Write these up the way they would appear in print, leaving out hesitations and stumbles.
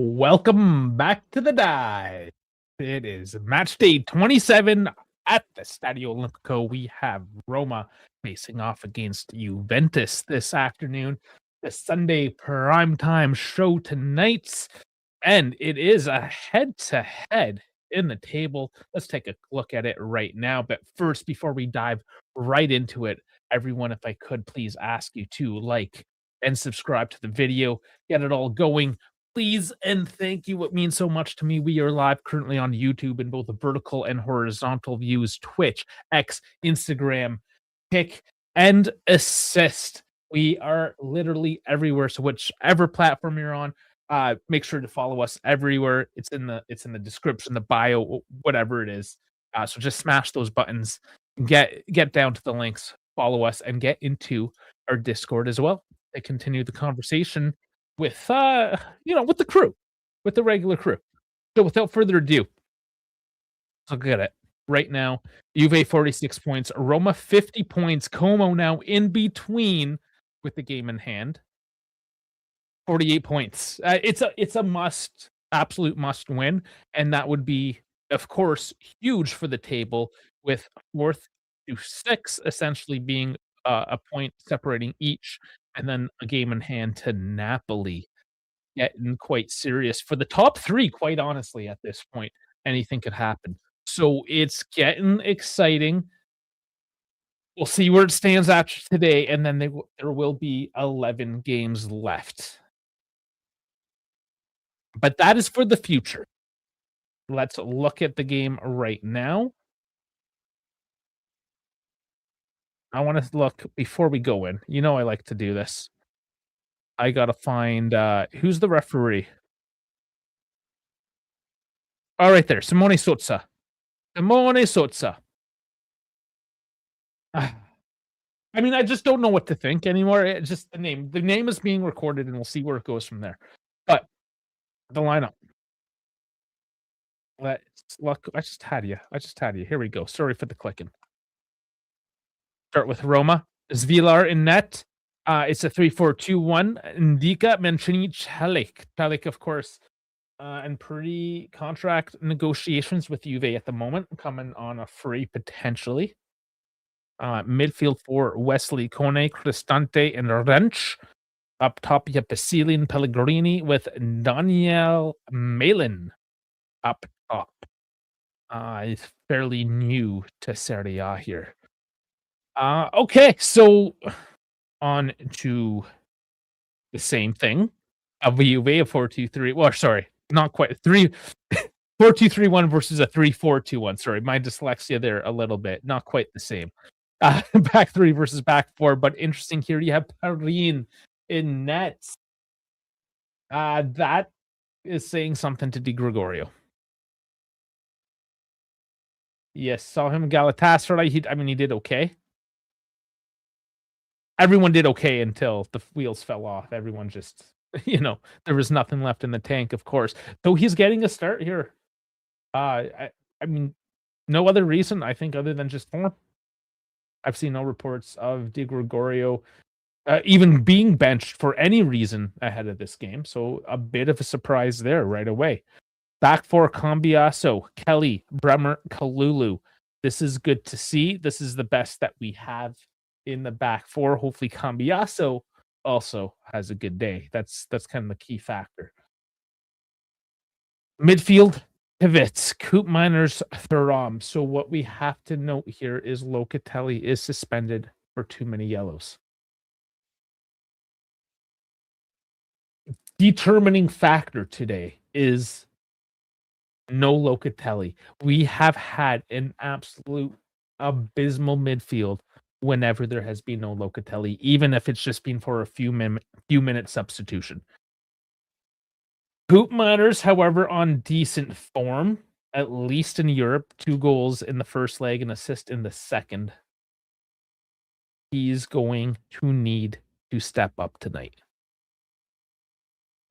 Welcome back to the dive. It is match day 27 at the Stadio Olimpico. We have Roma facing off against Juventus this afternoon. The Sunday primetime show tonight, and it is a head-to-head in the table. Let's take a look at it right now. But first, before we dive right into it, everyone, if I could please ask you to like and subscribe to the video, get it all going. Please and thank you. It means so much to me. We are live currently on YouTube in both the vertical and horizontal views, Twitch, X, Instagram, Kick, and Assist. We are literally everywhere. So whichever platform you're on, make sure to follow us everywhere. It's in the description, the bio, whatever it is. So just smash those buttons, get down to the links, follow us, and get into our Discord as well. To continue the conversation with with the crew, with the regular crew. So without further ado, let's look at it right now. Juve 46 points, Roma 50 points, Como now in between with the game in hand. 48 points. It's a absolute must win, and that would be, of course, huge for the table, with 4th to 6th essentially being a point separating each, and then a game in hand to Napoli. Getting quite serious for the top 3, quite honestly, at this point. Anything could happen. So it's getting exciting. We'll see where it stands after today, and then there will be 11 games left. But that is for the future. Let's look at the game right now. I want to look before we go in. You know I like to do this. I gotta find who's the referee. Oh, right there, Simone Sozza. Simone Sozza. I mean, I just don't know what to think anymore. It's just the name. The name is being recorded, and we'll see where it goes from there. But the lineup. Let's look. I just had you. Here we go. Sorry for the clicking. Start with Roma. Zvilar in net. It's a 3-4-2-1. Ndika, Mancini, Celik, of course, and pre-contract negotiations with Juve at the moment, coming on a free potentially. Midfield for Wesley, Kone, Cristante, and Rensch. Up top, you have Basilin, Pellegrini with Daniel Malin up top. He's fairly new to Serie A here. Okay, so on to the same thing. A Juve, a 4-2-3. Well, sorry, not quite 4-2-3-1 versus a 3-4-2-1. Sorry, my dyslexia there a little bit. Not quite the same. Back 3 versus back 4, but interesting here. You have Perrin in nets. That is saying something to Di Gregorio. Yes, saw him Galatasaray. He did okay. Everyone did okay until the wheels fell off. Everyone just, there was nothing left in the tank, of course. So he's getting a start here. I mean, no other reason, I think, other than just form. I've seen no reports of Di Gregorio even being benched for any reason ahead of this game. So a bit of a surprise there right away. Back 4, Cambiaso, Kelly, Bremer, Kalulu. This is good to see. This is the best that we have in the back 4. Hopefully Cambiaso also has a good day. That's kind of the key factor. Midfield, pivots, Coop Miners, Thuram. So what we have to note here is Locatelli is suspended for too many yellows. Determining factor today is no Locatelli. We have had an absolute abysmal midfield whenever there has been no Locatelli, even if it's just been for a few minute substitution. Hoop Miners, however, on decent form, at least in Europe. 2 goals in the first leg, an assist in the second. He's going to need to step up tonight.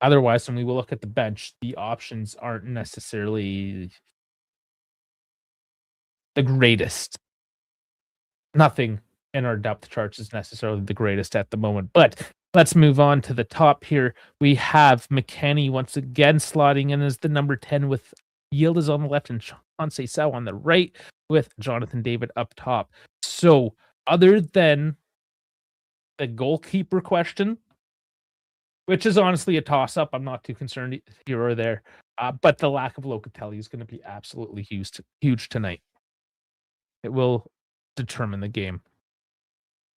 Otherwise, when we will look at the bench, the options aren't necessarily the greatest. Nothing in our depth charts is necessarily the greatest at the moment, but Let's move on to the top here. We have McKennie once again slotting in as the number 10 with Yildiz on the left and Conceição on the right with Jonathan David up top. So other than the goalkeeper question, which is honestly a toss-up, I'm not too concerned here or there. But the lack of Locatelli is going to be absolutely huge tonight. It will determine the game.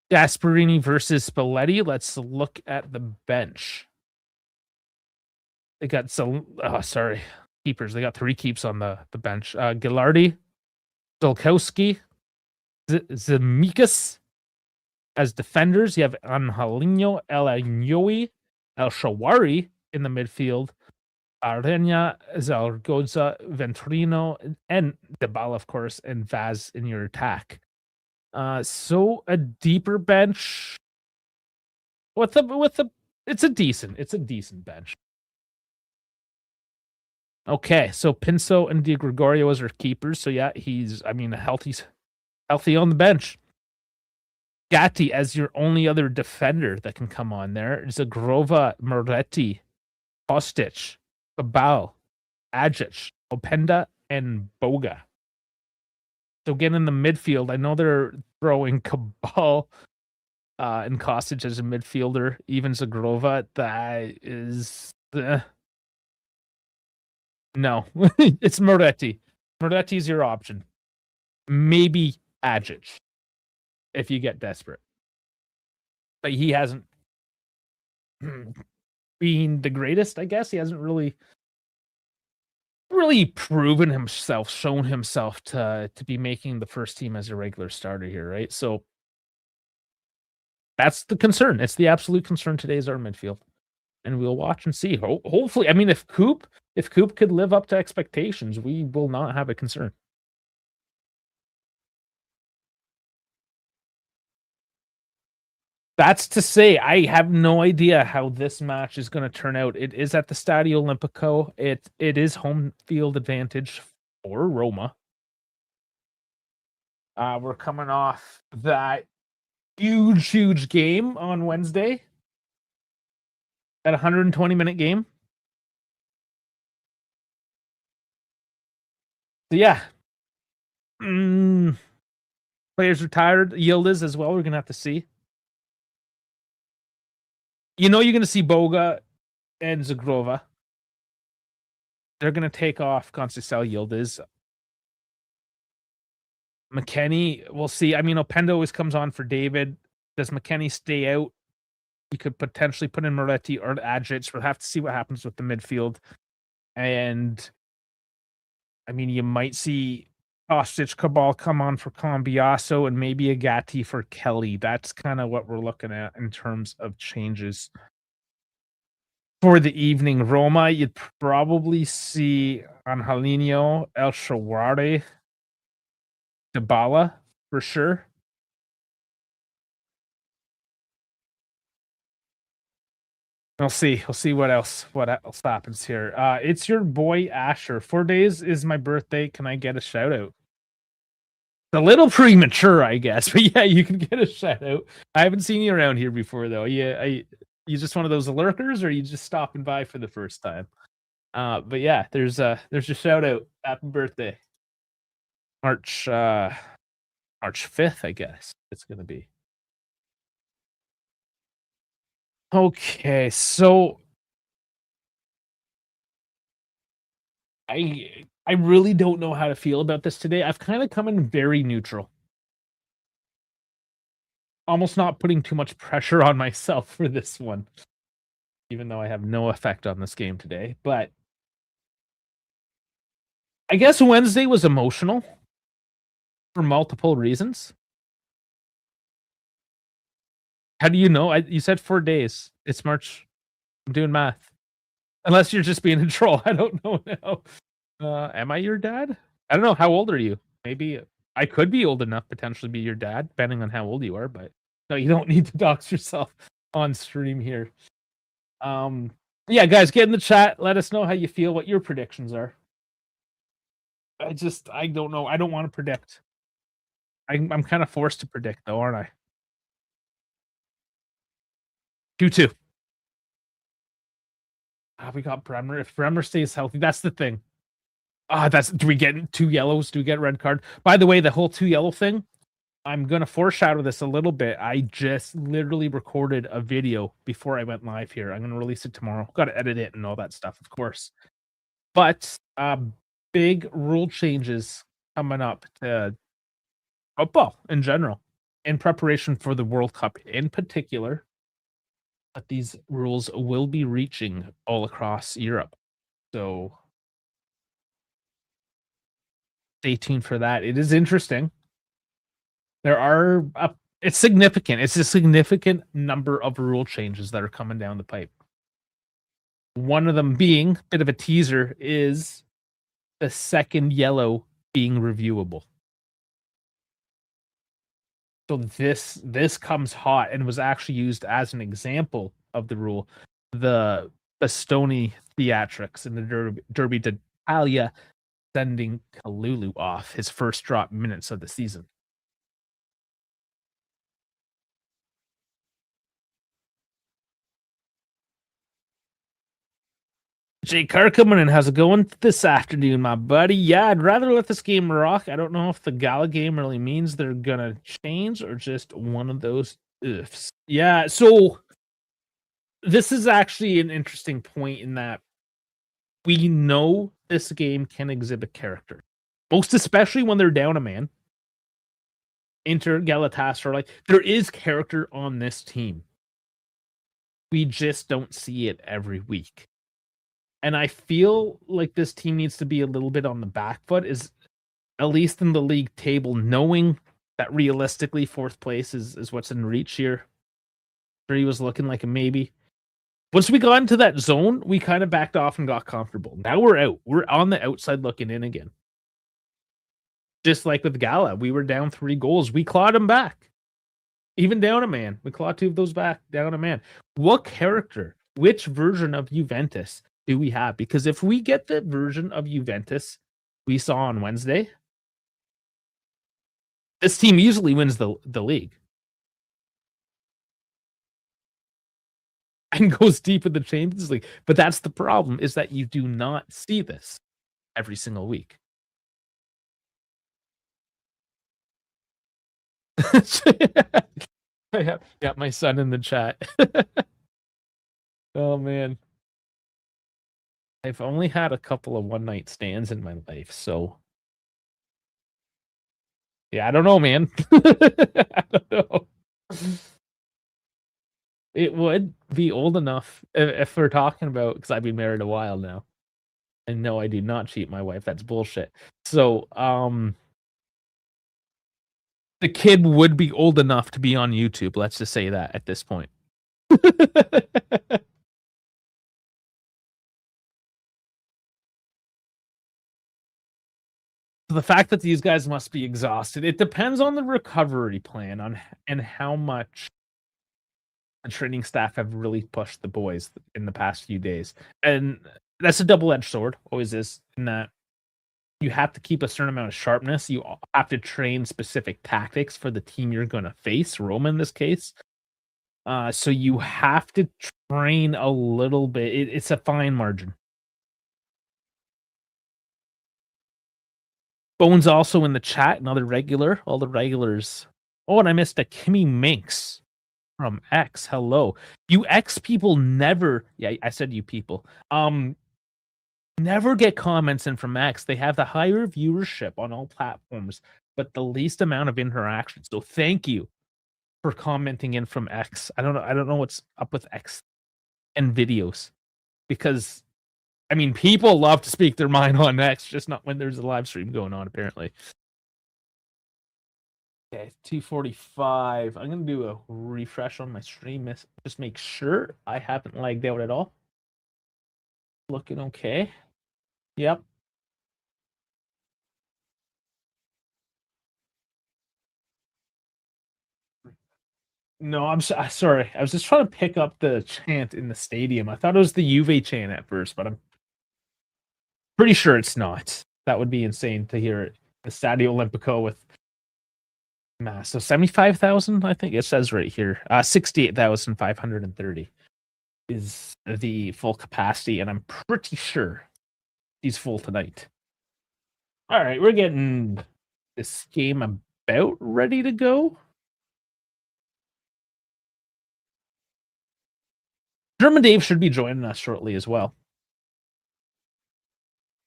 Gasparini versus Spalletti. Let's look at the bench. They got keepers. They got 3 keeps on the bench. Gilardi, Dolkowski, Zemikas. As defenders, you have Angelino, El Shawari in the midfield, Arena, Zaragoza, Ventrino, and Dybala, of course, and Vaz in your attack. So a deeper bench it's a decent bench. Okay, so Pinso and Di Gregorio as our keepers. So yeah, he's healthy on the bench. Gatti as your only other defender that can come on there. Zagrova, Moretti, Kostic, Babal, Ajic, Openda, and Boga. So again, in the midfield, I know they're throwing Cabal and Kostic as a midfielder, even Zagrova. That is... no, it's Moretti. Moretti's your option. Maybe Ajic, if you get desperate. But he hasn't been the greatest, I guess. He hasn't really proven himself, shown himself to be making the first team as a regular starter here, right? So that's the concern. It's the absolute concern today is our midfield. And we'll watch and see. Hopefully, I mean, if Coop could live up to expectations, we will not have a concern. That's to say, I have no idea how this match is going to turn out. It is at the Stadio Olimpico. It is home field advantage for Roma. We're coming off that huge game on Wednesday. That 120-minute game. So yeah. Players are tired. Yildiz as well. We're going to have to see. You know you're going to see Boga and Zagrova. They're going to take off Conceição, Yildiz. McKennie, we'll see. I mean, Openda always comes on for David. Does McKennie stay out? You could potentially put in Moretti or Ajic. We'll have to see what happens with the midfield. And, I mean, you might see Kostic, Cabal come on for Cambiaso and maybe a Gatti for Kelly. That's kind of what we're looking at in terms of changes for the evening. Roma, you'd probably see Angelino, El Shawari, Dybala for sure. We'll see what else happens here. It's your boy Asher. 4 days is my birthday. Can I get a shout out? It's a little premature, I guess, but yeah, you can get a shout out. I haven't seen you around here before, though. Yeah, you just one of those lurkers, or you just stopping by for the first time? But yeah, there's a shout out. Happy birthday, March 5th, I guess it's gonna be. Okay, so I really don't know how to feel about this today. I've kind of come in very neutral. Almost not putting too much pressure on myself for this one, even though I have no effect on this game today. But I guess Wednesday was emotional for multiple reasons. How do you know? You said 4 days. It's March. I'm doing math. Unless you're just being a troll. I don't know now. Am I your dad? I don't know. How old are you? Maybe I could be old enough potentially be your dad, depending on how old you are. But no, you don't need to dox yourself on stream here. Yeah, guys, get in the chat. Let us know how you feel, what your predictions are. I don't know. I don't want to predict. I'm kind of forced to predict, though, aren't I? 2-2. We got Bremer. If Bremer stays healthy, that's the thing. Do we get 2 yellows? Do we get a red card? By the way, the whole 2 yellow thing, I'm going to foreshadow this a little bit. I just literally recorded a video before I went live here. I'm going to release it tomorrow. Got to edit it and all that stuff, of course. But big rule changes coming up to football in general in preparation for the World Cup in particular. But these rules will be reaching all across Europe. So stay tuned for that. It is interesting. There are it's significant. It's a significant number of rule changes that are coming down the pipe. One of them being, a bit of a teaser, is the second yellow being reviewable. So this comes hot and was actually used as an example of the rule. The Bastoni theatrics in the Derby d'Italia, sending Kalulu off his first drop minutes of the season. Jay Kirkman, how's it going this afternoon, my buddy? Yeah, I'd rather let this game rock. I don't know if the Gala game really means they're gonna change or just one of those ifs. Yeah, so this is actually an interesting point in that we know this game can exhibit character, most especially when they're down a man. Inter Galatasaray, there is character on this team. We just don't see it every week. And I feel like this team needs to be a little bit on the back foot, is at least in the league table, knowing that realistically fourth place is what's in reach here. He was looking like a maybe. Once we got into that zone, we kind of backed off and got comfortable. Now we're out. We're on the outside looking in again. Just like with Gala, we were down 3 goals. We clawed them back. Even down a man. We clawed 2 of those back, down a man. What character, which version of Juventus do we have? Because if we get the version of Juventus we saw on Wednesday, this team easily wins the league and goes deep in the Champions League. But that's the problem, is that you do not see this every single week. I got my son in the chat. Oh man, I've only had a couple of one night stands in my life, so yeah, I don't know, man. I don't know. It would be old enough if we're talking about, because I've been married a while now. And no, I do not cheat my wife. That's bullshit. So, the kid would be old enough to be on YouTube. Let's just say that at this point. The fact that these guys must be exhausted, it depends on the recovery plan and how much the training staff have really pushed the boys in the past few days. And that's a double-edged sword, always is, in that you have to keep a certain amount of sharpness. You have to train specific tactics for the team you're going to face, Roma in this case. So you have to train a little bit. It's a fine margin. Bones also in the chat, another regular. All the regulars. Oh, and I missed a Kimmy Minx from X. Hello. You X people never, yeah, I said you people. Never get comments in from X. They have the higher viewership on all platforms, but the least amount of interaction. So thank you for commenting in from X. I don't know what's up with X and videos, because I mean, people love to speak their mind on X, just not when there's a live stream going on, apparently. Okay, 2:45. I'm gonna do a refresh on my stream, just make sure I haven't lagged out at all. Looking okay. Yep. No, I'm sorry. I was just trying to pick up the chant in the stadium. I thought it was the Juve chant at first, but I'm pretty sure it's not. That would be insane to hear it. The Stadio Olimpico with Nah, so 75,000, I think it says right here. 68,530 is the full capacity, and I'm pretty sure he's full tonight. All right, we're getting this game about ready to go. German Dave should be joining us shortly as well.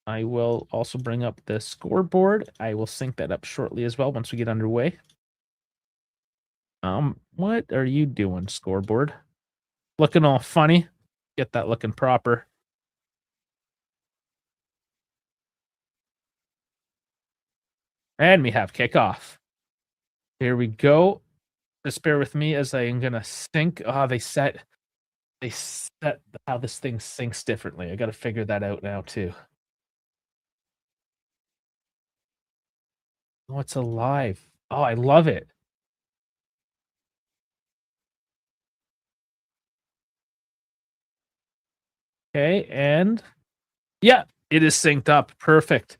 I will also bring up the scoreboard. I will sync that up shortly as well once we get underway. What are you doing, scoreboard? Looking all funny. Get that looking proper. And we have kickoff. Here we go. Just bear with me as I am gonna sync. They set how this thing syncs differently. I gotta figure that out now too. Oh, it's alive. Oh, I love it. Okay, and yeah, it is synced up. Perfect.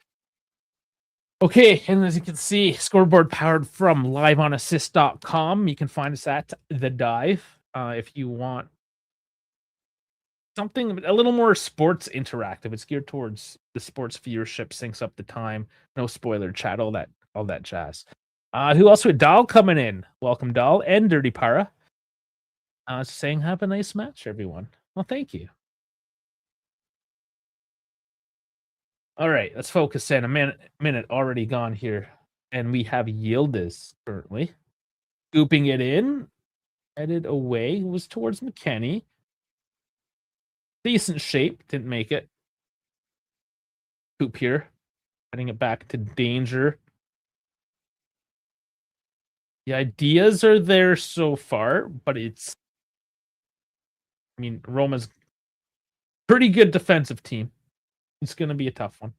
Okay, and as you can see, scoreboard powered from liveonassist.com. You can find us at The Dive if you want something a little more sports interactive. It's geared towards the sports viewership, syncs up the time, no spoiler chat, all that jazz. Who else with Dahl coming in? Welcome, Dahl and Dirty Para. Saying have a nice match, everyone. Well, thank you. All right, let's focus in. A minute already gone here, and we have Yildiz currently scooping it in, headed away. Was towards McKenny. Decent shape, didn't make it. Coop here, heading it back to danger. The ideas are there so far, but it's, I mean, Roma's pretty good defensive team. It's going to be a tough one.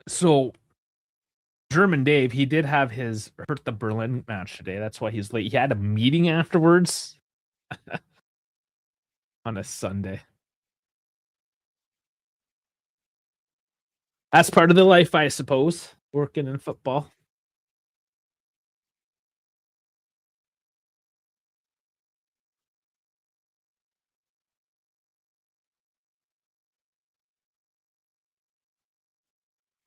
So, German Dave, he did have his Hertha Berlin match today. That's why he's late. He had a meeting afterwards on a Sunday. That's part of the life, I suppose, working in football.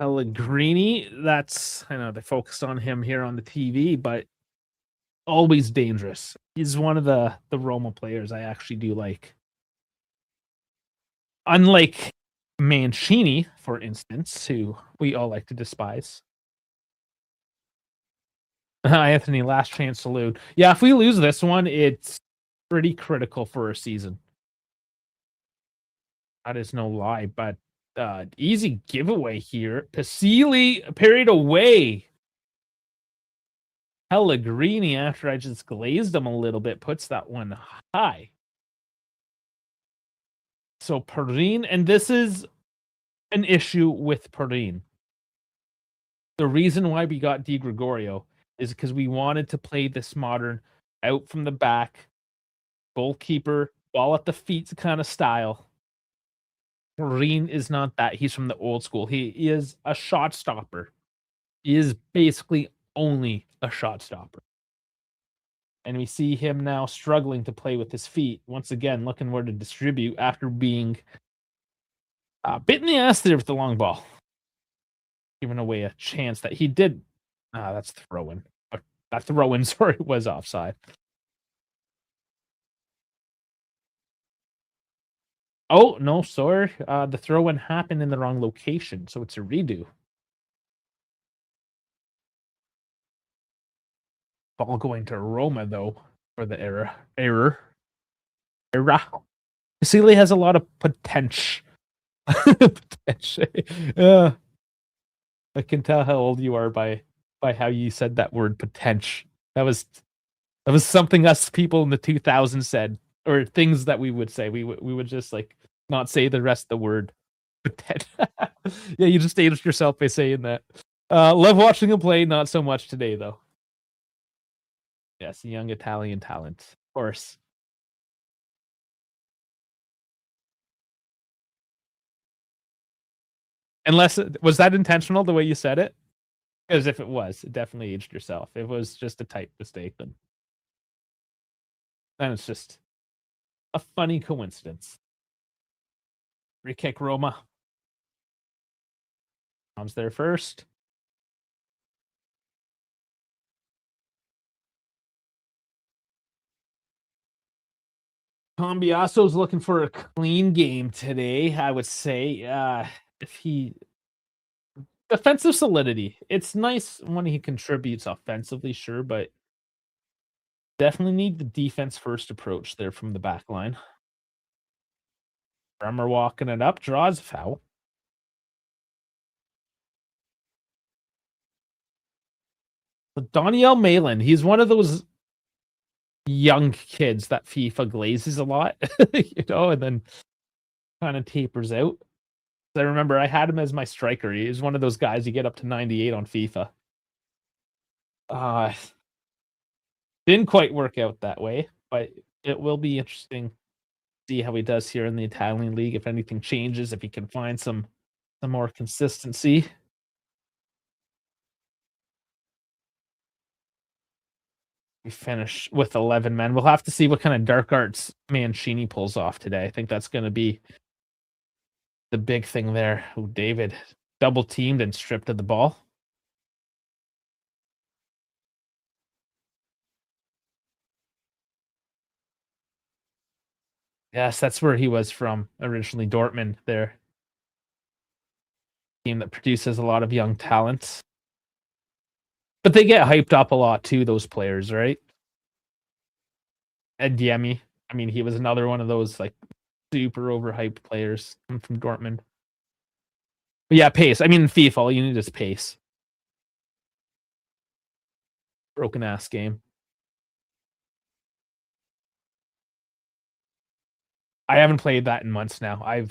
Pellegrini, that's, I know they focused on him here on the TV, but always dangerous. He's one of the Roma players I actually do like. Unlike Mancini, for instance, who we all like to despise. Anthony, last chance salute. Yeah, if we lose this one, it's pretty critical for our season. That is no lie, but easy giveaway here. Pasili parried away. Pellegrini, after I just glazed him a little bit, puts that one high. So Perrine, and this is an issue with Perrine. The reason why we got Di Gregorio is because we wanted to play this modern out from the back, goalkeeper, ball at the feet kind of style. Perrine is not that. He's from the old school. He is a shot stopper. He is basically only a shot stopper. And we see him now struggling to play with his feet. Once again, looking where to distribute after being bit in the ass there with the long ball. Giving away a chance that he did. That's throw-in. That throw-in, sorry, was offside. Oh, no, sorry. The throw-in happened in the wrong location, so it's a redo. Ball going to Roma, though, for the error. Vasily has a lot of potential. Potential. I can tell how old you are by how you said that word potential. That was something us people in the 2000s said, or things that we would say. We would just like not say the rest of the word. Yeah, you just aged yourself by saying that. Love watching him play, not so much today though. Yes, young Italian talent, of course. Unless was that intentional the way you said it? Because if it was, it definitely aged yourself. If it was just a type mistake, then it's just a funny coincidence. Free kick Roma. Tom's there first. Cambiaso's looking for a clean game today, I would say. If he defensive solidity. It's nice when he contributes offensively, sure, but definitely need the defense first approach there from the back line. Bremer walking it up, draws a foul. But Daniel Malin, he's one of those young kids that FIFA glazes a lot, and then kind of tapers out. I remember I had him as my striker. He's one of those guys you get up to 98 on FIFA. Didn't quite work out that way, but it will be interesting to see how he does here in the Italian league. If anything changes, if he can find some more consistency. We finish with 11 men. We'll have to see what kind of dark arts Mancini pulls off today. I think that's going to be the big thing there. Oh, David double teamed and stripped of the ball. Yes, that's where he was from originally, Dortmund there. Team that produces a lot of young talents. But they get hyped up a lot too, those players, right? Ed Diemi. I mean, he was another one of those like super overhyped players from Dortmund. But yeah, pace. I mean, FIFA, all you need is pace. Broken ass game. I haven't played that in months now. I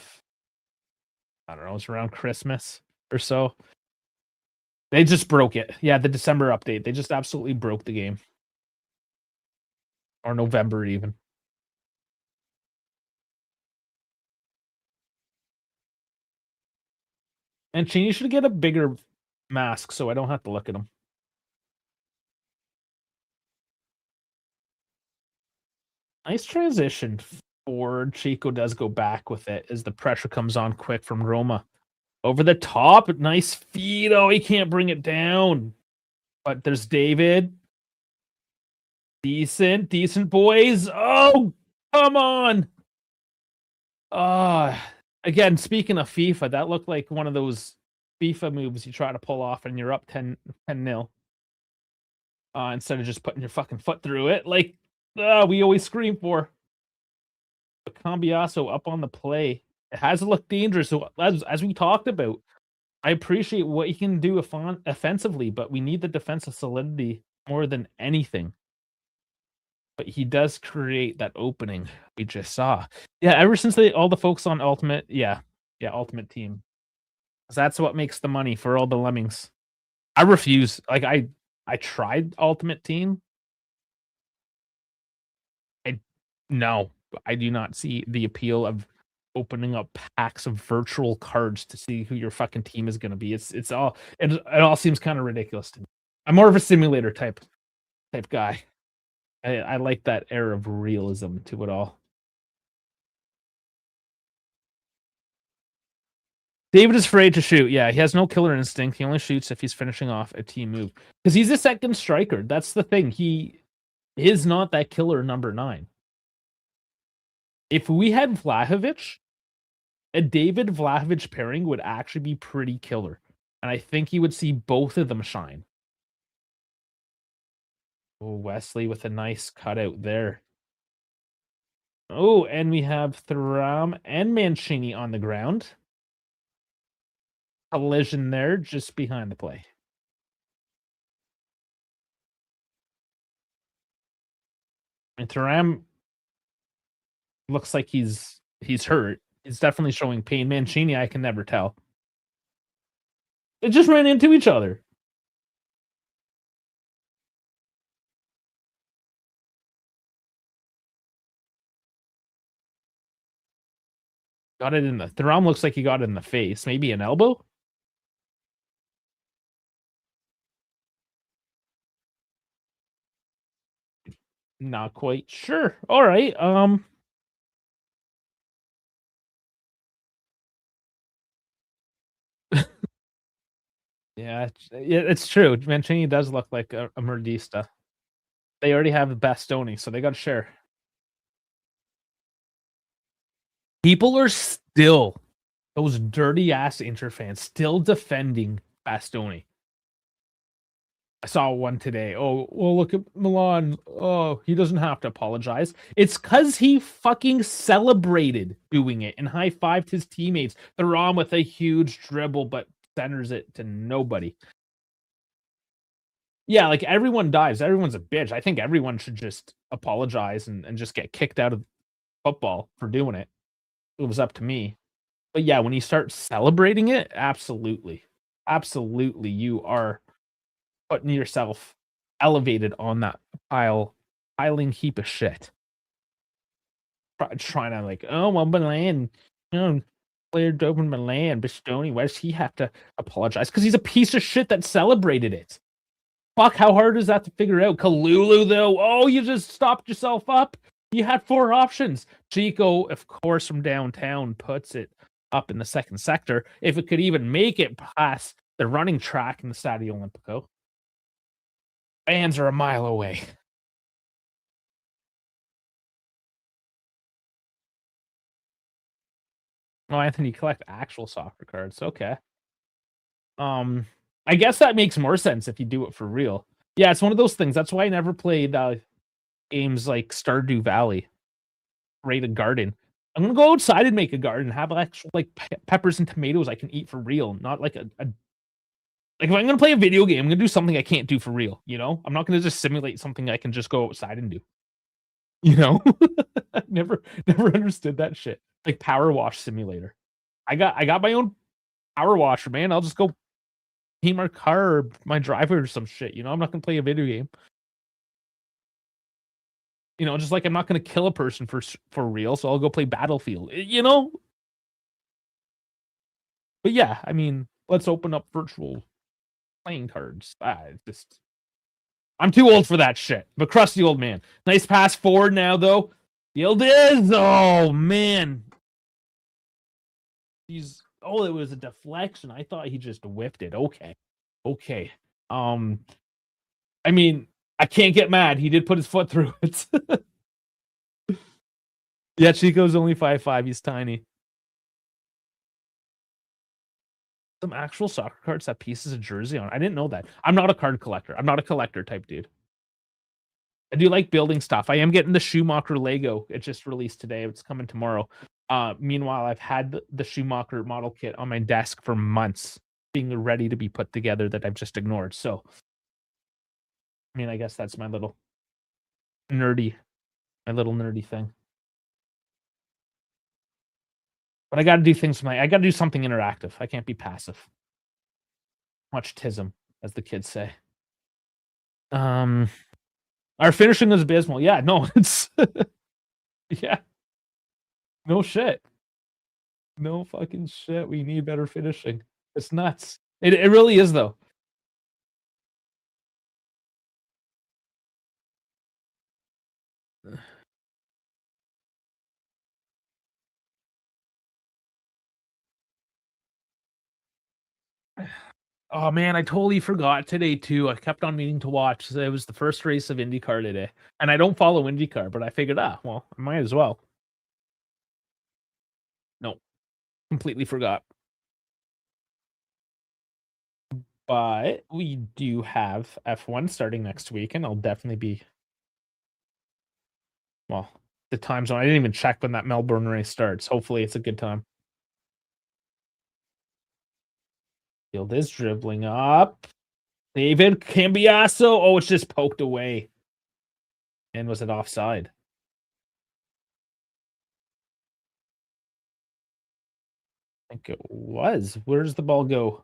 don't know, it's around Christmas or so. They just broke it. Yeah, the December update. They just absolutely broke the game. Or November even. And Cheney should get a bigger mask so I don't have to look at him. Nice transition forward. Chico does go back with it as the pressure comes on quick from Roma. Over the top. Nice feed. Oh, he can't bring it down. But there's David. Decent boys. Oh, come on. Again, speaking of FIFA, that looked like one of those FIFA moves you try to pull off and you're up 10-0. Instead of just putting your fucking foot through it. Like we always scream for. But Cambiaso up on the play. It has to look dangerous. So as we talked about, I appreciate what he can do offensively, but we need the defensive solidity more than anything. But he does create that opening we just saw. Yeah, ever since all the folks on Ultimate, Ultimate Team. That's what makes the money for all the lemmings. I refuse. Like I tried Ultimate Team. No, I do not see the appeal of opening up packs of virtual cards to see who your fucking team is going to be. It all seems kind of ridiculous to me. I'm more of a simulator type guy. I like that air of realism to it all. David is afraid to shoot. Yeah, he has no killer instinct. He only shoots if he's finishing off a team move. Because he's a second striker. That's the thing. He is not that killer number 9. If we had Vlahovic, a David Vlahovic pairing would actually be pretty killer. And I think you would see both of them shine. Oh, Wesley with a nice cutout there. Oh, and we have Thuram and Mancini on the ground. Collision there just behind the play. And Thuram looks like he's hurt. He's definitely showing pain. Mancini, I can never tell. They just ran into each other. Got it in the Thuram looks like he got it in the face. Maybe an elbow? Not quite sure. All right. Yeah, it's true. Mancini does look like a Merdista. They already have Bastoni, so they got to share. People are still those dirty ass Inter fans still defending Bastoni. I saw one today. Oh, well, look at Milan. Oh, he doesn't have to apologize. It's because he fucking celebrated doing it and high fived his teammates. They're on with a huge dribble, but centers it to nobody. Yeah, like everyone dives. Everyone's a bitch. I think everyone should just apologize and just get kicked out of football for doing it. It was up to me. But yeah, when you start celebrating it, absolutely. Absolutely, you are putting yourself elevated on that piling heap of shit. Trying to like, oh well, Milan, you know, player doping Milan, Bastoni. Why does he have to apologize? Because he's a piece of shit that celebrated it. Fuck, how hard is that to figure out? Kalulu, though, oh, you just stopped yourself up. You had four options. Chico, of course, from downtown, puts it up in the second sector. If it could even make it past the running track in the Stadio Olimpico. Fans are a mile away. Oh, Anthony, you collect actual soccer cards. Okay. Um, I guess that makes more sense if you do it for real. Yeah, it's one of those things. That's why I never played games like Stardew Valley, Rated Garden. I'm gonna go outside and make a garden, have actual like peppers and tomatoes I can eat for real, not like a like if I'm gonna play a video game, I'm gonna do something I can't do for real. You know, I'm not gonna just simulate something I can just go outside and do. You know, never understood that shit. Like Power Wash Simulator. I got my own power washer, man. I'll just go paint my car or my driveway or some shit. You know, I'm not gonna play a video game. You know, just like I'm not gonna kill a person for real, so I'll go play Battlefield. You know, but yeah, I mean, let's open up virtual playing cards. Just I'm too old for that shit. But crusty old man. Nice pass forward now though. Yildiz. Oh man. It was a deflection. I thought he just whipped it. Okay. Okay. Um I mean, I can't get mad. He did put his foot through it. Yeah, Chico's only 5'5". He's tiny. Some actual soccer cards have pieces of jersey on. I didn't know that. I'm not a card collector. I'm not a collector type dude. I do like building stuff. I am getting the Schumacher Lego. It just released today. It's coming tomorrow. Meanwhile, I've had the Schumacher model kit on my desk for months, being ready to be put together that I've just ignored. So, I mean, I guess that's my little nerdy, thing. But I got to do things. I got to do something interactive. I can't be passive. Much tism, as the kids say. Our finishing is abysmal. Yeah, no, it's yeah, no shit. No fucking shit. We need better finishing. It's nuts. It really is though. Oh man, I totally forgot today too. I kept on meaning to watch. It was the first race of IndyCar today, and I don't follow IndyCar, but I figured, well, I might as well. No, completely forgot. But we do have F1 starting next week, and I'll definitely be well. The time zone. I didn't even check when that Melbourne race starts. Hopefully, it's a good time. Field is dribbling up. David Cambiaso. Oh, it's just poked away. And was it offside? I think it was. Where does the ball go?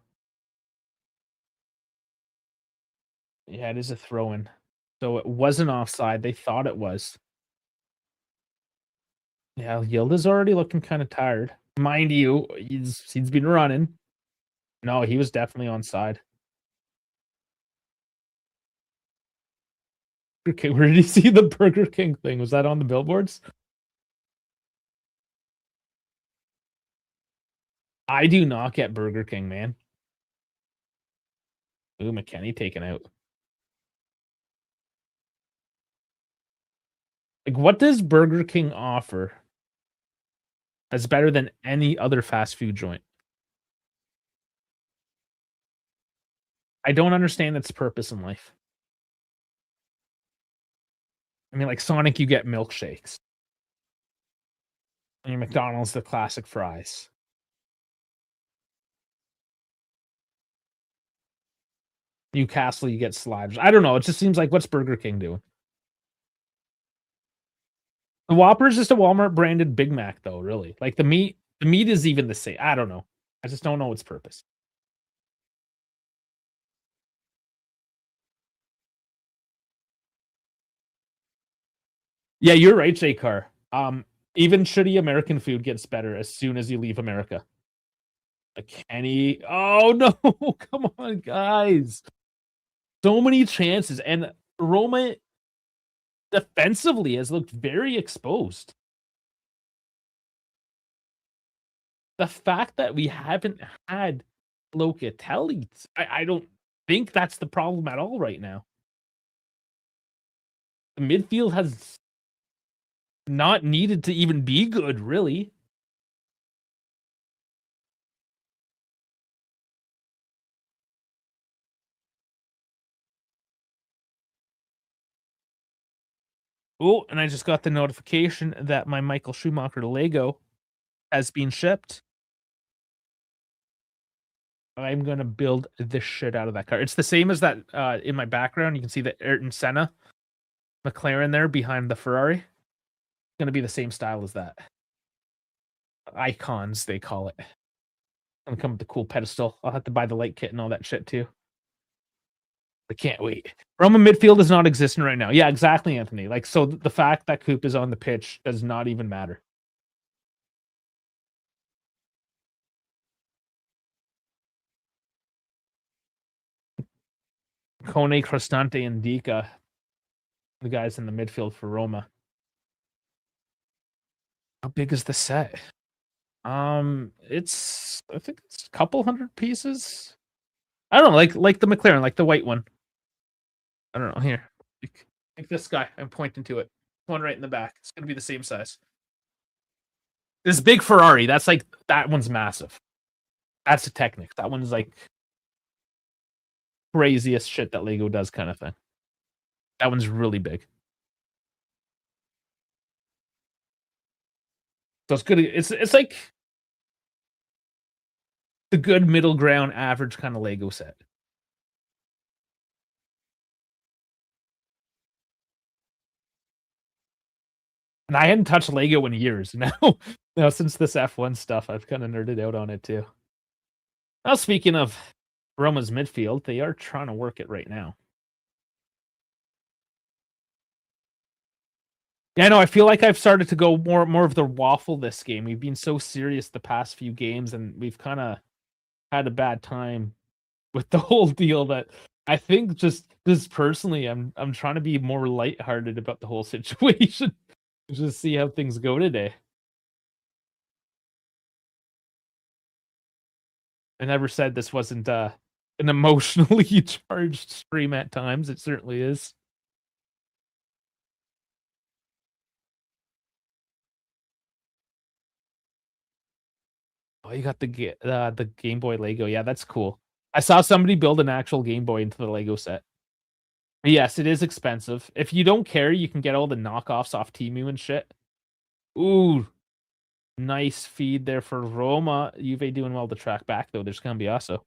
Yeah, it is a throw in. So it wasn't offside. They thought it was. Yeah, Yildiz already looking kind of tired. Mind you, he's been running. No, he was definitely onside. Okay, where did you see the Burger King thing? Was that on the billboards? I do not get Burger King, man. Ooh, McKennie taken out. Like, what does Burger King offer that's better than any other fast food joint? I don't understand its purpose in life. I mean, like Sonic, you get milkshakes. And your McDonald's, the classic fries. Newcastle, you get sliders. I don't know. It just seems like what's Burger King doing? The Whopper is just a Walmart branded Big Mac, though. Really, like the meat is even the same. I don't know. I just don't know its purpose. Yeah, you're right, J Car. Even shitty American food gets better as soon as you leave America. Like Kenny. Oh no, come on, guys. So many chances. And Roma defensively has looked very exposed. The fact that we haven't had Locatelli, I don't think that's the problem at all right now. The midfield has not needed to even be good, really. Oh, and I just got the notification that my Michael Schumacher Lego has been shipped. I'm gonna build the shit out of that car. It's the same as that in my background. You can see the Ayrton Senna McLaren there behind the Ferrari. It's gonna be the same style as that. Icons, they call it. Gonna come with the cool pedestal. I'll have to buy the light kit and all that shit too. I can't wait. Roma midfield is not existing right now. Yeah, exactly, Anthony. Like, so the fact that Coop is on the pitch does not even matter. Kone, Cristante, and Dika, the guys in the midfield for Roma. How big is the set? It's I think it's a couple hundred pieces. I don't know, like the McLaren, like the white one. I don't know. Here, like this guy. I'm pointing to it. One right in the back. It's gonna be the same size. This big Ferrari. That's like that one's massive. That's a Technic. That one's like craziest shit that Lego does, kind of thing. That one's really big. So it's good. It's like the good middle ground, average kind of Lego set. And I hadn't touched Lego in years. Now since this F1 stuff, I've kind of nerded out on it too. Now, speaking of Roma's midfield, they are trying to work it right now. Yeah, I know. I feel like I've started to go more of the waffle this game. We've been so serious the past few games, and we've kind of had a bad time with the whole deal. That I think just personally, I'm trying to be more lighthearted about the whole situation. Just see how things go today. I never said this wasn't an emotionally charged stream at times. It certainly is. Oh, you got the Game Boy Lego. Yeah, that's cool. I saw somebody build an actual Game Boy into the Lego set. Yes, it is expensive. If you don't care, you can get all the knockoffs off Temu and shit. Ooh, nice feed there for Roma. Juve doing well to track back though. There's Cambiasso.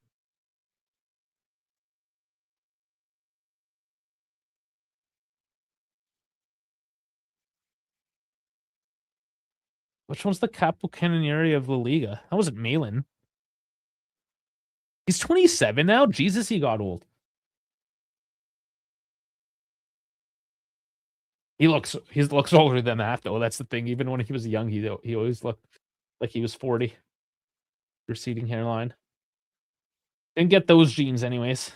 Which one's the Capocannoniere of La Liga? That wasn't Malin. He's 27 now. Jesus, he got old. He looks older than that though. That's the thing. Even when he was young, he always looked like he was 40. Receding hairline. Didn't get those genes anyways.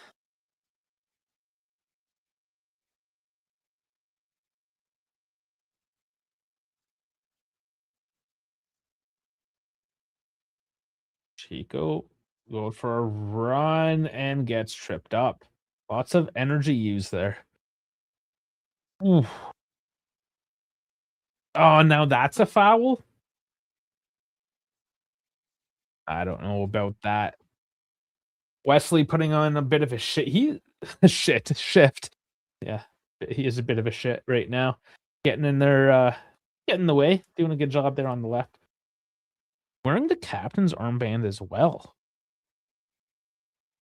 Chico go for a run and gets tripped up. Lots of energy used there. Oof. Oh, now that's a foul? I don't know about that. Wesley putting on a bit of a shift. Yeah, he is a bit of a shit right now. Getting in there, getting in the way, doing a good job there on the left. Wearing the captain's armband as well.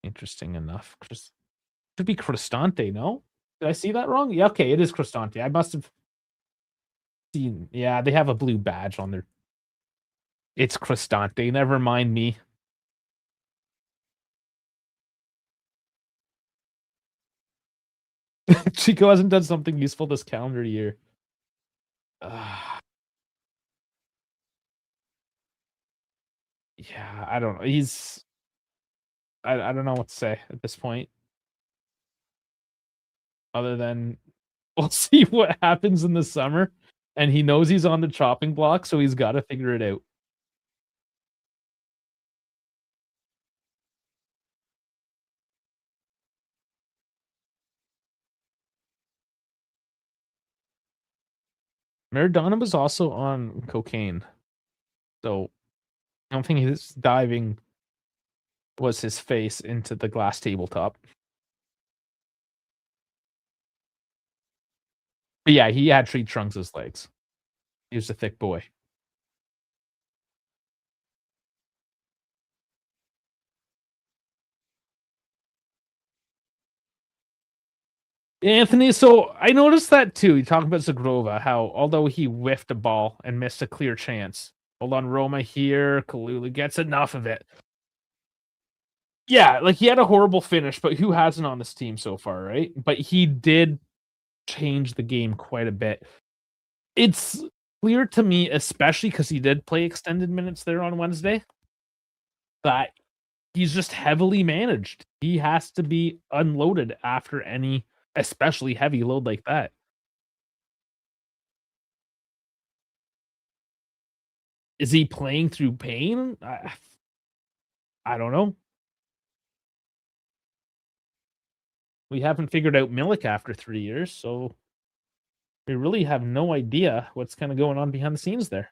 Interesting enough. Should be Cristante, no? Did I see that wrong? Yeah, okay, it is Cristante. I must have seen. Yeah, they have a blue badge on their. It's Cristante. Never mind me. Chico hasn't done something useful this calendar year. Yeah, I don't know. I don't know what to say at this point, other than we'll see what happens in the summer. And he knows he's on the chopping block, so he's got to figure it out. Maradona was also on cocaine, so I don't think his diving was his face into the glass tabletop. But yeah, he had tree trunks as legs. He was a thick boy. Anthony, so I noticed that too. You talk about Zagrova, how although he whiffed a ball and missed a clear chance. Hold on, Roma here. Kalulu gets enough of it. Yeah, like he had a horrible finish, but who hasn't on this team so far, right? But he did change the game quite a bit. It's clear to me, especially because he did play extended minutes there on Wednesday, that he's just heavily managed. He has to be unloaded after any, especially heavy load like that. Is he playing through pain? I don't know. We haven't figured out Milik after 3 years, so we really have no idea what's kind of going on behind the scenes there.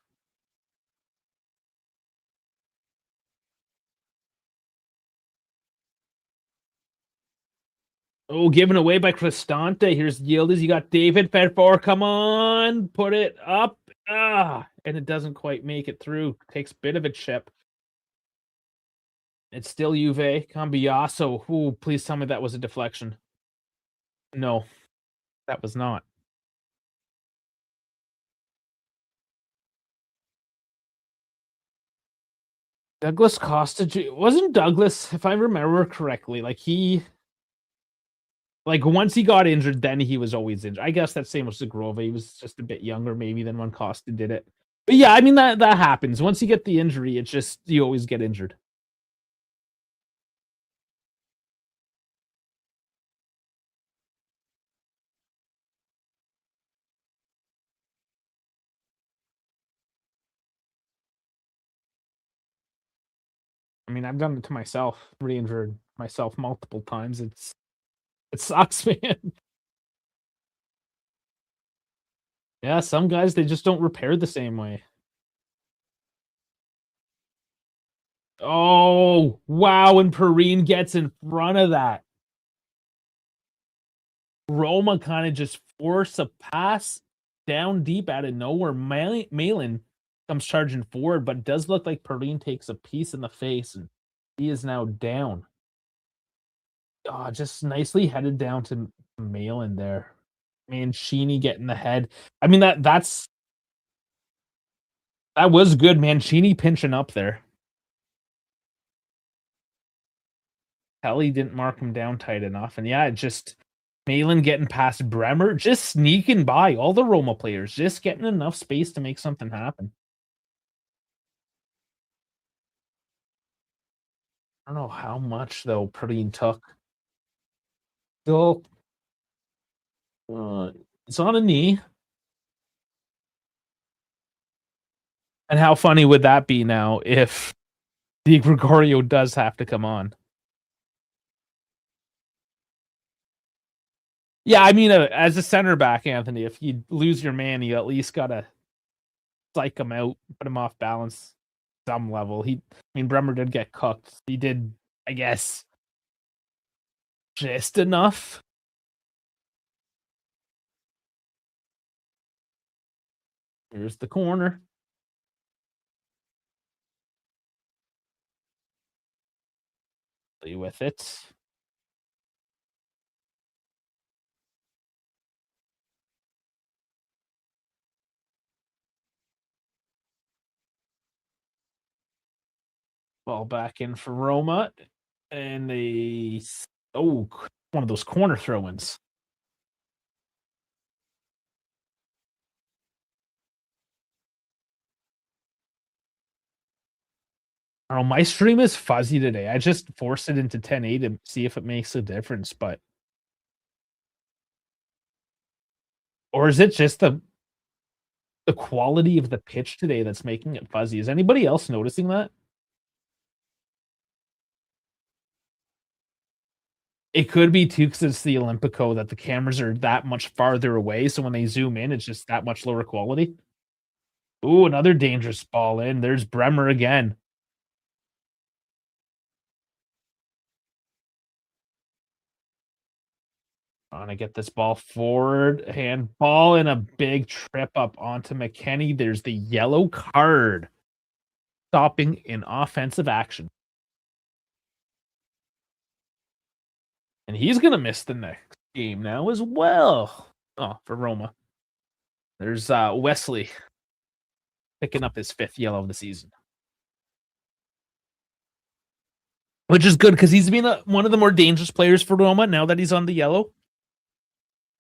Oh, given away by Cristante. Here's Yildiz. You got David Ferfor. Come on, put it up. And it doesn't quite make it through. Takes a bit of a chip. It's still Juve. Cambiaso. Ooh, please tell me that was a deflection. No, that was not. Douglas Costa wasn't Douglas, if I remember correctly. Like once he got injured, then he was always injured. I guess that same with Zagrova. He was just a bit younger, maybe, than when Costa did it. But yeah, I mean that happens. Once you get the injury, it's just you always get injured. I mean, I've done it to myself, re-injured myself multiple times. It sucks, man. Yeah, some guys they just don't repair the same way. Oh, wow, and Perrine gets in front of that. Roma kind of just force a pass down deep out of nowhere. Malin comes charging forward, but it does look like Perrine takes a piece in the face, and he is now down. Oh, just nicely headed down to Malin there. Mancini getting the head. I mean that was good. Mancini pinching up there. Kelly didn't mark him down tight enough, and yeah, just Malin getting past Bremer, just sneaking by all the Roma players, just getting enough space to make something happen. I don't know how much though Perrine took. Still, it's on a knee. And how funny would that be now if Di Gregorio does have to come on. Yeah, I mean, as a center back, Anthony, if you lose your man, you at least gotta psych him out, put him off balance some level. I mean, Bremer did get cooked. He did, I guess, just enough. Here's the corner. Play with it. Ball back in for Roma. And one of those corner throw-ins. I don't know, my stream is fuzzy today. I just forced it into 1080 to see if it makes a difference, but or is it just the quality of the pitch today that's making it fuzzy? Is anybody else noticing that? It could be too because it's the Olimpico that the cameras are that much farther away, so when they zoom in, it's just that much lower quality. Ooh, another dangerous ball in. There's Bremer again. Trying to get this ball forward. Handball and a big trip up onto McKennie. There's the yellow card. Stopping in offensive action. And he's going to miss the next game now as well. Oh, for Roma. There's Wesley picking up his 5th yellow of the season. Which is good because he's been one of the more dangerous players for Roma now that he's on the yellow.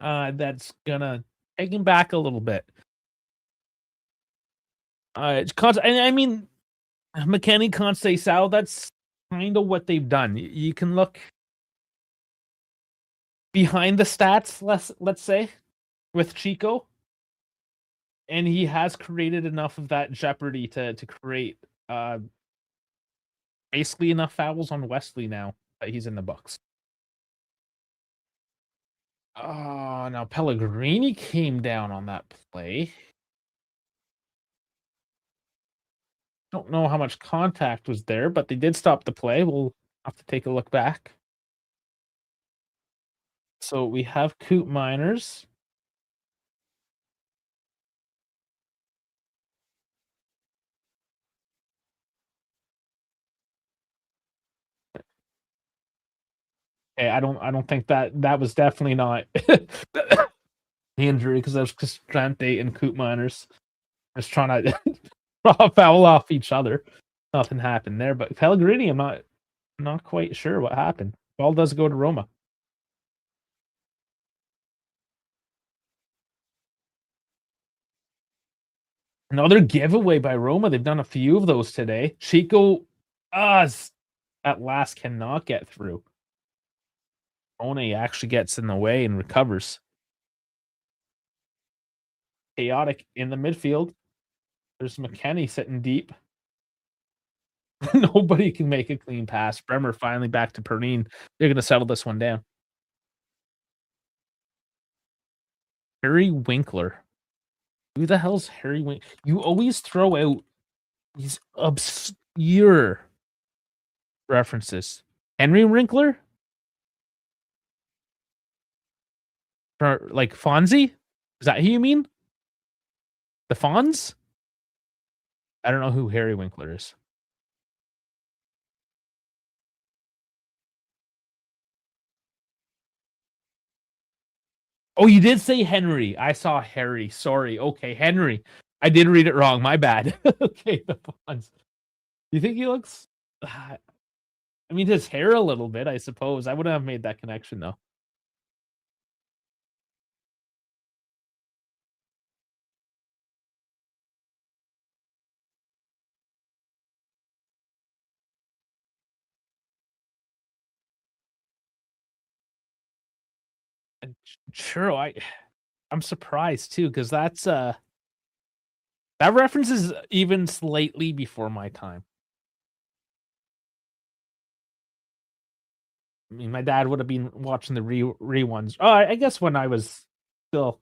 That's going to take him back a little bit. I mean, McKennie, Conceição, that's kind of what they've done. You can look behind the stats, let's say, with Chico, and he has created enough of that jeopardy to create basically enough fouls on Wesley now that he's in the books. Oh, now Pellegrini came down on that play. Don't know how much contact was there, but they did stop the play. We'll have to take a look back. So we have Coop Miners. Okay, I don't think that was definitely not the injury because that was Castrante and Coop Miners just trying to foul off each other. Nothing happened there, but Pellegrini, I'm not quite sure what happened. Ball does go to Roma. Another giveaway by Roma. They've done a few of those today. Chico at last cannot get through. One actually gets in the way and recovers. Chaotic in the midfield. There's McKennie sitting deep. Nobody can make a clean pass. Bremer finally back to Perrine. They're going to settle this one down. Harry Winkler. Who the hell's Harry Winkler? You always throw out these obscure references. Henry Winkler? Like Fonzie? Is that who you mean? The Fonz? I don't know who Harry Winkler is. Oh, you did say Henry. I saw Harry. Sorry. Okay, Henry. I did read it wrong. My bad. Okay, the Fonz. Do you think he looks? I mean, his hair a little bit, I suppose. I wouldn't have made that connection though. Sure, I'm surprised too because that's that reference is even slightly before my time. I mean, my dad would have been watching the reruns. Oh, I guess when I was still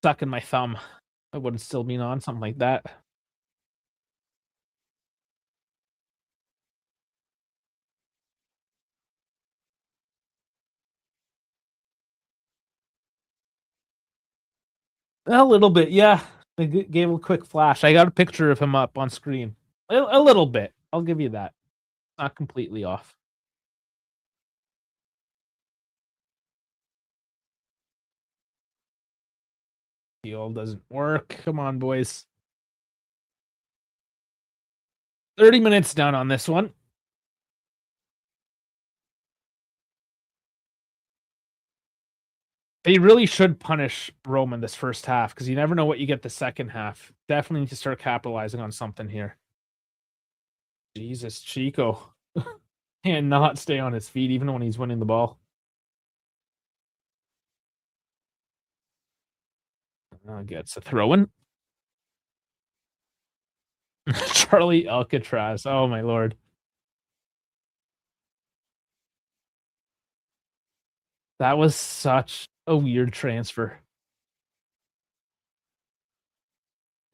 sucking my thumb, I would have still been on something like that. A little bit, yeah. I gave a quick flash. I got a picture of him up on screen. A little bit. I'll give you that. Not completely off. Heal doesn't work. Come on, boys. 30 minutes done on this one. They really should punish Roma this first half because you never know what you get the second half. Definitely need to start capitalizing on something here. Jesus, Chico. Can't not stay on his feet even when he's winning the ball. Gets a throw-in. Charlie Alcatraz. Oh, my lord. That was such a weird transfer.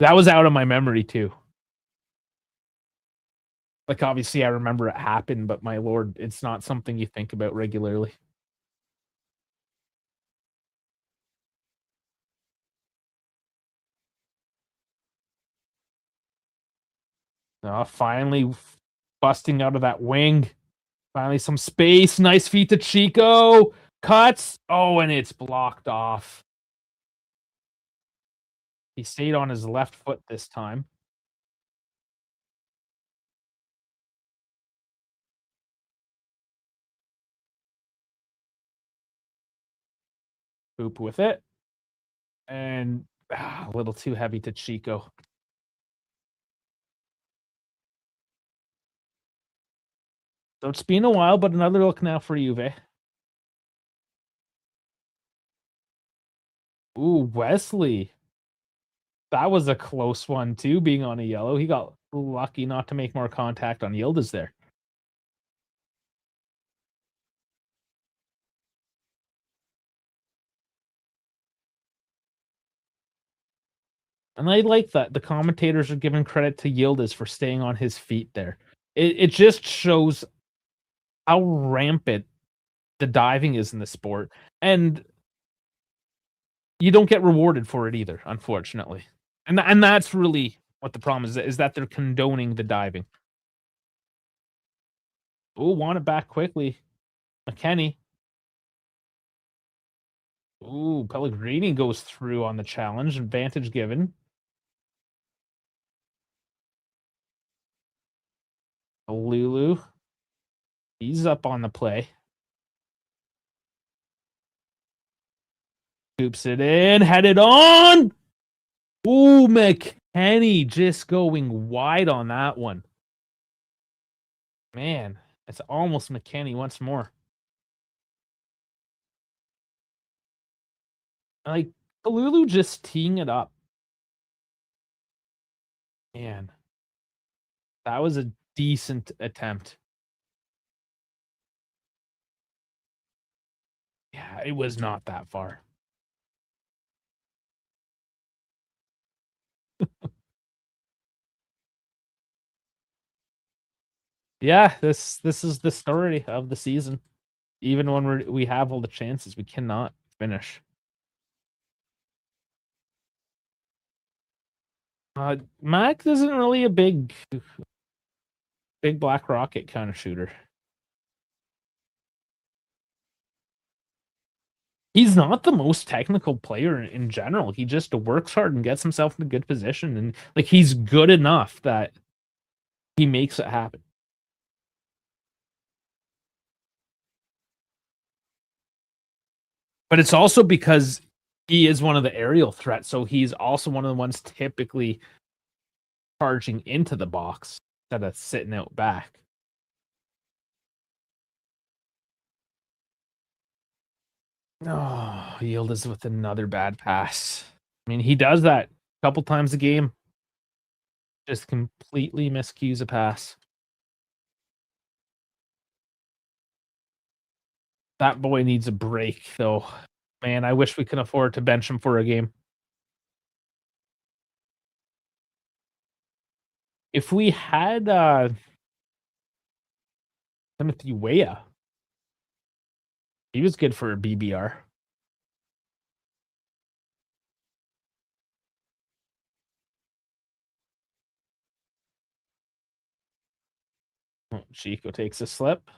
That was out of my memory, too. Like, obviously, I remember it happened, but my lord, it's not something you think about regularly. Finally busting out of that wing. Finally some space. Nice feet to Chico. Cuts. Oh, and it's blocked off. He stayed on his left foot this time. Hoop with it. And a little too heavy to Chico. So it's been a while, but another look now for Juve. Ooh, Wesley. That was a close one, too, being on a yellow. He got lucky not to make more contact on Yildiz there. And I like that. The commentators are giving credit to Yildiz for staying on his feet there. It just shows how rampant the diving is in the sport. And you don't get rewarded for it either, unfortunately. And that's really what the problem is that they're condoning the diving. Oh, want it back quickly. McKennie. Ooh, Pellegrini goes through on the challenge. Advantage given. Lulu. He's up on the play. Scoops it in. Headed on. Ooh, McKennie just going wide on that one. Man, it's almost McKennie once more. Like, Lulu just teeing it up. Man, that was a decent attempt. Yeah, it was not that far. Yeah, this is the story of the season. Even when we have all the chances, we cannot finish. Max isn't really a big black rocket kind of shooter. He's not the most technical player in general. He just works hard and gets himself in a good position, and like he's good enough that he makes it happen. But it's also because he is one of the aerial threats, so he's also one of the ones typically charging into the box instead of sitting out back. Oh, Yildiz with another bad pass. I mean, he does that a couple times a game. Just completely miscues a pass. That boy needs a break, though. Man, I wish we could afford to bench him for a game. If we had, Timothy Weah, he was good for a BBR. Oh, Chico takes a slip.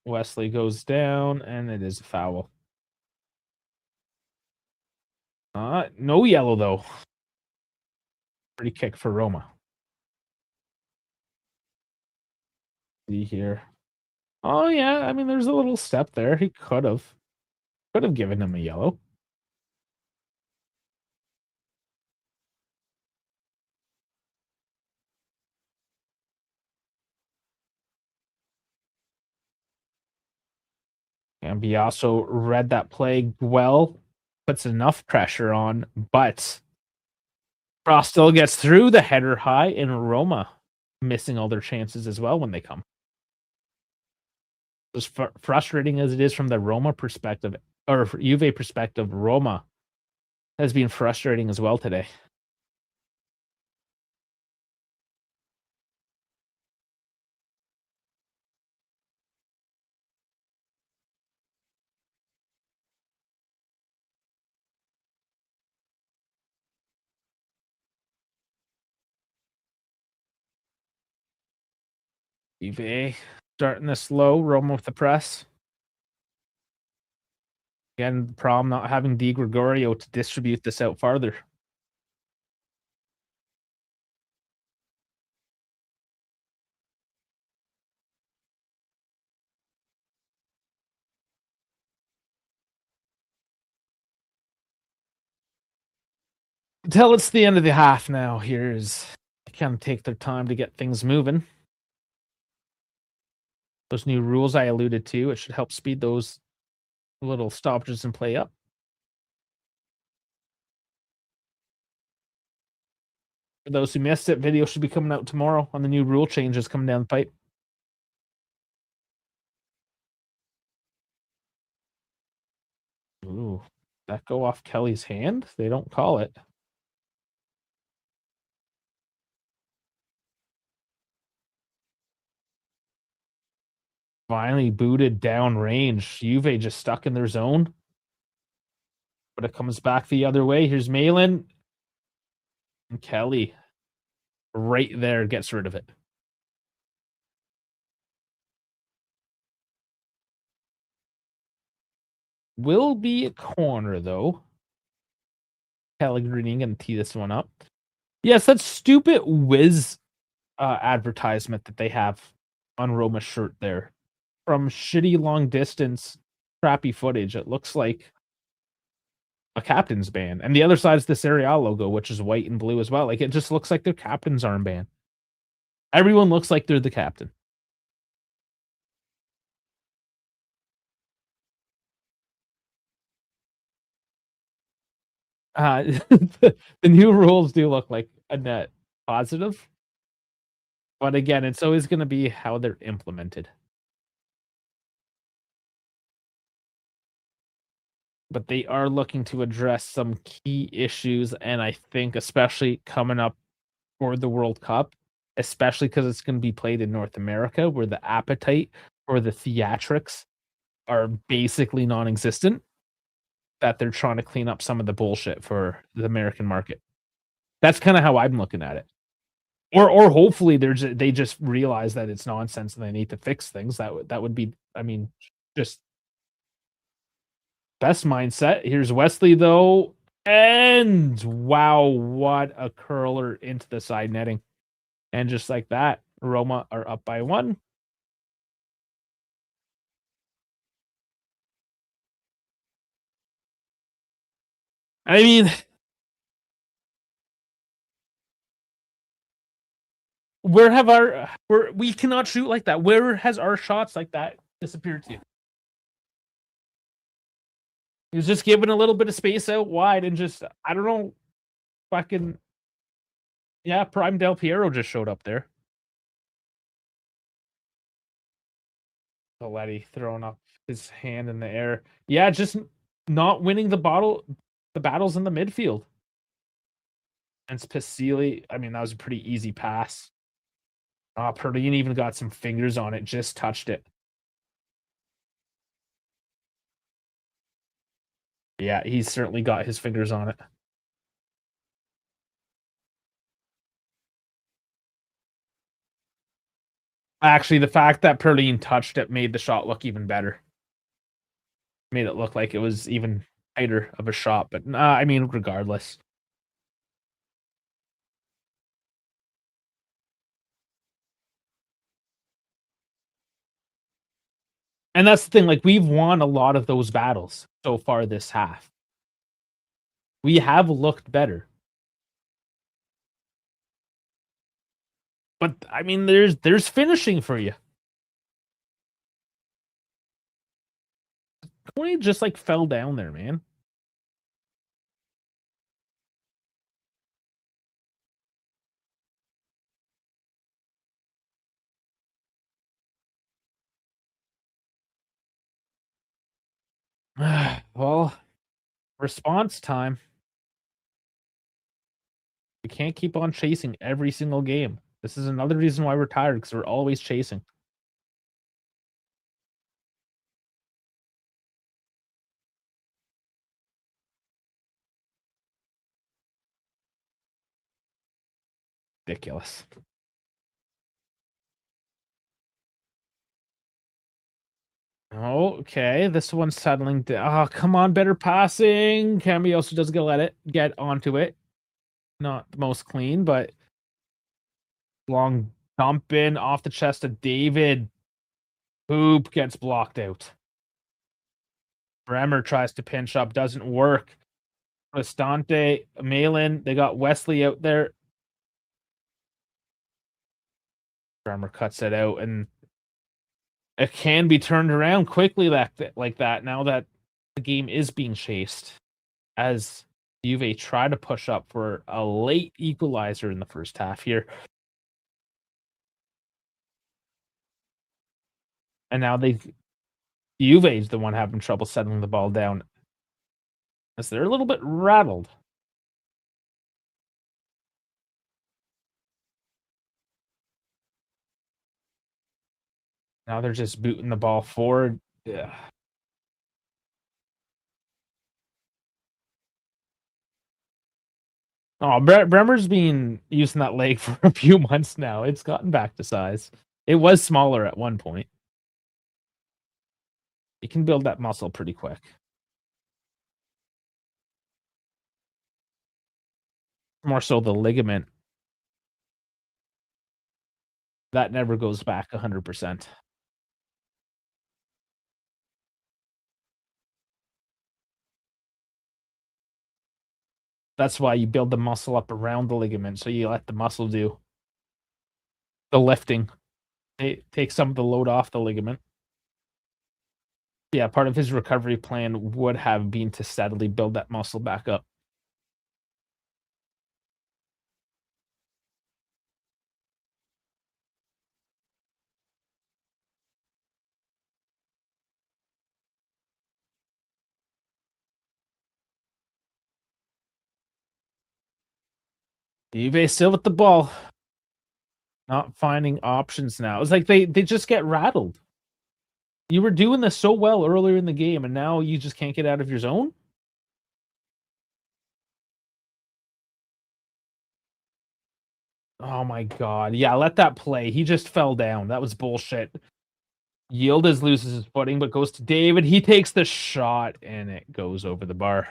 Wesley goes down, and it is a foul. No yellow, though. Free kick for Roma. See here. Oh, yeah, I mean, there's a little step there. He could have given him a yellow. And Biaso read that play well, puts enough pressure on, but Frost still gets through the header high, and Roma missing all their chances as well when they come. As frustrating as it is from the Roma perspective, or Juve perspective, Roma has been frustrating as well today. Juve starting this slow, Roma with the press. Again, the problem not having Di Gregorio to distribute this out farther. Until it's the end of the half now. Here's kind of take their time to get things moving. Those new rules I alluded to, it should help speed those little stoppages and play up. For those who missed it, video should be coming out tomorrow on the new rule changes coming down the pipe. Ooh, that go off Kelly's hand? They don't call it. Finally booted down range. Juve just stuck in their zone. But it comes back the other way. Here's Malin. And Kelly right there gets rid of it. Will be a corner, though. Pellegrini going to tee this one up. Yes, that stupid whiz advertisement that they have on Roma's shirt there. From shitty long distance, crappy footage, it looks like a captain's band. And the other side is the Serie logo, which is white and blue as well. Like, it just looks like their captain's armband. Everyone looks like they're the captain. The new rules do look like a net positive. But again, it's always going to be how they're implemented. But they are looking to address some key issues, and I think especially coming up for the World Cup, especially because it's going to be played in North America, where the appetite for the theatrics are basically non-existent, that they're trying to clean up some of the bullshit for the American market. That's kind of how I'm looking at it. Or hopefully they just realize that it's nonsense and they need to fix things. That would be, I mean, just best mindset. Here's Wesley though, and wow, what a curler into the side netting. And just like that, Roma are up by 1. I mean, we cannot shoot like that. Where has our shots like that disappeared to? He was just given a little bit of space out wide and just, I don't know, fucking, yeah, Prime Del Piero just showed up there. Spalletti throwing up his hand in the air. Yeah, just not winning the battles in the midfield. And Spacili, I mean, that was a pretty easy pass. Perdine even got some fingers on it, just touched it. Yeah, he's certainly got his fingers on it. Actually, the fact that Perdine touched it made the shot look even better. Made it look like it was even tighter of a shot, but I mean, regardless. And that's the thing, like, we've won a lot of those battles so far this half. We have looked better. But I mean, there's finishing for you. Tony just like fell down there, man. Well, response time. We can't keep on chasing every single game. This is another reason why we're tired because we're always chasing. Ridiculous. Okay, this one's settling down. Oh, come on, better passing. Camby also doesn't let it get onto it. Not the most clean, but long dump in off the chest of David. Hoop gets blocked out. Bremer tries to pinch up, doesn't work. Cristante, Malin, they got Wesley out there. Bremer cuts it out, and it can be turned around quickly like that now that the game is being chased. As Juve try to push up for a late equalizer in the first half here. And now Juve's the one having trouble settling the ball down. As they're a little bit rattled. Now they're just booting the ball forward. Yeah. Oh, Bremer's been using that leg for a few months now. It's gotten back to size. It was smaller at one point. You can build that muscle pretty quick. More so the ligament. That never goes back 100%. That's why you build the muscle up around the ligament, so you let the muscle do the lifting. Take some of the load off the ligament. Yeah, part of his recovery plan would have been to steadily build that muscle back up. Juve still with the ball. Not finding options now. It's like they just get rattled. You were doing this so well earlier in the game, and now you just can't get out of your zone? Oh my god. Yeah, let that play. He just fell down. That was bullshit. Yildiz loses his footing, but goes to David. He takes the shot, and it goes over the bar.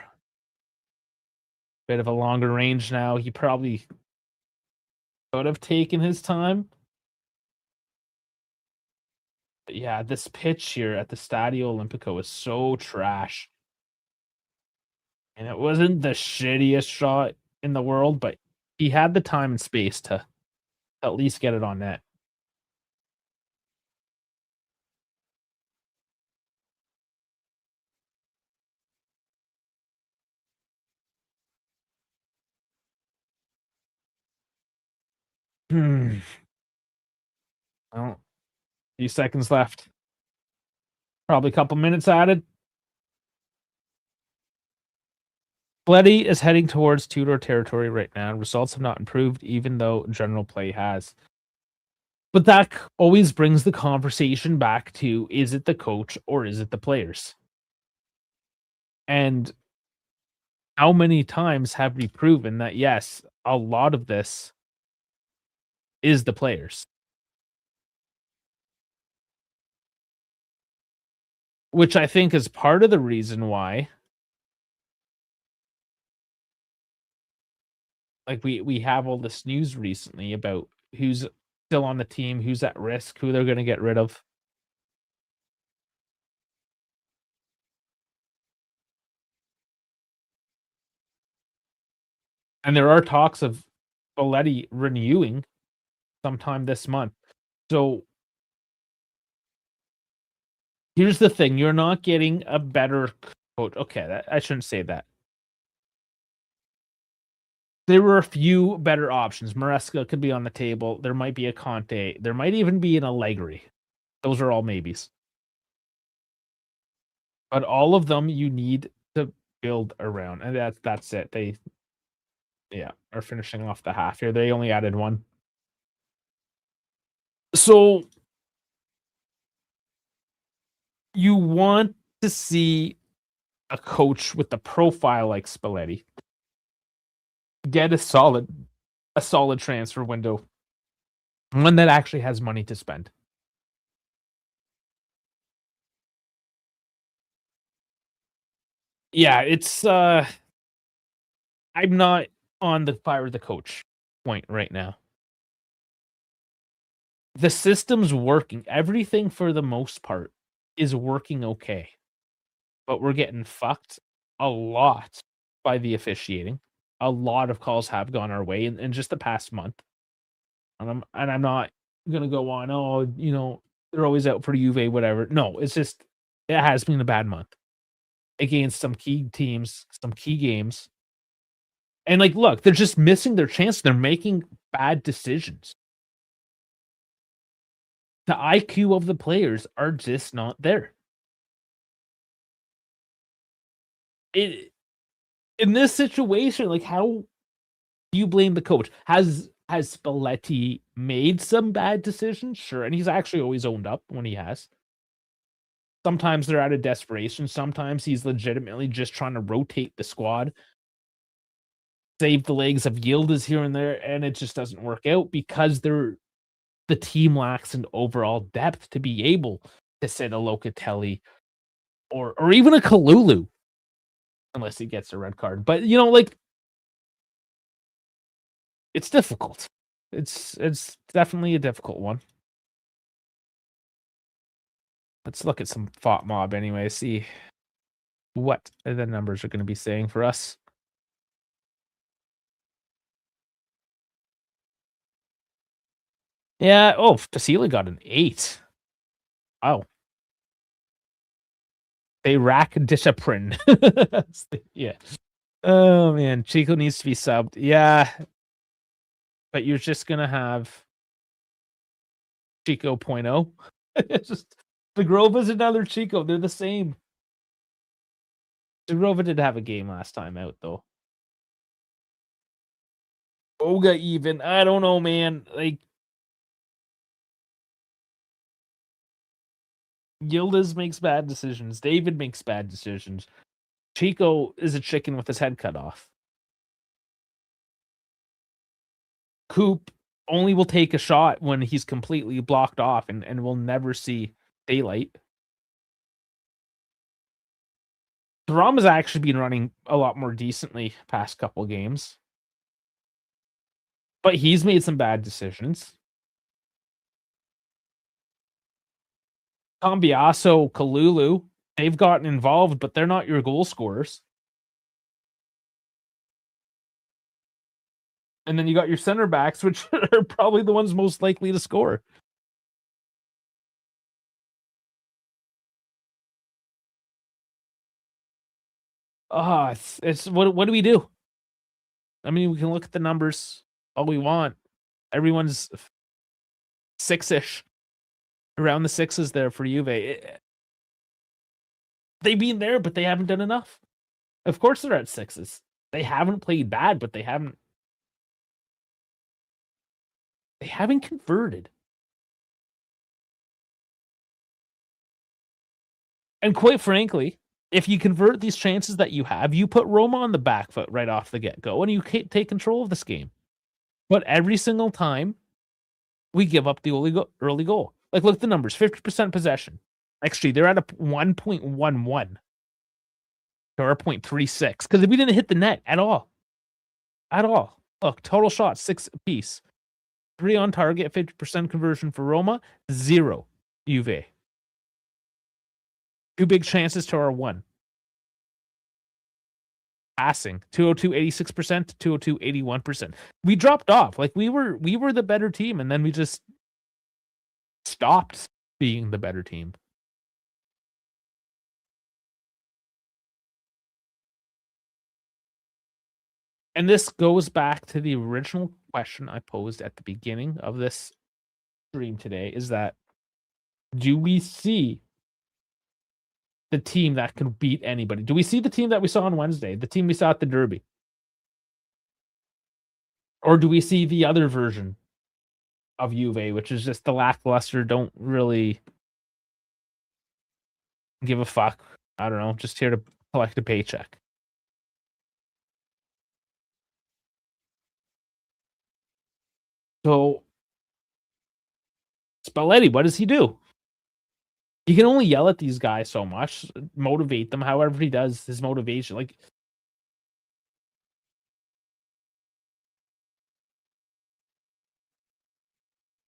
Bit of a longer range now. He probably could have taken his time. But yeah, this pitch here at the Stadio Olimpico is so trash. And it wasn't the shittiest shot in the world, but he had the time and space to at least get it on net. Hmm. Well, few seconds left. Probably a couple minutes added. Spalletti is heading towards Tudor territory right now. Results have not improved, even though general play has. But that always brings the conversation back to, is it the coach or is it the players? And how many times have we proven that, yes, a lot of this is the players? Which I think is part of the reason why, like, we have all this news recently about who's still on the team, who's at risk, who they're gonna get rid of. And there are talks of Spalletti renewing sometime this month. So here's the thing, you're not getting a better coach. Okay, I shouldn't say that. There were a few better options. Maresca could be on the table. There might be a Conte. There might even be an Allegri. Those are all maybes. But all of them you need to build around. And that's it. They are finishing off the half here. They only added one. So you want to see a coach with the profile like Spalletti get a solid transfer window, one that actually has money to spend. Yeah, it's I'm not on the fire the coach point right now. The system's working. Everything for the most part is working okay. But we're getting fucked a lot by the officiating. A lot of calls have gone our way in just the past month. And I'm not gonna go on, oh, they're always out for Juve, whatever. No, it's just it has been a bad month against some key teams, some key games. And like, look, they're just missing their chance. They're making bad decisions. The IQ of the players are just not there. It in this situation, like, how do you blame the coach? Has Spalletti made some bad decisions? Sure, and he's actually always owned up when he has. Sometimes they're out of desperation. Sometimes he's legitimately just trying to rotate the squad, save the legs of Yildiz here and there, and it just doesn't work out because the team lacks an overall depth to be able to sit a Locatelli or even a Kalulu, unless he gets a red card. But like, it's difficult. It's definitely a difficult one. Let's look at some Fought Mob anyway, see what the numbers are going to be saying for us. Yeah, oh, Vasily got an 8. Wow. They rack discipline. Yeah. Oh, man. Chico needs to be subbed. Yeah. But you're just going to have Chico point oh. It's just Zagrova's another Chico. They're the same. Zagrova did have a game last time out, though. Boga even. I don't know, man. Like, Yildiz makes bad decisions. David makes bad decisions. Chico is a chicken with his head cut off. Coop only will take a shot when he's completely blocked off and will never see daylight. Rom has actually been running a lot more decently past couple games. But he's made some bad decisions. Cambiaso, Kalulu, they've gotten involved, but they're not your goal scorers. And then you got your center backs, which are probably the ones most likely to score. It's what do we do? I mean, we can look at the numbers all we want. Everyone's 6-ish, around the 6s there for Juve. They've been there, but they haven't done enough. Of course they're at 6s. They haven't played bad, but they haven't converted. And quite frankly, if you convert these chances that you have, you put Roma on the back foot right off the get-go, and you take control of this game. But every single time, we give up the early goal. Like, look at the numbers. 50% possession. XG, they're at a 1.11 or a 0.36. Because we didn't hit the net at all. At all. Look, total shots, 6 apiece. 3 on target, 50% conversion for Roma. 0 Juve. 2 big chances to our 1. Passing, 202, 86%, 202, 81%. We dropped off. Like, we were the better team, and then we just stopped being the better team. And this goes back to the original question I posed at the beginning of this stream today, is that, do we see the team that can beat anybody? Do we see the team that we saw on Wednesday, the team we saw at the Derby? Or do we see the other version of Juve, which is just the lackluster, don't really give a fuck, I don't know, just here to collect a paycheck? So, Spalletti, what does he do? He can only yell at these guys so much, motivate them however he does his motivation. Like,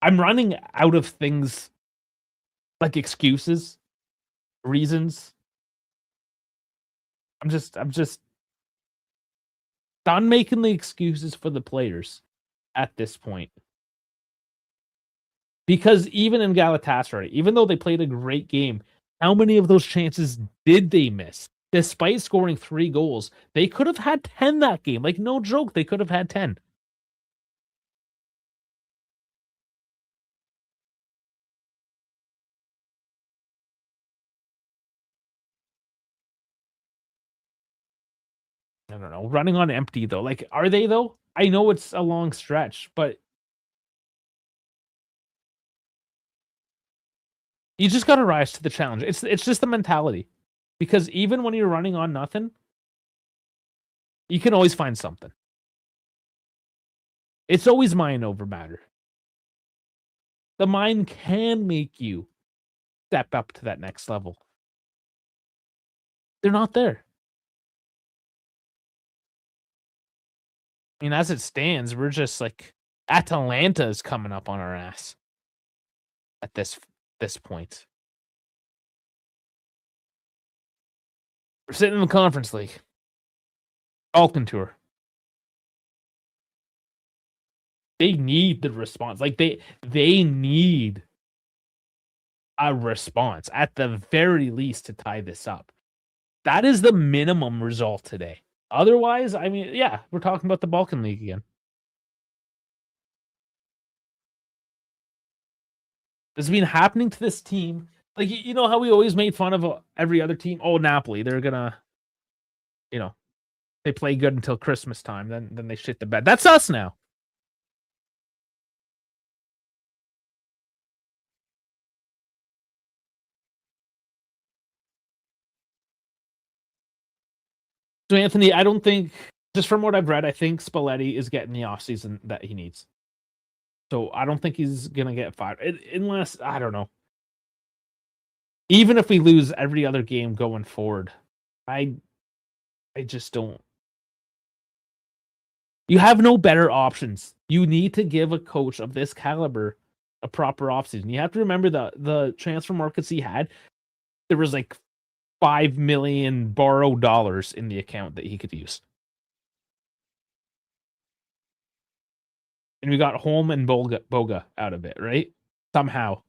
I'm running out of things, like excuses, reasons. I'm just done making the excuses for the players at this point. Because even in Galatasaray, even though they played a great game, how many of those chances did they miss? Despite scoring 3 goals, they could have had 10 that game. Like, no joke, they could have had 10. I don't know. Running on empty, though. Like, are they, though? I know it's a long stretch, but you just got to rise to the challenge. It's just the mentality. Because even when you're running on nothing, you can always find something. It's always mind over matter. The mind can make you step up to that next level. They're not there. I mean, as it stands, we're just like, Atalanta is coming up on our ass at this point. We're sitting in the Conference League. Balkan Tour. They need the response. Like, they need a response at the very least to tie this up. That is the minimum result today. Otherwise, I mean, yeah, we're talking about the Balkan League again. This has been happening to this team. Like, you know how we always made fun of every other team? Oh, Napoli, they're gonna, they play good until Christmas time, then they shit the bed. That's us now. So, Anthony, I don't think, just from what I've read, I think Spalletti is getting the offseason that he needs. So I don't think he's going to get fired. Unless, I don't know. Even if we lose every other game going forward, I just don't. You have no better options. You need to give a coach of this caliber a proper offseason. You have to remember the transfer markets he had. There was like $5 million borrowed dollars in the account that he could use. And we got Holm and Boga out of it, right? Somehow.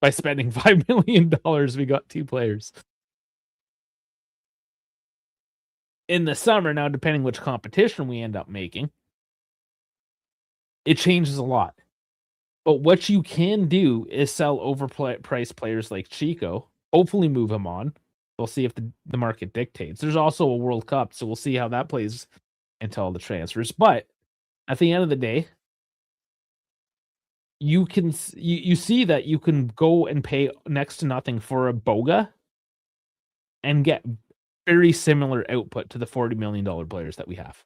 By spending $5 million, we got 2 players. In the summer, now depending which competition we end up making, it changes a lot. But what you can do is sell overpriced players like Chico, hopefully move him on, We'll see if the market dictates. There's also a World Cup, so we'll see how that plays into all the transfers. But at the end of the day, you can you see that you can go and pay next to nothing for a Boga and get very similar output to the $40 million players that we have.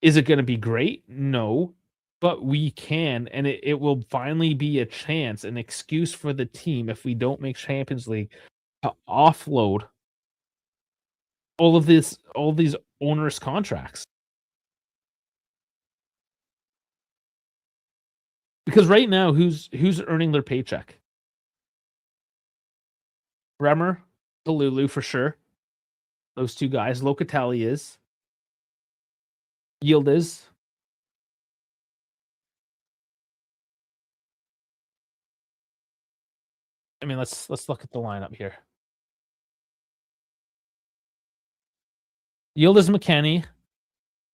Is it going to be great? No, but we can, and it will finally be a chance, an excuse for the team if we don't make Champions League to offload all these onerous contracts. Because right now, who's earning their paycheck? Bremer, Kalulu for sure. Those two guys. Locatelli is. Yield is. I mean, let's look at the lineup here. Yield is McKennie,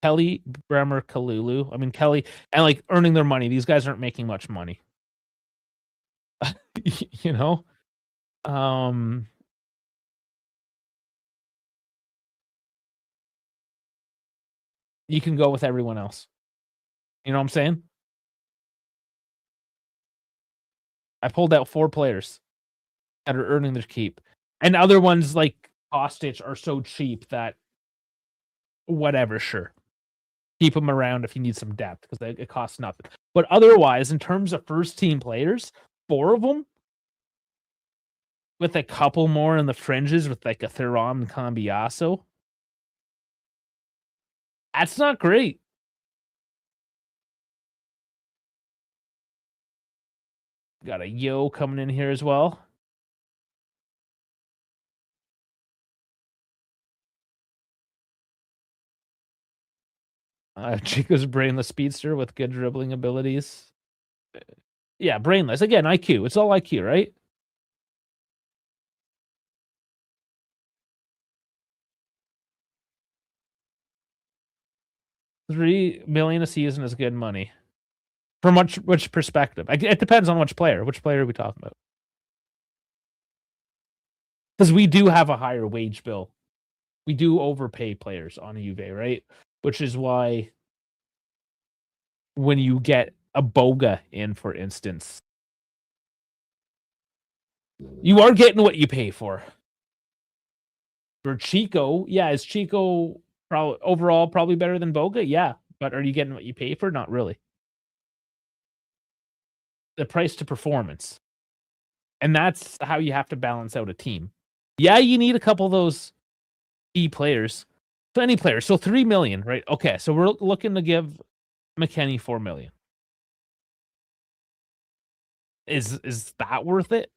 Kelly, Bremer, Kalulu. I mean, Kelly, and like earning their money. These guys aren't making much money. You know? You can go with everyone else. You know what I'm saying? I pulled out 4 players that are earning their keep. And other ones like Kostic are so cheap that whatever, sure. Keep them around if you need some depth because it costs nothing. But otherwise, in terms of first team players, 4 of them with a couple more in the fringes with like a Thuram and Cambiaso. That's not great. Got a Yo coming in here as well. Chico's brainless speedster with good dribbling abilities. Yeah, brainless. Again, IQ. It's all IQ, right? $3 million a season is good money. From which perspective? It depends on which player. Which player are we talking about? Because we do have a higher wage bill. We do overpay players on Juve, right? Which is why when you get a Boga in, for instance, you are getting what you pay for. For Chico, yeah, is Chico overall probably better than Boga? Yeah, but are you getting what you pay for? Not really. The price to performance. And that's how you have to balance out a team. Yeah, you need a couple of those key players. So any player. So $3 million, right? Okay, so we're looking to give McKennie $4 million. Is that worth it?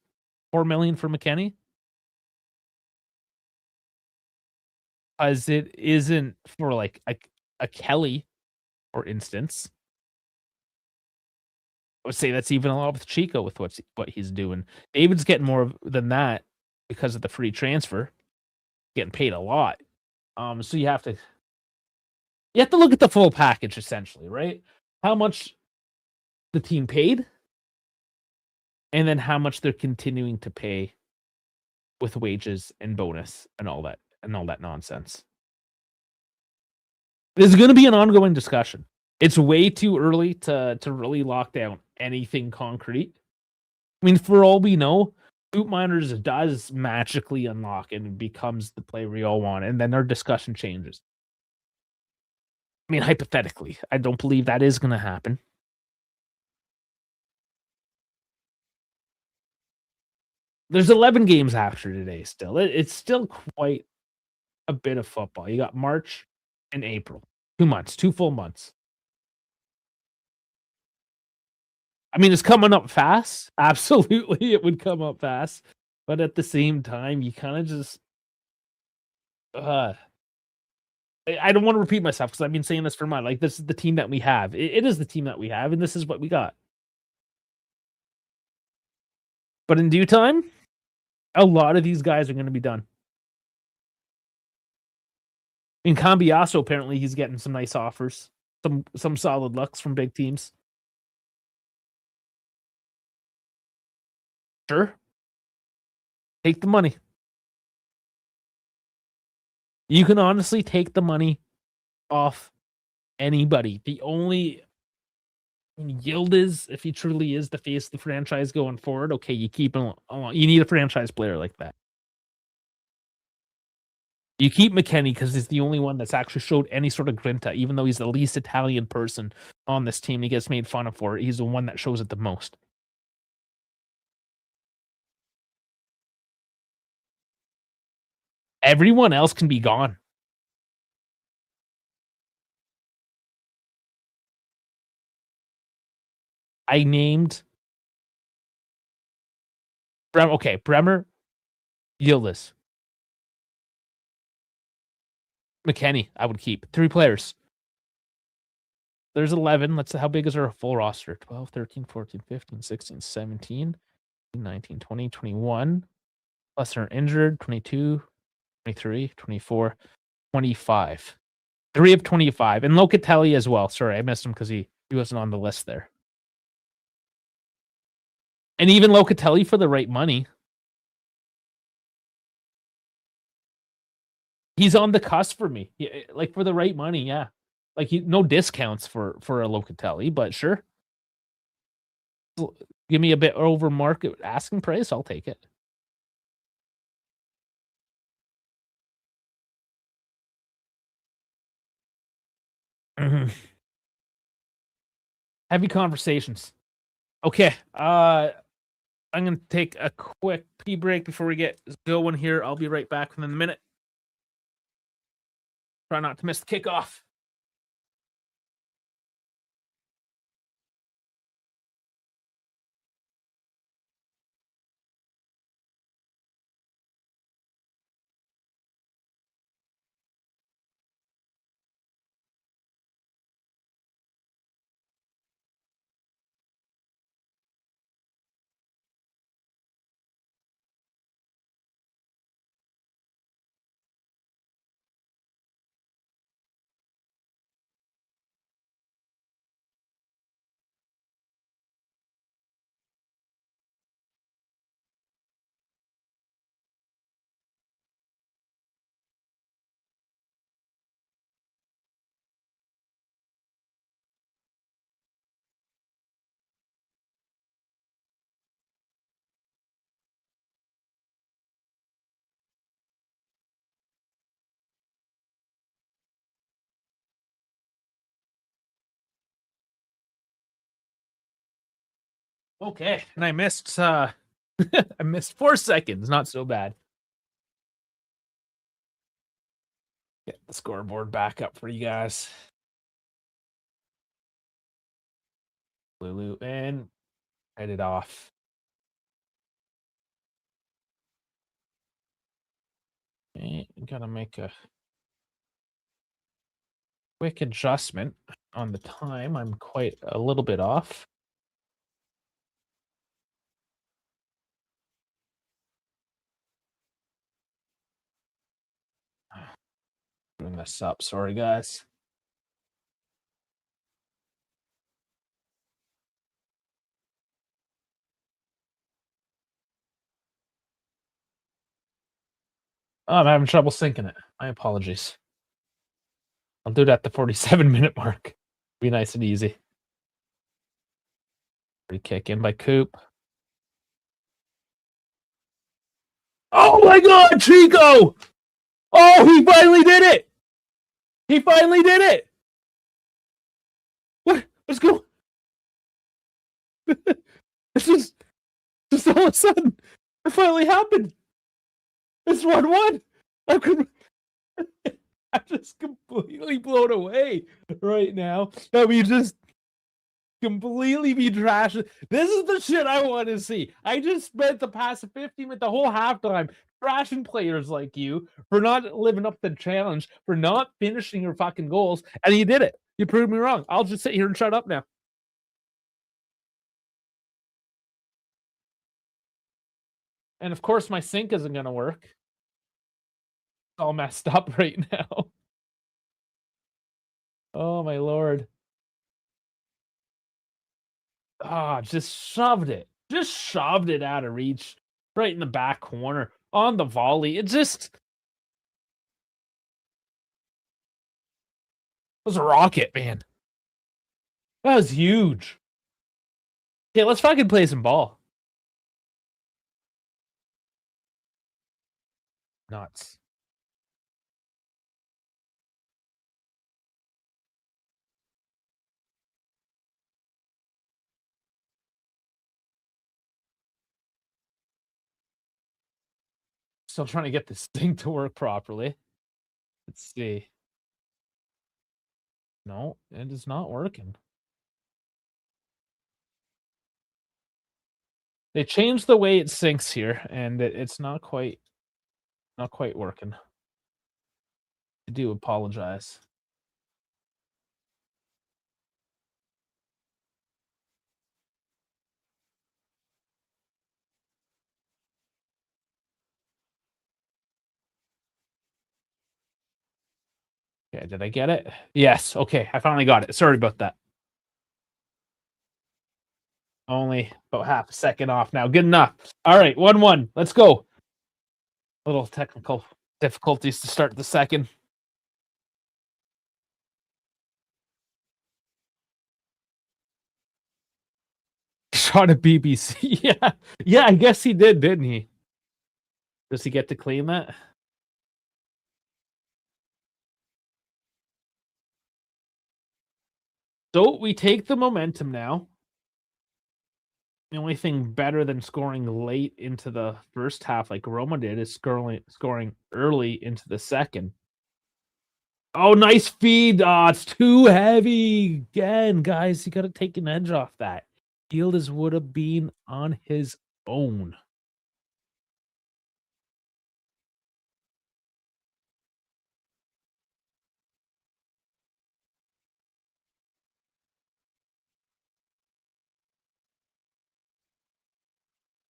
$4 million for McKennie? As it isn't for like a Kelly, for instance. I would say that's even a lot with Chico with what he's doing. David's getting more than that because of the free transfer, getting paid a lot. So you have to look at the full package essentially, right? How much the team paid, and then how much they're continuing to pay with wages and bonus and all that nonsense. This is going to be an ongoing discussion. It's way too early to really lock down anything concrete. I mean, for all we know, Boot Miners does magically unlock and becomes the player we all want, and then our discussion changes. I mean, hypothetically, I don't believe that is going to happen. There's 11 games after today still. It's still quite a bit of football. You got March and April. 2 months, 2 full months. I mean, it's coming up fast. Absolutely, it would come up fast. But at the same time, you kind of just... I don't want to repeat myself because I've been saying this for months. Like, this is the team that we have. It is the team that we have, and this is what we got. But in due time, a lot of these guys are going to be done. In Cambiaso, apparently, he's getting some nice offers. Some solid looks from big teams. Sure. Take the money. You can honestly take the money off anybody. The only Yildiz, if he truly is the face of the franchise going forward, okay, you keep him along. You need a franchise player like that. You keep McKennie because he's the only one that's actually showed any sort of grinta, even though he's the least Italian person on this team. He gets made fun of for it. He's the one that shows it the most. Everyone else can be gone. I named Bremer, Yildiz, McKennie. I would keep 3 players. There's 11. Let's see, how big is our full roster? 12, 13, 14, 15, 16, 17, 19, 20, 21. Plus are injured. 22, 23, 24, 25. 3 of 25. And Locatelli as well. Sorry, I missed him because he wasn't on the list there. And even Locatelli for the right money. He's on the cusp for me. Like for the right money, yeah. Like no discounts for a Locatelli, but sure. Give me a bit over market asking price, I'll take it. Mm-hmm. Heavy conversations. Okay. I'm gonna take a quick pee break before we get going here. I'll be right back within a minute. Try not to miss the kickoff. Okay, and I missed I missed 4 seconds. Not so bad. Get the scoreboard back up for you guys. Lulu and head it off. Okay, gotta make a quick adjustment on the time. I'm quite a little bit off. Doing this up. Sorry, guys. Oh, I'm having trouble syncing it. My apologies. I'll do it at the 47-minute mark. Be nice and easy. Free kick in by Coop. Oh my God, Chico! Oh, he finally did it! He finally did it! What? Let's go. It's just all of a sudden, it finally happened. It's 1-1. I'm just completely blown away right now that we just completely be trashing. This is the shit I want to see. I just spent the past 50 minutes, the whole halftime, trashing players like you for not living up to the challenge, for not finishing your fucking goals, and you did it. You proved me wrong. I'll just sit here and shut up now. And of course, my sync isn't going to work. It's all messed up right now. Oh, my Lord. Ah, just shoved it. just shoved it out of reach, right in the back corner on the volley. It just was a rocket, man. That was huge. Yeah, let's fucking play some ball. Nuts. Still trying to get this thing to work properly. Let's see. No, it is not working. They changed the way it syncs here, and it's not quite working. I do apologize. Okay, did I get it? Yes. Okay, I finally got it. Sorry about that. Only about half a second off now. Good enough. All right, 1-1. Let's go. Little technical difficulties to start the second. Shot at BBC. Yeah. Yeah, I guess he did, didn't he? Does he get to claim that? So we take the momentum now. The only thing better than scoring late into the first half like Roma did is scoring early into the second. Oh, nice feed. Oh, it's too heavy. Again, guys, you got to take an edge off that. Yildiz would have been on his own.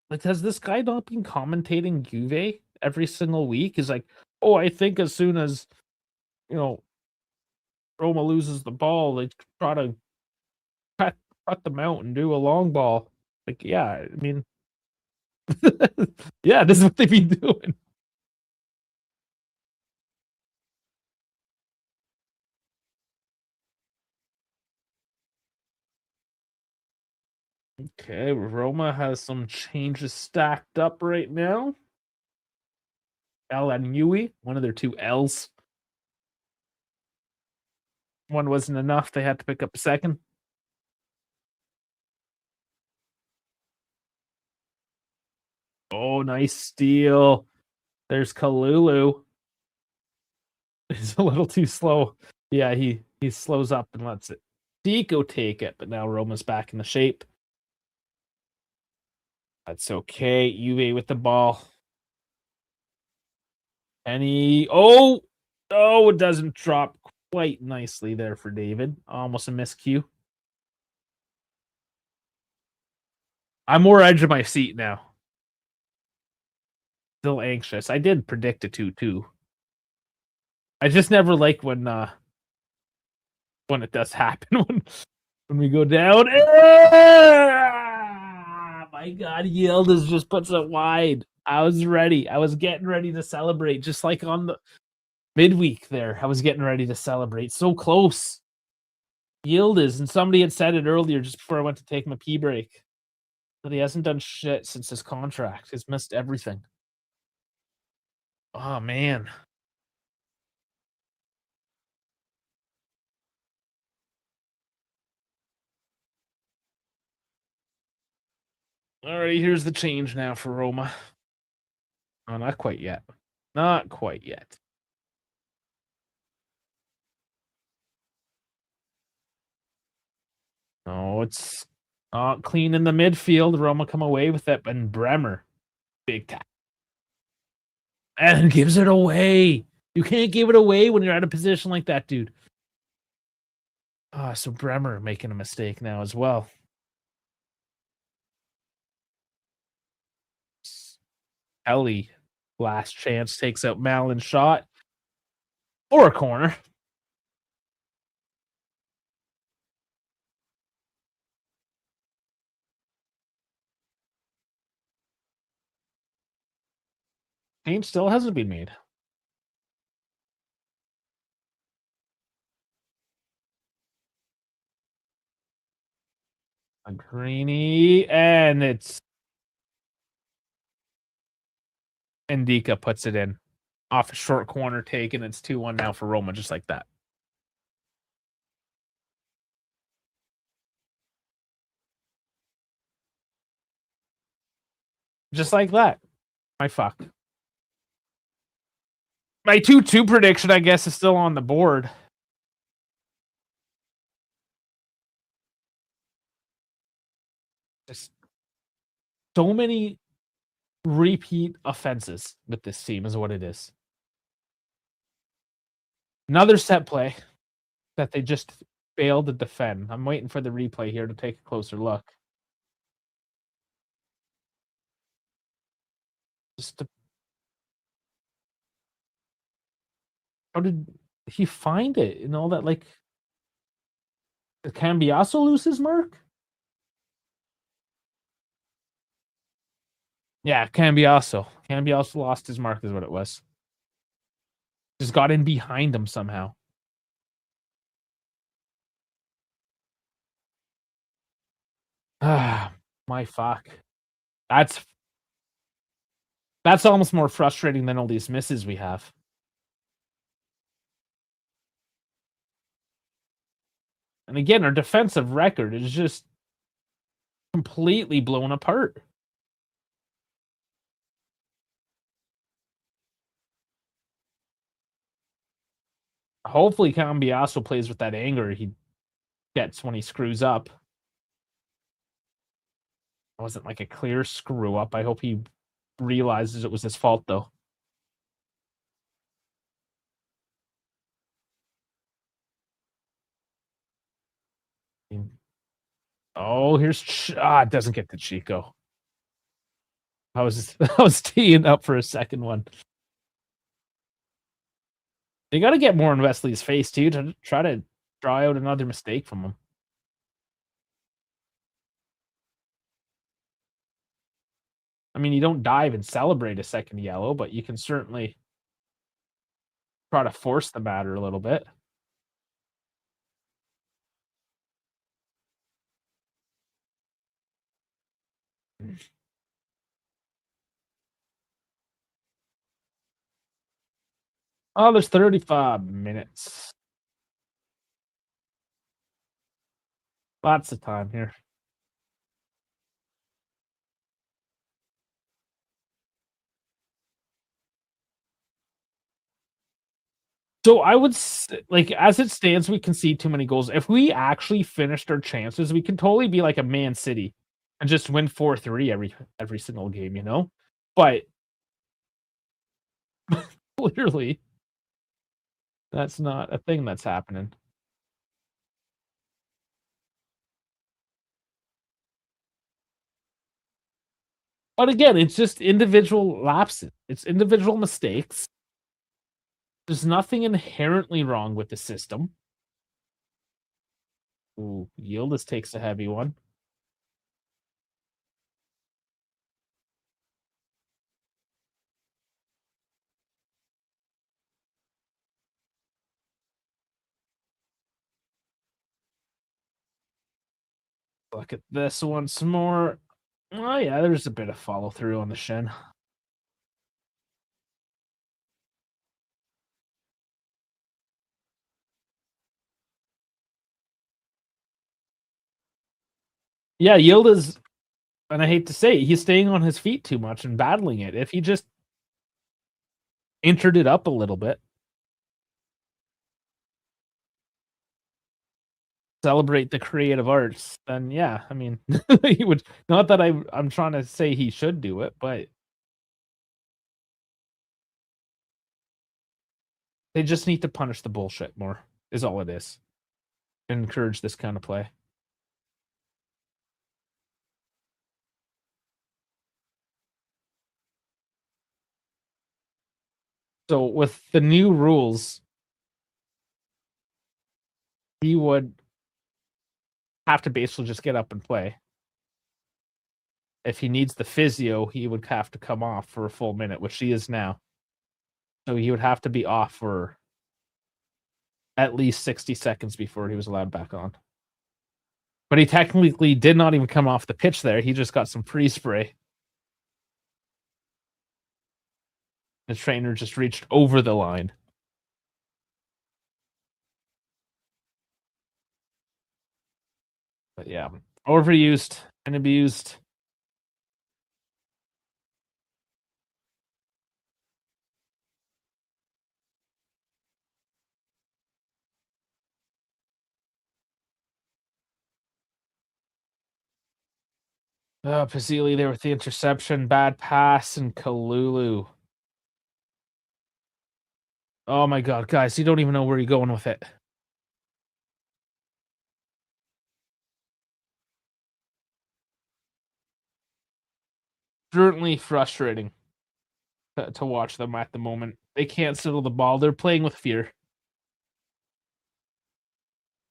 Like, has this guy not been commentating Juve every single week? He's like, oh, I think as soon as, you know, Roma loses the ball, they try to cut, cut them out and do a long ball. Like, yeah, I mean, yeah, this is what they've been doing. Okay, Roma has some changes stacked up right now. L and Yui, one of their two L's. One wasn't enough. They had to pick up a second. Oh, nice steal. There's Kalulu. He's a little too slow. Yeah, he slows up and lets it Deco take it, but now Roma's back in the shape. That's okay. Juve with the ball. And oh, it doesn't drop quite nicely there for David. Almost a miscue. I'm more edge of my seat now. Still anxious. I did predict a 2-2. I just never like when it does happen when we go down. My God, Yildiz just puts it wide. I was ready. I was getting ready to celebrate, just like on the midweek there. I was getting ready to celebrate. So close. Yildiz, and somebody had said it earlier just before I went to take my pee break. But he hasn't done shit since his contract. He's missed everything. Oh man. All right, here's the change now for Roma. Oh, not quite yet. Not quite yet. Oh, it's clean in the midfield. Roma come away with it, and Bremer, big tackle, and gives it away. You can't give it away when you're at a position like that, dude. So Bremer making a mistake now as well. Ellie, last chance, takes out Malin shot or a corner. Change still hasn't been made. A greenie, and it's Ndika puts it in off a short corner take, and it's 2-1 now for Roma, just like that. Just like that. My fuck. My 2-2 prediction, I guess, is still on the board. Just so many repeat offenses with this team is what it is. Another set play that they just failed to defend. I'm waiting for the replay here to take a closer look. Just to, how did he find it? And all that, like, did Cambiasso lose his mark? Yeah, Cambiasso. Cambiasso lost his mark is what it was. Just got in behind him somehow. Ah, my fuck. That's almost more frustrating than all these misses we have. And again, our defensive record is just completely blown apart. Hopefully, Cambiasso plays with that anger he gets when he screws up. It wasn't like a clear screw up. I hope he realizes it was his fault, though. Oh, here's it doesn't get to Chico. I was teeing up for a second one. They got to get more in Wesley's face too to try to draw out another mistake from him. I mean, you don't dive and celebrate a second yellow, but you can certainly try to force the matter a little bit. Oh, there's 35 minutes. Lots of time here. So I would like, as it stands, we concede too many goals. If we actually finished our chances, we can totally be like a Man City and just win 4-3 every single game, you know? But clearly, that's not a thing that's happening. But again, it's just individual lapses. It's individual mistakes. There's nothing inherently wrong with the system. Ooh, Yildiz takes a heavy one. Look at this once more. Oh yeah, there's a bit of follow through on the shin. Yeah, Yildiz, and I hate to say it, he's staying on his feet too much and battling it. If he just entered it up a little bit, celebrate the creative arts, then yeah, I mean, he would. Not that I'm trying to say he should do it, but they just need to punish the bullshit more. Is all it is. Encourage this kind of play. So with the new rules, he would have to basically just get up and play. If he needs the physio, he would have to come off for a full minute, which he is now. So he would have to be off for at least 60 seconds before he was allowed back on. But he technically did not even come off the pitch there. He just got some free spray. The trainer just reached over the line. But yeah, overused and abused. Pasili there with the interception, bad pass, and Kalulu. Oh my god, guys, you don't even know where you're going with it. Certainly frustrating to watch them at the moment. They can't settle the ball. They're playing with fear.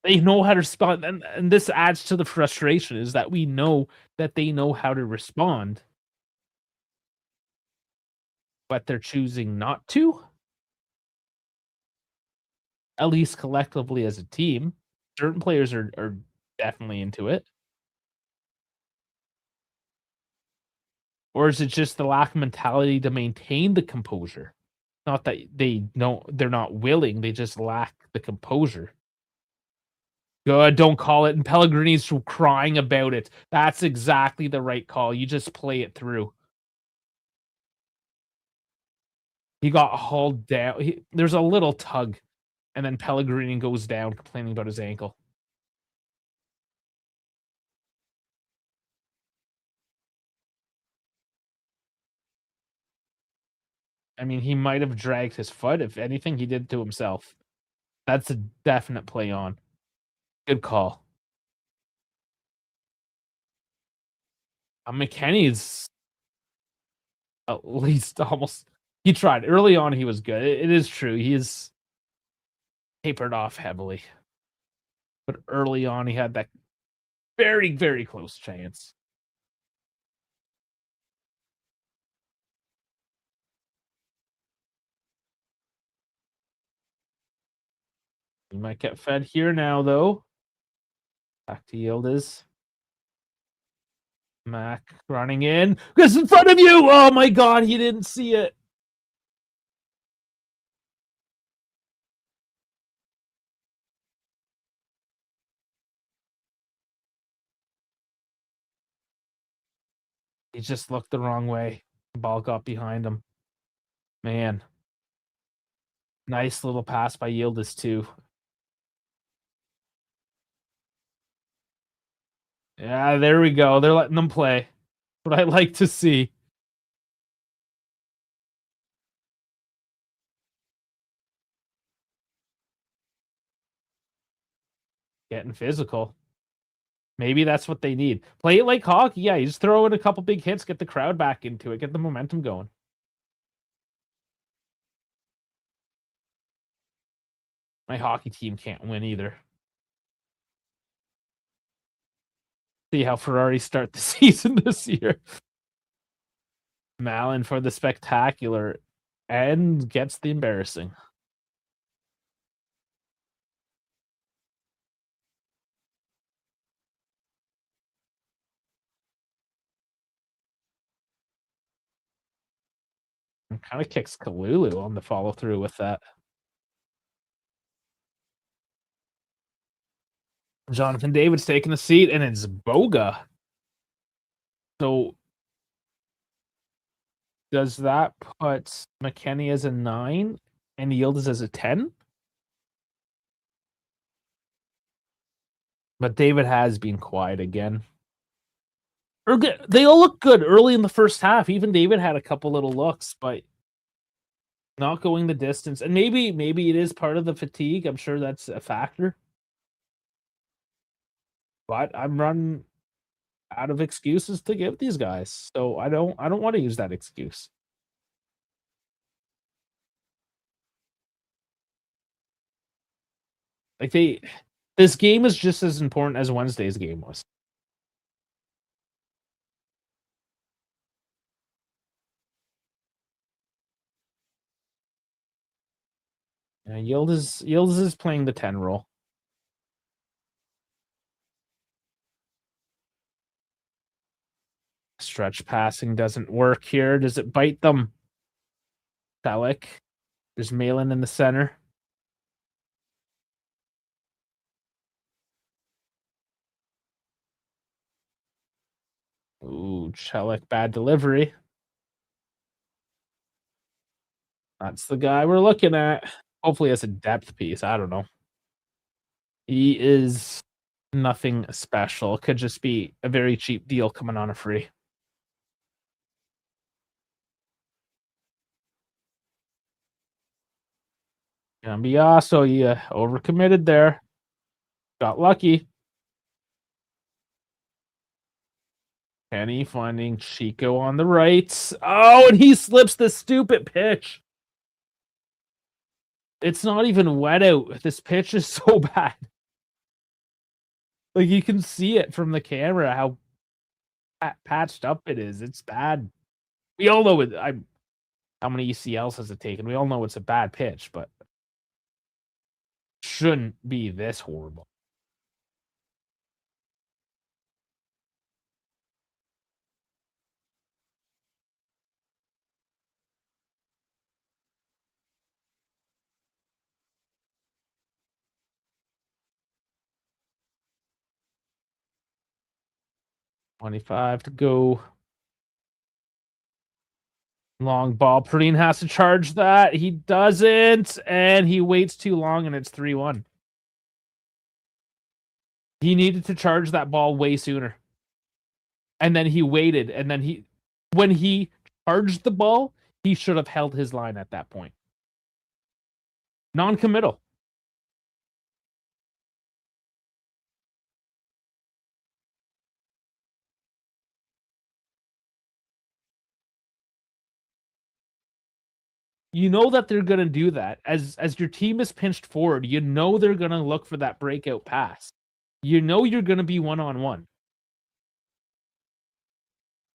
They know how to respond, and this adds to the frustration, is that we know that they know how to respond, but they're choosing not to, at least collectively as a team. Certain players are definitely into it. Or is it just the lack of mentality to maintain the composure? Not that they're not willing, they just lack the composure. Good, don't call it, and Pellegrini's crying about it. That's exactly the right call, you just play it through. He got hauled down. There's a little tug, and then Pellegrini goes down complaining about his ankle. I mean, he might have dragged his foot. If anything, he did it to himself. That's a definite play on. Good call. McKennie's at least almost. He tried early on. He was good. It is true. He is tapered off heavily, but early on, he had that very, very close chance. He might get fed here now, though. Back to Yildiz. Mac running in. It's in front of you! Oh my god, he didn't see it. He just looked the wrong way. The ball got behind him. Man. Nice little pass by Yildiz, too. Yeah, there we go. They're letting them play. What I like to see. Getting physical. Maybe that's what they need. Play it like hockey. Yeah, you just throw in a couple big hits, get the crowd back into it, get the momentum going. My hockey team can't win either. See how Ferrari start the season this year. Malin for the spectacular and gets the embarrassing. And kind of kicks Kalulu on the follow through with that. Jonathan David's taking a seat, and it's Boga. So does that put McKennie as a 9 and Yildiz as a 10? But David has been quiet again. They all look good early in the first half. Even David had a couple little looks, but not going the distance. And maybe it is part of the fatigue. I'm sure that's a factor. But I'm running out of excuses to give these guys. So I don't want to use that excuse. Like this game is just as important as Wednesday's game was. Yeah, Yildiz is playing the 10 role. Stretch passing doesn't work here. Does it bite them? Selleck. There's Malin in the center. Ooh, Chelik, bad delivery. That's the guy we're looking at. Hopefully, it's a depth piece. I don't know. He is nothing special. Could just be a very cheap deal coming on a free. Cambiaso, yeah, overcommitted there. Got lucky. Kenny finding Chico on the right. Oh, and he slips the stupid pitch. It's not even wet out. This pitch is so bad. Like, you can see it from the camera how patched up it is. It's bad. We all know it. How many ECLs has it taken? We all know it's a bad pitch, but shouldn't be this horrible. $25 to go. Long ball. Perrine has to charge that. He doesn't, and he waits too long, and it's 3-1. He needed to charge that ball way sooner. And then he waited, and then when he charged the ball, he should have held his line at that point. Non-committal. You know that they're going to do that. As your team is pinched forward, you know they're going to look for that breakout pass. You know you're going to be one-on-one.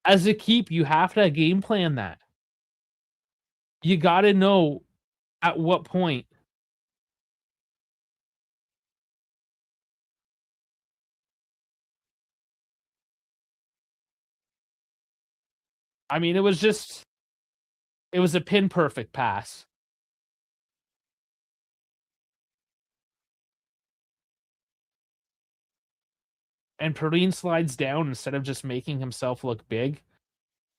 As a keep, you have to game plan that. You got to know at what point. I mean, it was a pin perfect pass. And Perrine slides down instead of just making himself look big.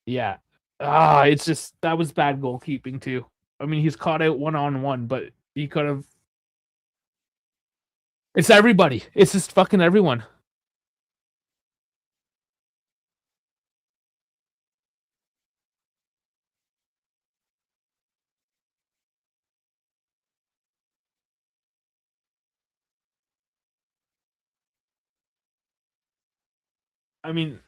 Yeah. It's just, that was bad goalkeeping too. I mean, he's caught out one-on-one, but he could have. It's everybody. It's just fucking everyone. I mean,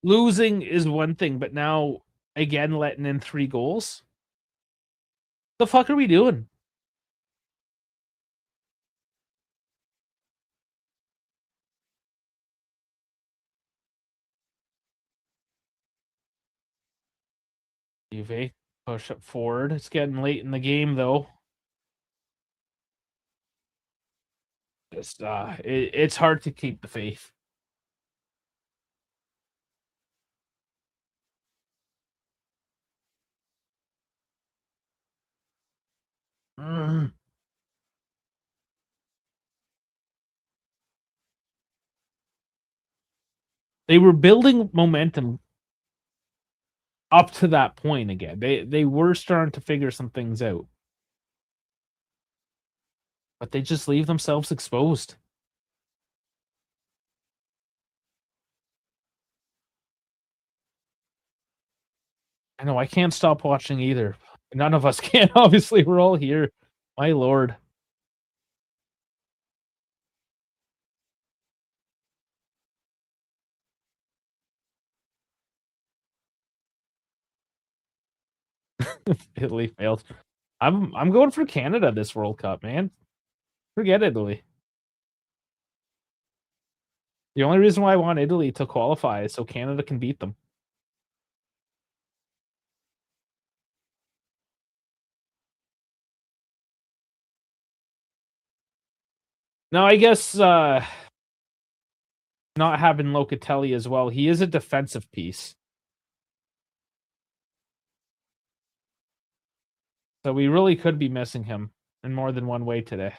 losing is one thing, but now again letting in 3 goals. The fuck are we doing? Juve push it forward. It's getting late in the game though. Just it's hard to keep the faith. Mm. They were building momentum up to that point again. They were starting to figure some things out. But they just leave themselves exposed. I know I can't stop watching either. None of us can. Obviously, we're all here. My lord. Italy failed. I'm going for Canada this World Cup, man. Forget Italy. The only reason why I want Italy to qualify is so Canada can beat them. Now, I guess not having Locatelli as well, he is a defensive piece. So we really could be missing him in more than one way today.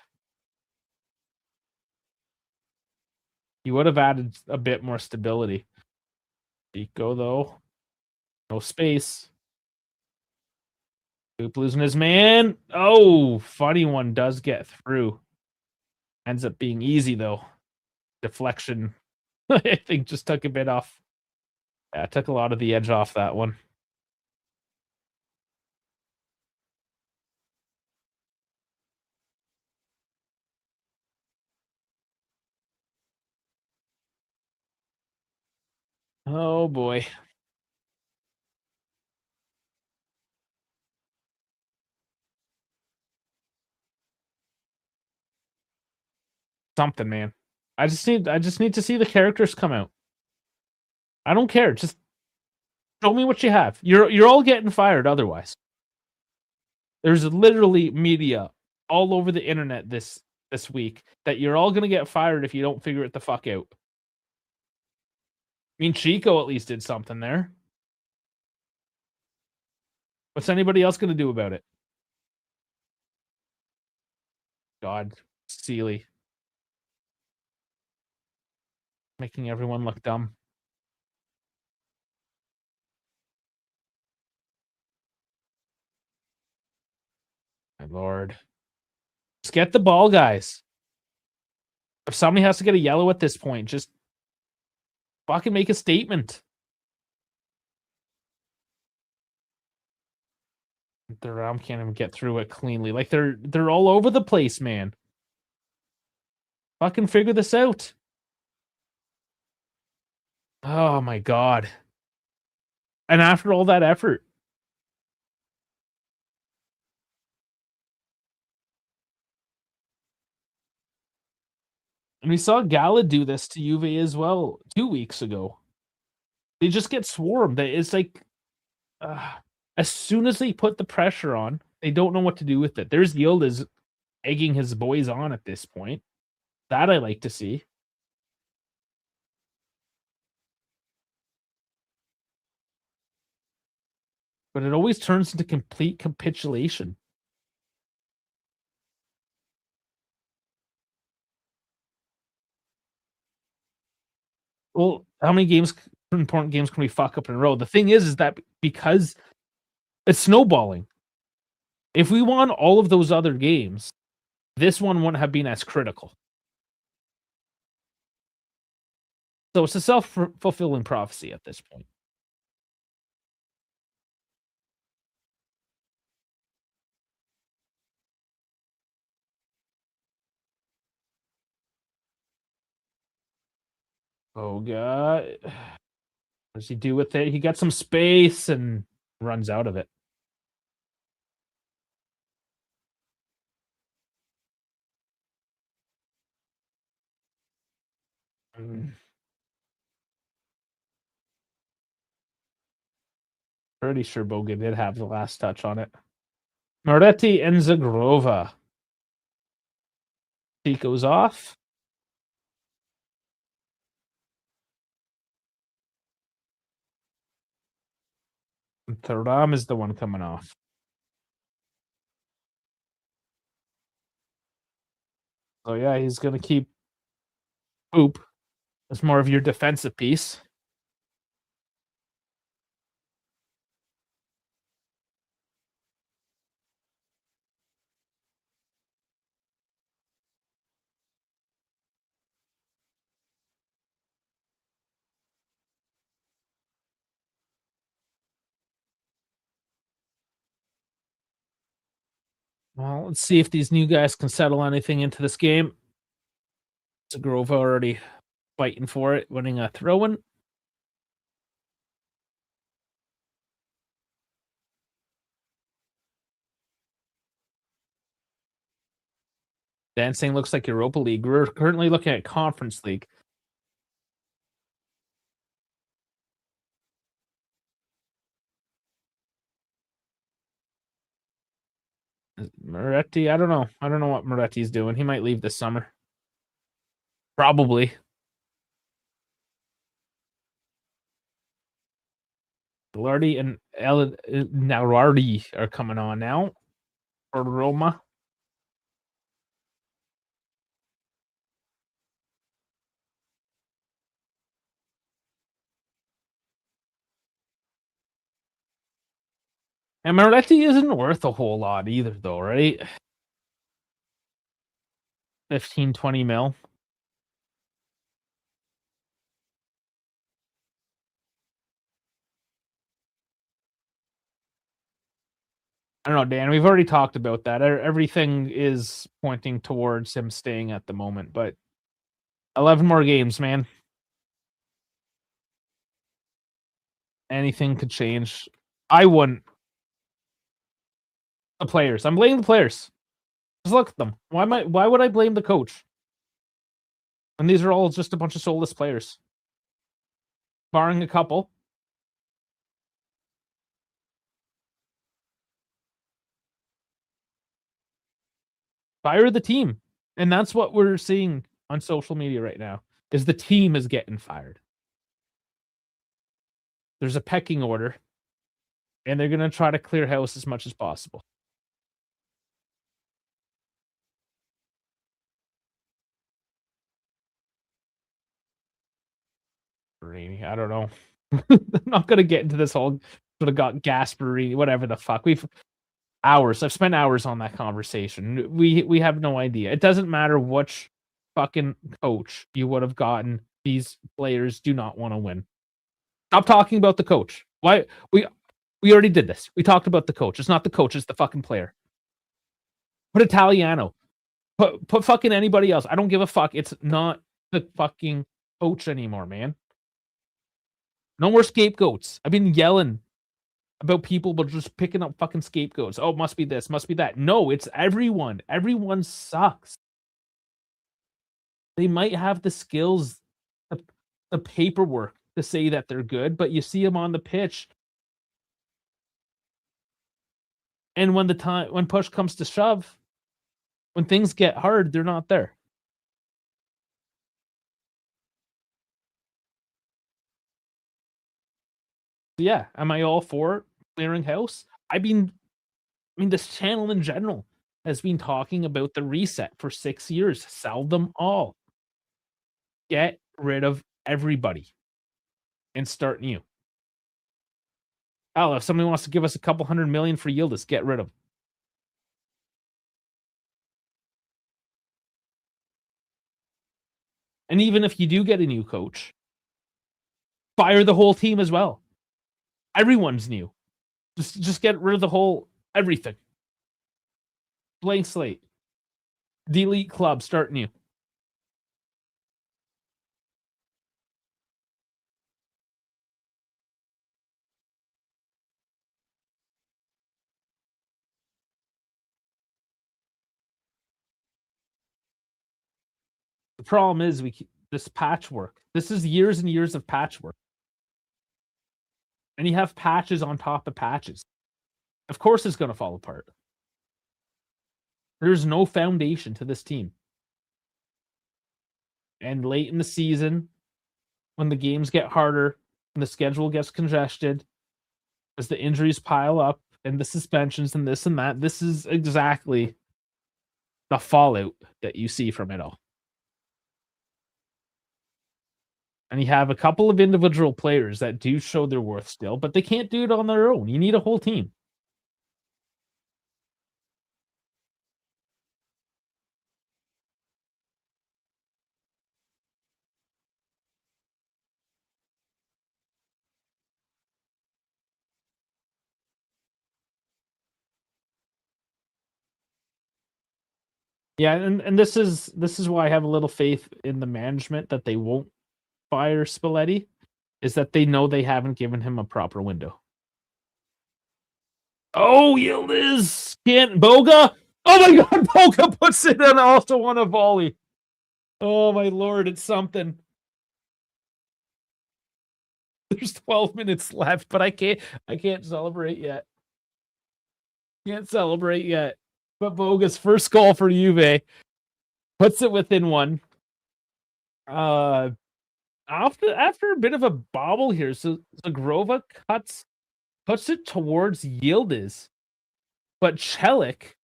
He would have added a bit more stability. Pico, though. No space. Boop losing his man. Oh, funny one does get through. Ends up being easy, though. Deflection, I think, just took a bit off. Yeah, took a lot of the edge off that one. Oh, boy. Something, man. I just need to see the characters come out. I don't care. Just show me what you have. You're all getting fired otherwise. There's literally media all over the internet this week that you're all gonna get fired if you don't figure it the fuck out. I mean, Chico at least did something there. What's anybody else gonna do about it? God, Sealy making everyone look dumb. My lord. Just get the ball, guys. If somebody has to get a yellow at this point, just fucking make a statement. Their arm can't even get through it cleanly. Like they're all over the place, man. Fucking figure this out. Oh my god. And after all that effort. And we saw Gala do this to Juve as well 2 weeks ago. They just get swarmed. It's like uh, as soon as they put the pressure on, they don't know what to do with it. There's Yildiz egging his boys on at this point. That I like to see. But it always turns into complete capitulation. Well, how many important games can we fuck up in a row? The thing is that because it's snowballing. If we won all of those other games, this one wouldn't have been as critical. So it's a self-fulfilling prophecy at this point. Oh god. What does he do with it? He got some space and runs out of it. Mm, pretty sure Boga did have the last touch on it. Moretti and Zagrova. He goes off. And Thuram is the one coming off. So yeah, he's gonna keep Oop. That's more of your defensive piece. Well, let's see if these new guys can settle anything into this game. Zagrova already fighting for it, winning a throw-in. Dancing looks like Europa League. We're currently looking at Conference League. Moretti, I don't know. I don't know what Moretti's doing. He might leave this summer. Probably. Lardy and Narardi are coming on now for Roma. And Moretti isn't worth a whole lot either, though, right? 15, 20 mil. I don't know, Dan. We've already talked about that. Everything is pointing towards him staying at the moment, but 11 more games, man. Anything could change. I wouldn't. The players. I'm blaming the players. Just look at them. Why would I blame the coach? And these are all just a bunch of soulless players. Barring a couple. Fire the team. And that's what we're seeing on social media right now, is the team is getting fired. There's a pecking order, and they're going to try to clear house as much as possible. I don't know. I'm not going to get into this whole sort of got Gasparini, whatever the fuck. I've spent hours on that conversation. We have no idea. It doesn't matter which fucking coach you would have gotten. These players do not want to win. Stop talking about the coach. Why we already did this. We talked about the coach. It's not the coach, it's the fucking player. Put Italiano. Put fucking anybody else. I don't give a fuck. It's not the fucking coach anymore, man. No more scapegoats. I've been yelling about people, but just picking up fucking scapegoats. Oh, must be this, must be that. No, it's everyone. Everyone sucks. They might have the skills, the paperwork to say that they're good, but you see them on the pitch, and when push comes to shove, when things get hard, they're not there. Yeah, am I all for clearing house? I mean, this channel in general has been talking about the reset for 6 years. Sell them all. Get rid of everybody and start new. If somebody wants to give us a couple $100 million for Yildiz, get rid of them. And even if you do get a new coach, fire the whole team as well. Everyone's new. Just get rid of the whole everything. Blank slate. Delete club, start new. The problem is this patchwork. This is years and years of patchwork. And you have patches on top of patches. Of course it's going to fall apart. There's no foundation to this team. And late in the season, when the games get harder and the schedule gets congested, as the injuries pile up and the suspensions and this and that, this is exactly the fallout that you see from it all. And you have a couple of individual players that do show their worth still, but they can't do it on their own. You need a whole team. Yeah, and this is why I have a little faith in the management that they won't fire Spalletti, is that they know they haven't given him a proper window. Oh, Yildiz can't Boga. Oh my god, Boga puts it in also on a volley. Oh my lord, it's something. There's 12 minutes left, but I can't celebrate yet. Can't celebrate yet. But Boga's first goal for Juve puts it within one. Uh, after a bit of a bobble here, so Zagrova puts it towards Yildiz, but Celik,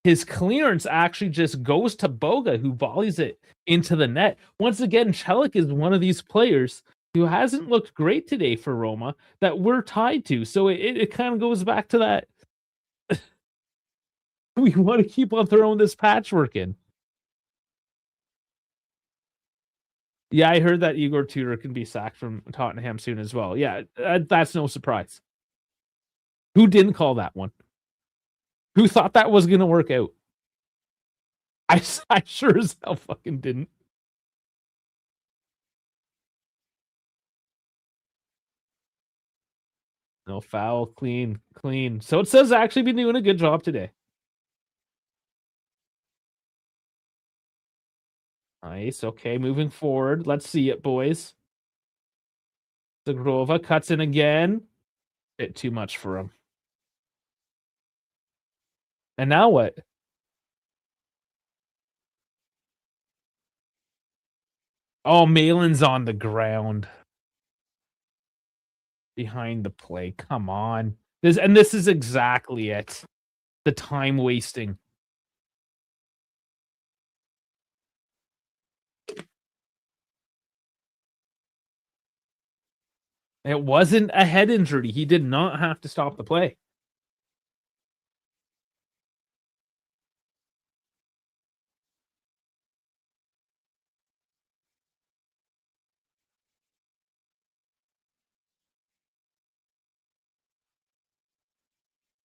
his clearance actually just goes to Boga, who volleys it into the net. Once again, Celik is one of these players who hasn't looked great today for Roma that we're tied to. So it kind of goes back to that. We want to keep on throwing this patchwork in. Yeah, I heard that Igor Tudor can be sacked from Tottenham soon as well. Yeah, that's no surprise. Who didn't call that one? Who thought that was going to work out? I sure as hell fucking didn't. No foul, clean, clean. So it says actually been doing a good job today. Nice. Okay, moving forward. Let's see it, boys. Zagrova cuts in again. Bit too much for him. And now what? Oh, Malin's on the ground behind the play. Come on. This is exactly it. The time wasting. It wasn't a head injury. He did not have to stop the play.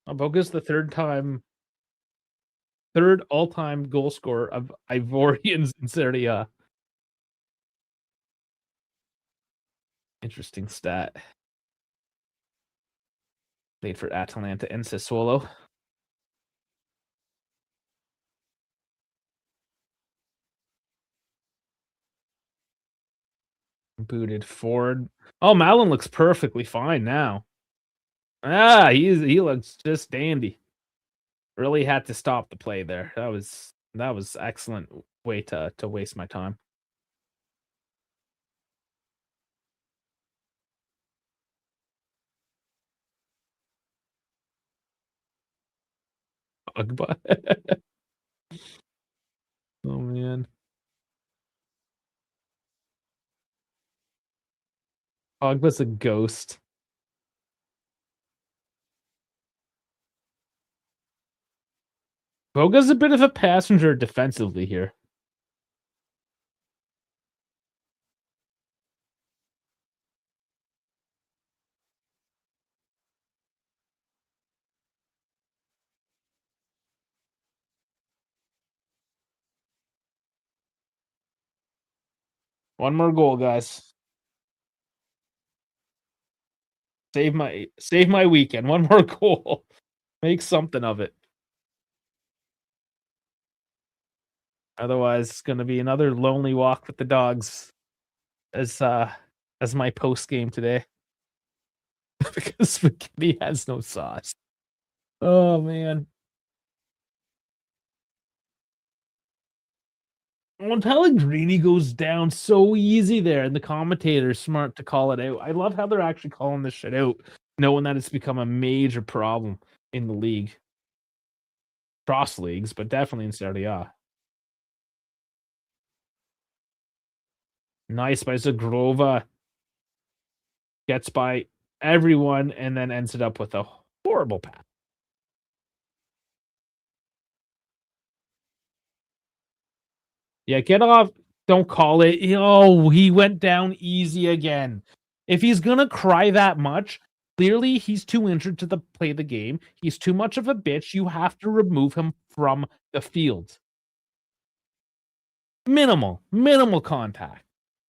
Boga's the third all-time goal scorer of Ivorians in Serie A. Interesting stat. Played for Atalanta and Sassuolo. Booted forward. Oh, Malin looks perfectly fine now. He looks just dandy. Really had to stop the play there. That was excellent way to waste my time. Pogba. Oh man. Pogba's a ghost. Boga's a bit of a passenger defensively here. One more goal, guys. Save my weekend. One more goal. Make something of it. Otherwise, it's gonna be another lonely walk with the dogs as my post game today. Because spaghetti has no sauce. Oh man. Well, Pellegrini goes down so easy there, and the commentator's smart to call it out. I love how they're actually calling this shit out, knowing that it's become a major problem in the league. Cross leagues, but definitely in Serie A. Nice by Zagrova. Gets by everyone and then ends it up with a horrible pass. Yeah, get off. Don't call it. Oh, he went down easy again. If he's gonna cry that much, clearly he's too injured to play the game. He's too much of a bitch. You have to remove him from the field. Minimal contact.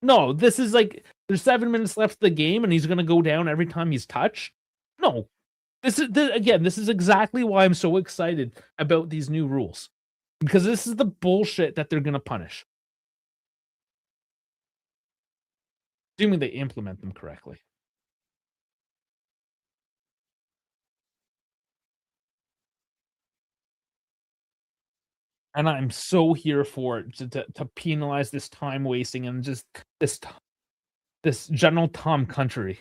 No, this is like there's 7 minutes left of the game, and he's gonna go down every time he's touched. No, again. This is exactly why I'm so excited about these new rules because this is the bullshit that they're gonna punish. Assuming they implement them correctly. And I'm so here for it to penalize this time wasting and just this general Tom country.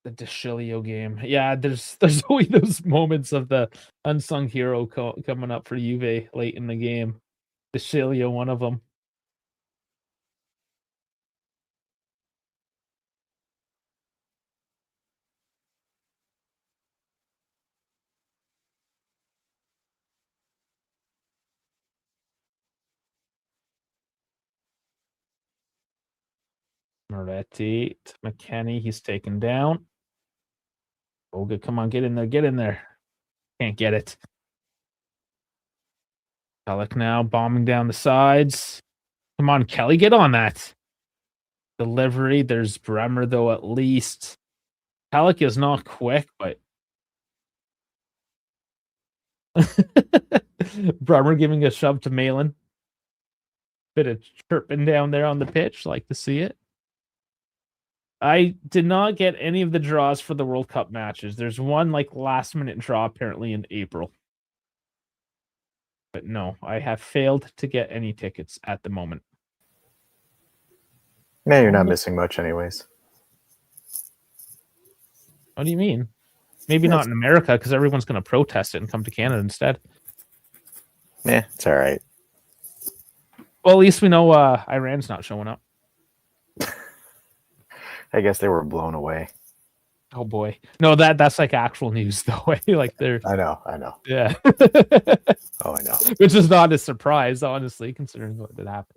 The DeShilio game. Yeah, there's always those moments of the unsung hero coming up for Juve late in the game. DeShilio, one of them. Moretti, McKennie, he's taken down. Olga, come on, get in there, get in there. Can't get it. Alec now bombing down the sides. Come on, Kelly, get on that. Delivery. There's Bremer, though, at least. Alec is not quick, but Bremer giving a shove to Malin. Bit of chirping down there on the pitch. Like to see it. I did not get any of the draws for the World Cup matches. There's one like last minute draw apparently in April. But no, I have failed to get any tickets at the moment. Man, you're not missing much anyways. What do you mean? Maybe not in America because everyone's going to protest it and come to Canada instead. Yeah, it's all right. Well, at least we know Iran's not showing up. I guess they were blown away. Oh boy, no, that's like actual news though. Like they're. I know. Yeah. Oh, I know. Which is not a surprise, honestly, considering what did happen.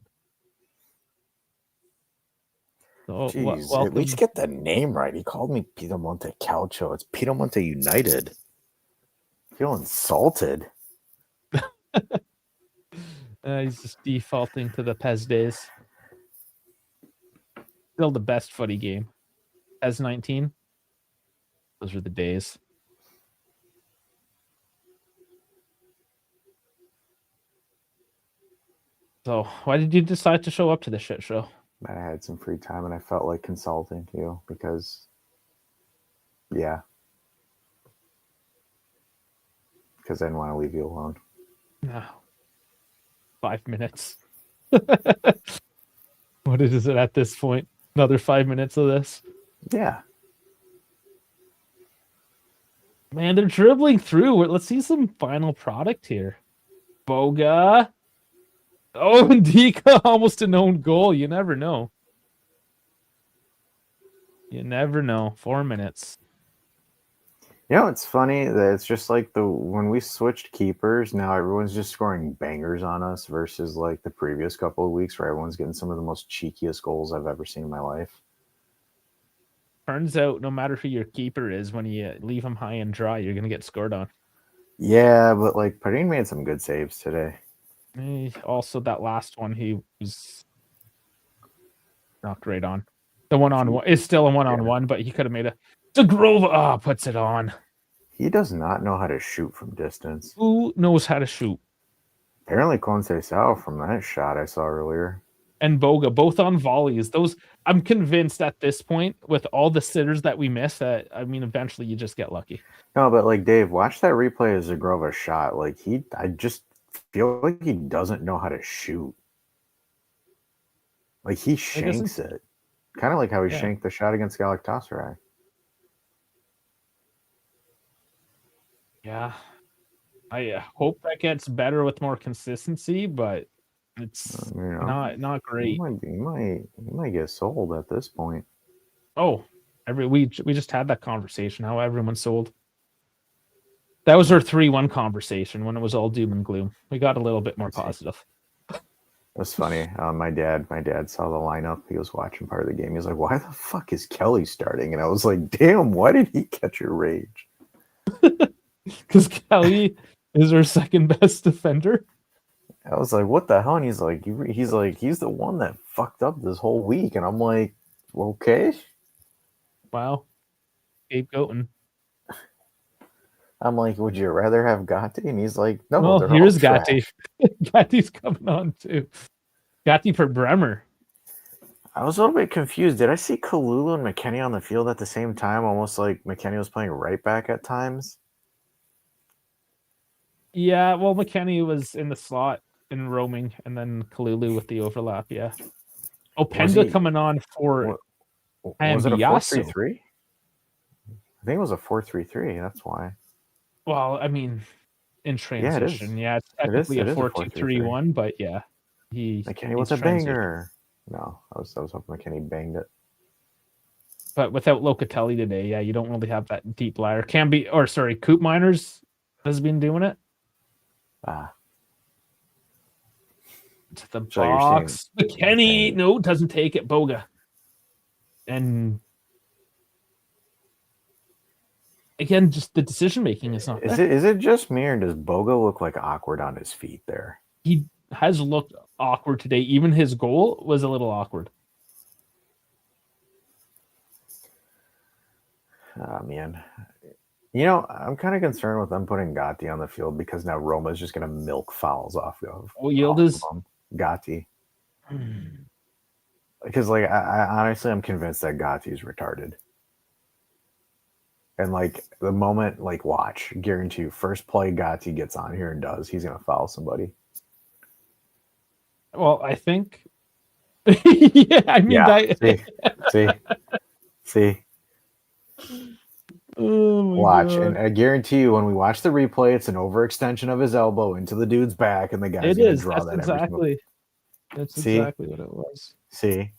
So, jeez, at least get the name right. He called me Piedemonte Calcio. It's Piedemonte United. I feel insulted. He's just defaulting to the PES days. Still the best footy game. PES 19. Those were the days. So, why did you decide to show up to this shit show? I had some free time and I felt like consulting you because, yeah. Because I didn't want to leave you alone. No. 5 minutes. What is it at this point? Another 5 minutes of this? Yeah. Man, they're dribbling through. Let's see some final product here. Boga. Oh, Ndika almost an own goal. You never know. You never know. 4 minutes. You know, it's funny that it's just like when we switched keepers, now everyone's just scoring bangers on us versus like the previous couple of weeks where everyone's getting some of the most cheekiest goals I've ever seen in my life. Turns out no matter who your keeper is, when you leave him high and dry, you're going to get scored on. Yeah, but like Perrin made some good saves today. Also, that last one, he was knocked right on. The one-on-one is still a one-on-one, but he could have made a... Zagrova puts it on. He does not know how to shoot from distance. Who knows how to shoot? Apparently Conceição from that shot I saw earlier. And Boga, both on volleys. Those, I'm convinced at this point, with all the sitters that we miss, that eventually you just get lucky. No, but like Dave, watch that replay of Zagrova's shot. Like I just feel like he doesn't know how to shoot. Like he shanks it. Kind of like how he shanked the shot against Galatasaray. Yeah. I hope that gets better with more consistency, but it's not great. He might get sold at this point. Oh, we just had that conversation, how everyone's sold. That was our 3-1 conversation when it was all doom and gloom. We got a little bit more positive. That's funny. My dad saw the lineup. He was watching part of the game. He was like, "Why the fuck is Kelly starting?" And I was like, "Damn, why did he catch your rage?" Because Kelly is our second best defender. I was like, "What the hell?" And he's like, he's the one that fucked up this whole week. And I'm like, okay. Wow. Scapegoating. I'm like, would you rather have Gatti? And he's like, no. Well, here's Gatti. Gatti's coming on too. Gatti for Bremer. I was a little bit confused. Did I see Kalulu and McKennie on the field at the same time? Almost like McKennie was playing right back at times. Yeah, well, McKennie was in the slot and roaming, and then Kalulu with the overlap. Yeah. Openda coming on for Was it a Ambiaso. 4-3-3? I think it was a 4-3-3. That's why. Well, I mean, in transition, yeah, it's It is technically a 4-2-3-1, 4-2-3-1, but yeah, McKennie was a banger. No, I was hoping McKennie banged it. But without Locatelli today, yeah, you don't really have that deep liar. Coop Miners has been doing it. To the box. McKennie, no, doesn't take it. Boga. And again, just the decision making is not there. Is it just me, or does Boga look like awkward on his feet there? He has looked awkward today. Even his goal was a little awkward. Oh, man. You know, I'm kind of concerned with them putting Gatti on the field because now Roma is just going to milk fouls off of. Gatti. Because, like, I honestly, I'm convinced that Gatti's retarded. And, like, the moment, like, watch, guarantee you, first play Gatti gets on here and does, he's going to foul somebody. Well, I think. Yeah, I mean, yeah, see. Oh watch, God. and I guarantee you, when we watch the replay, it's an overextension of his elbow into the dude's back, and the guy's going to draw that. That's exactly what it was. See.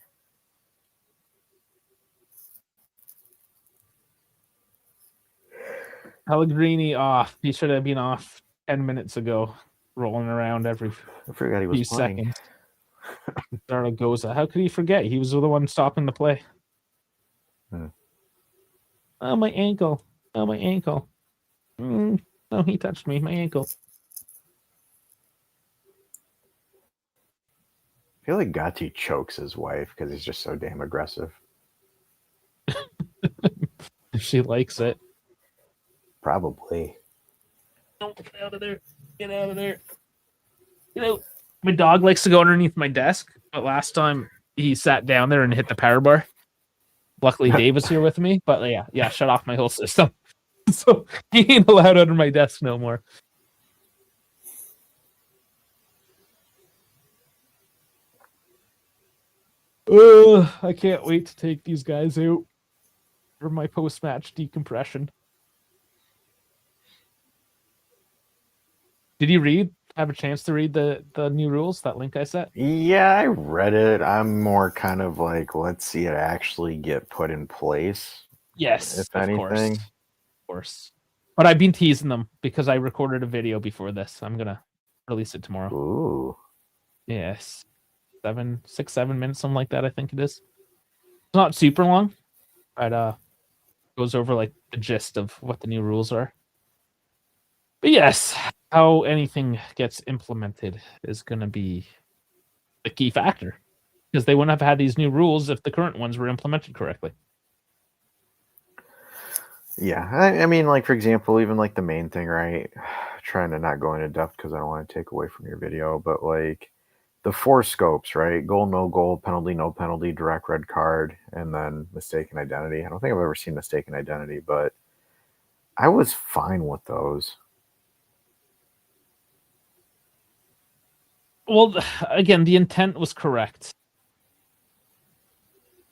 Pellegrini off. He should have been off 10 minutes ago, rolling around every few seconds. Zaragoza. How could he forget? He was the one stopping the play. Oh, my ankle. Oh, my ankle. Oh, he touched me. My ankle. I feel like Gatti chokes his wife because he's just so damn aggressive. She likes it. Probably. Don't get out of there. Get out of there. You know, my dog likes to go underneath my desk, but last time he sat down there and hit the power bar. Luckily, Dave was here with me, but yeah, shut off my whole system. So he ain't allowed under my desk no more. I can't wait to take these guys out for my post-match decompression. Did you have a chance to read the new rules, that link I sent? Yeah, I read it. I'm more kind of like, let's see it actually get put in place. Yes, if anything. Of course. But I've been teasing them because I recorded a video before this. I'm going to release it tomorrow. Ooh. Yes. 7 minutes, something like that, I think it is. It's not super long, but goes over like the gist of what the new rules are. But yes, how anything gets implemented is going to be the key factor, because they wouldn't have had these new rules if the current ones were implemented correctly. Yeah, I mean, like, for example, even like the main thing, right? Trying to not go into depth because I don't want to take away from your video, but like the 4 scopes, right? Goal, no goal, penalty, no penalty, direct red card, and then mistaken identity. I don't think I've ever seen mistaken identity, but I was fine with those. Well, again, the intent was correct.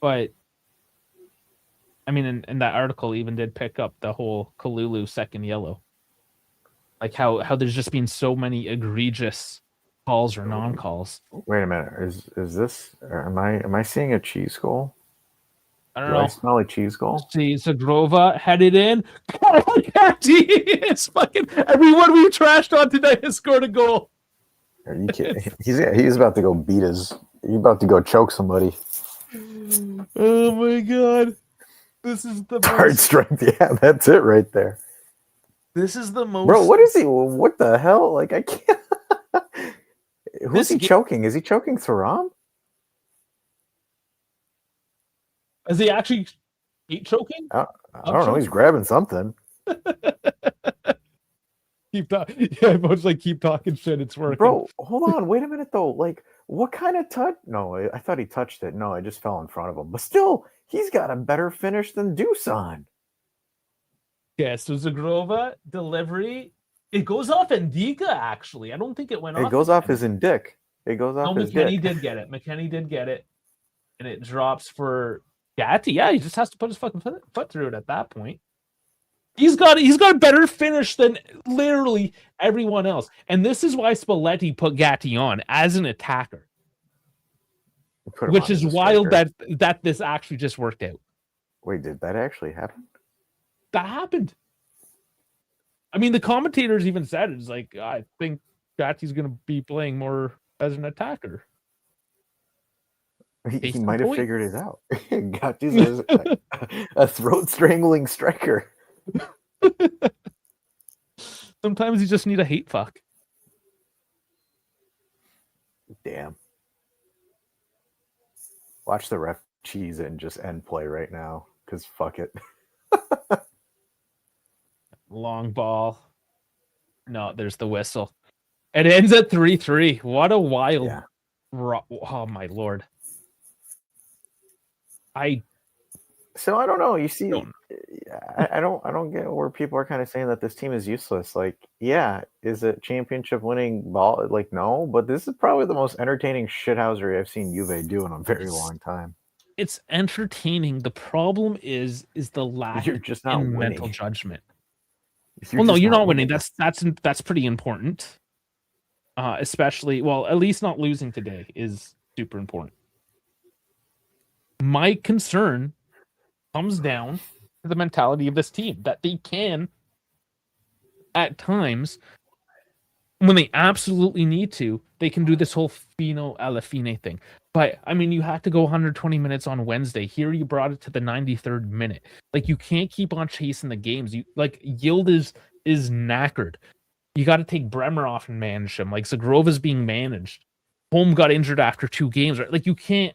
But, I mean, in that article even did pick up the whole Kalulu second yellow. Like how there's just been so many egregious calls or non-calls. Wait a minute. Is this, am I seeing a cheese goal? I don't know. I smell a cheese goal? See, Zagrova headed in. It's fucking everyone we trashed on tonight has scored a goal. Are you kidding? He's about to go he's about to go choke somebody. Oh my God. This is the hard strength. Yeah, that's it right there. This is the most. Bro, what is he? What the hell? Like, I can't. Who's he choking? Is he choking Thuram? Is he actually choking? I don't know. He's grabbing something. Keep talking. Yeah, Bo's like, keep talking shit. It's working. Bro, hold on. Wait a minute, though. Like, what kind of touch? No, I thought he touched it. No, I just fell in front of him. But still, he's got a better finish than Dusan. Yeah, so Zagrova, delivery. It goes off Indica, actually. I don't think it went off. It goes off his dick. It goes off his McKennie dick. did get it. McKennie did get it. And it drops for Gatti. Yeah, he just has to put his fucking foot through it at that point. He's got a better finish than literally everyone else. And this is why Spalletti put Gatti on as an attacker. Which is wild that this actually just worked out. Wait, did that actually happen? That happened. I mean, the commentators even said it. It's like, I think Gatti's going to be playing more as an attacker. He might have figured it out. Gatti's a throat-strangling striker. Sometimes you just need a hate fuck. Damn. Watch the ref cheese and just end play right now, because fuck it. Long ball. No, there's the whistle. It ends at 3-3. What a wild... Yeah. Oh, my Lord. So I don't know. You see, I don't get where people are kind of saying that this team is useless. Like, yeah, is it championship winning ball? Like, no, but this is probably the most entertaining shithousery I've seen Juve do in a very long time. It's entertaining. The problem is the lack of mental judgment. You're not winning. That's pretty important. Especially, at least not losing today is super important. My concern comes down to the mentality of this team, that they can, at times, when they absolutely need to, they can do this whole fino alla fine thing. But, I mean, you have to go 120 minutes on Wednesday. Here you brought it to the 93rd minute. Like, you can't keep on chasing the games. Yield is knackered. You got to take Bremer off and manage him. Like, Zagrova's being managed. Holm got injured after 2 games, right? Like, you can't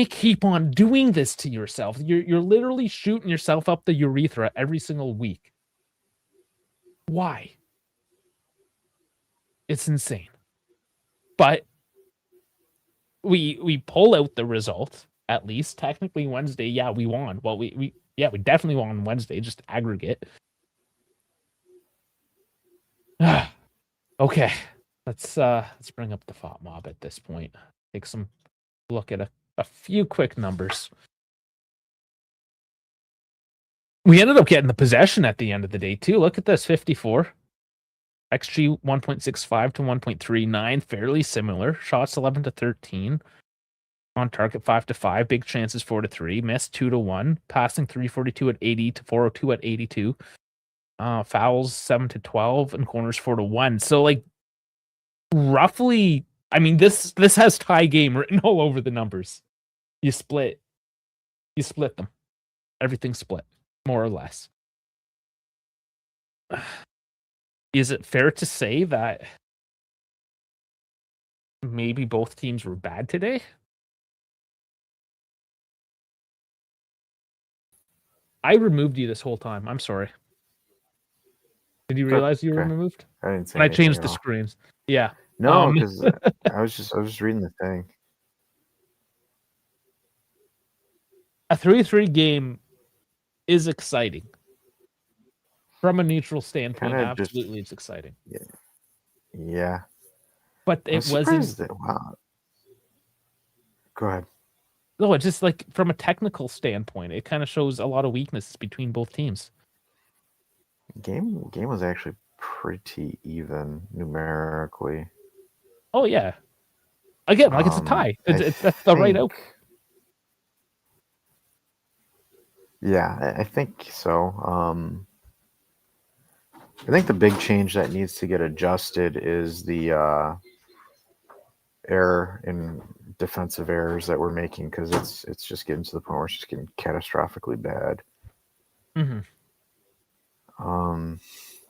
keep on doing this to yourself. You're literally shooting yourself up the urethra every single week. Why? It's insane. But we pull out the result, at least. Technically Wednesday, yeah, we won. Well, we definitely won on Wednesday, just aggregate. Okay. Let's bring up the FOT mob at this point. Take some look at a few quick numbers. We ended up getting the possession at the end of the day, too. Look at this, 54. XG 1.65 to 1.39, fairly similar. Shots 11 to 13. On target 5 to 5. Big chances 4 to 3. Missed 2 to 1. Passing 342 at 80 to 402 at 82. Fouls 7 to 12 and corners 4 to 1. So, like, roughly, I mean, this has tie game written all over the numbers. You split them. Everything's split, more or less. Is it fair to say that maybe both teams were bad today? I removed you this whole time. I'm sorry. Did you realize you were removed? I didn't say. And I changed the screens. Yeah. No, because I was just reading the thing. A 3-3 game is exciting. From a neutral standpoint, absolutely it's exciting. Yeah. But it wasn't... Wow. Go ahead. No, it's just like from a technical standpoint, it kind of shows a lot of weaknesses between both teams. Game was actually pretty even numerically. Oh, yeah. Again, like it's a tie. That's the right out. Yeah, I think so. I think the big change that needs to get adjusted is the error in defensive errors that we're making, because it's just getting to the point where it's just getting catastrophically bad. Mm-hmm. I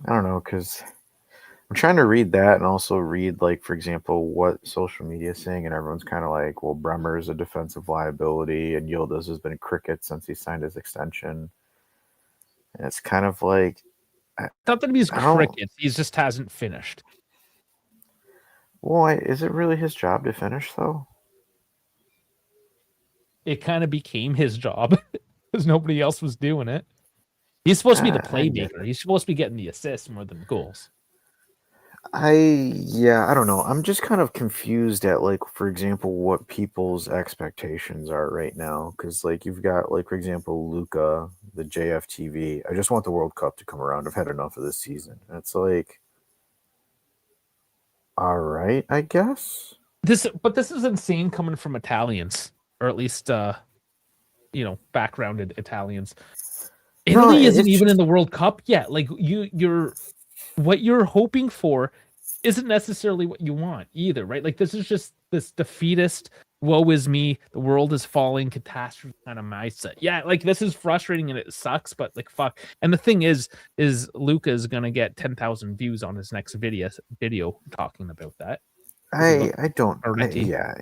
don't know, because I'm trying to read that and also read, like, for example, what social media is saying, and everyone's kind of like, well, Bremer is a defensive liability, and Yildiz has been cricket since he signed his extension. And it's kind of like, Not that he's I don't. crickets. He just hasn't finished. Well, is it really his job to finish though? It kind of became his job because nobody else was doing it. He's supposed to be the I get playmaker. it. He's supposed to be getting the assists more than the goals. I don't know. I'm just kind of confused at like, for example, what people's expectations are right now. Because like you've got like, for example, Luca, the JFTV. I just want the World Cup to come around. I've had enough of this season. And it's like, all right, I guess. This is insane coming from Italians, or at least backgrounded Italians. No, Italy isn't it's even in just the World Cup yet. Like you're what you're hoping for isn't necessarily what you want either, right? Like this is just this defeatist, woe is me, the world is falling, catastrophe kind of mindset. Yeah, like this is frustrating and it sucks, but like fuck. And the thing is Luca is gonna get 10,000 views on his next video talking about that. I don't Already. yeah,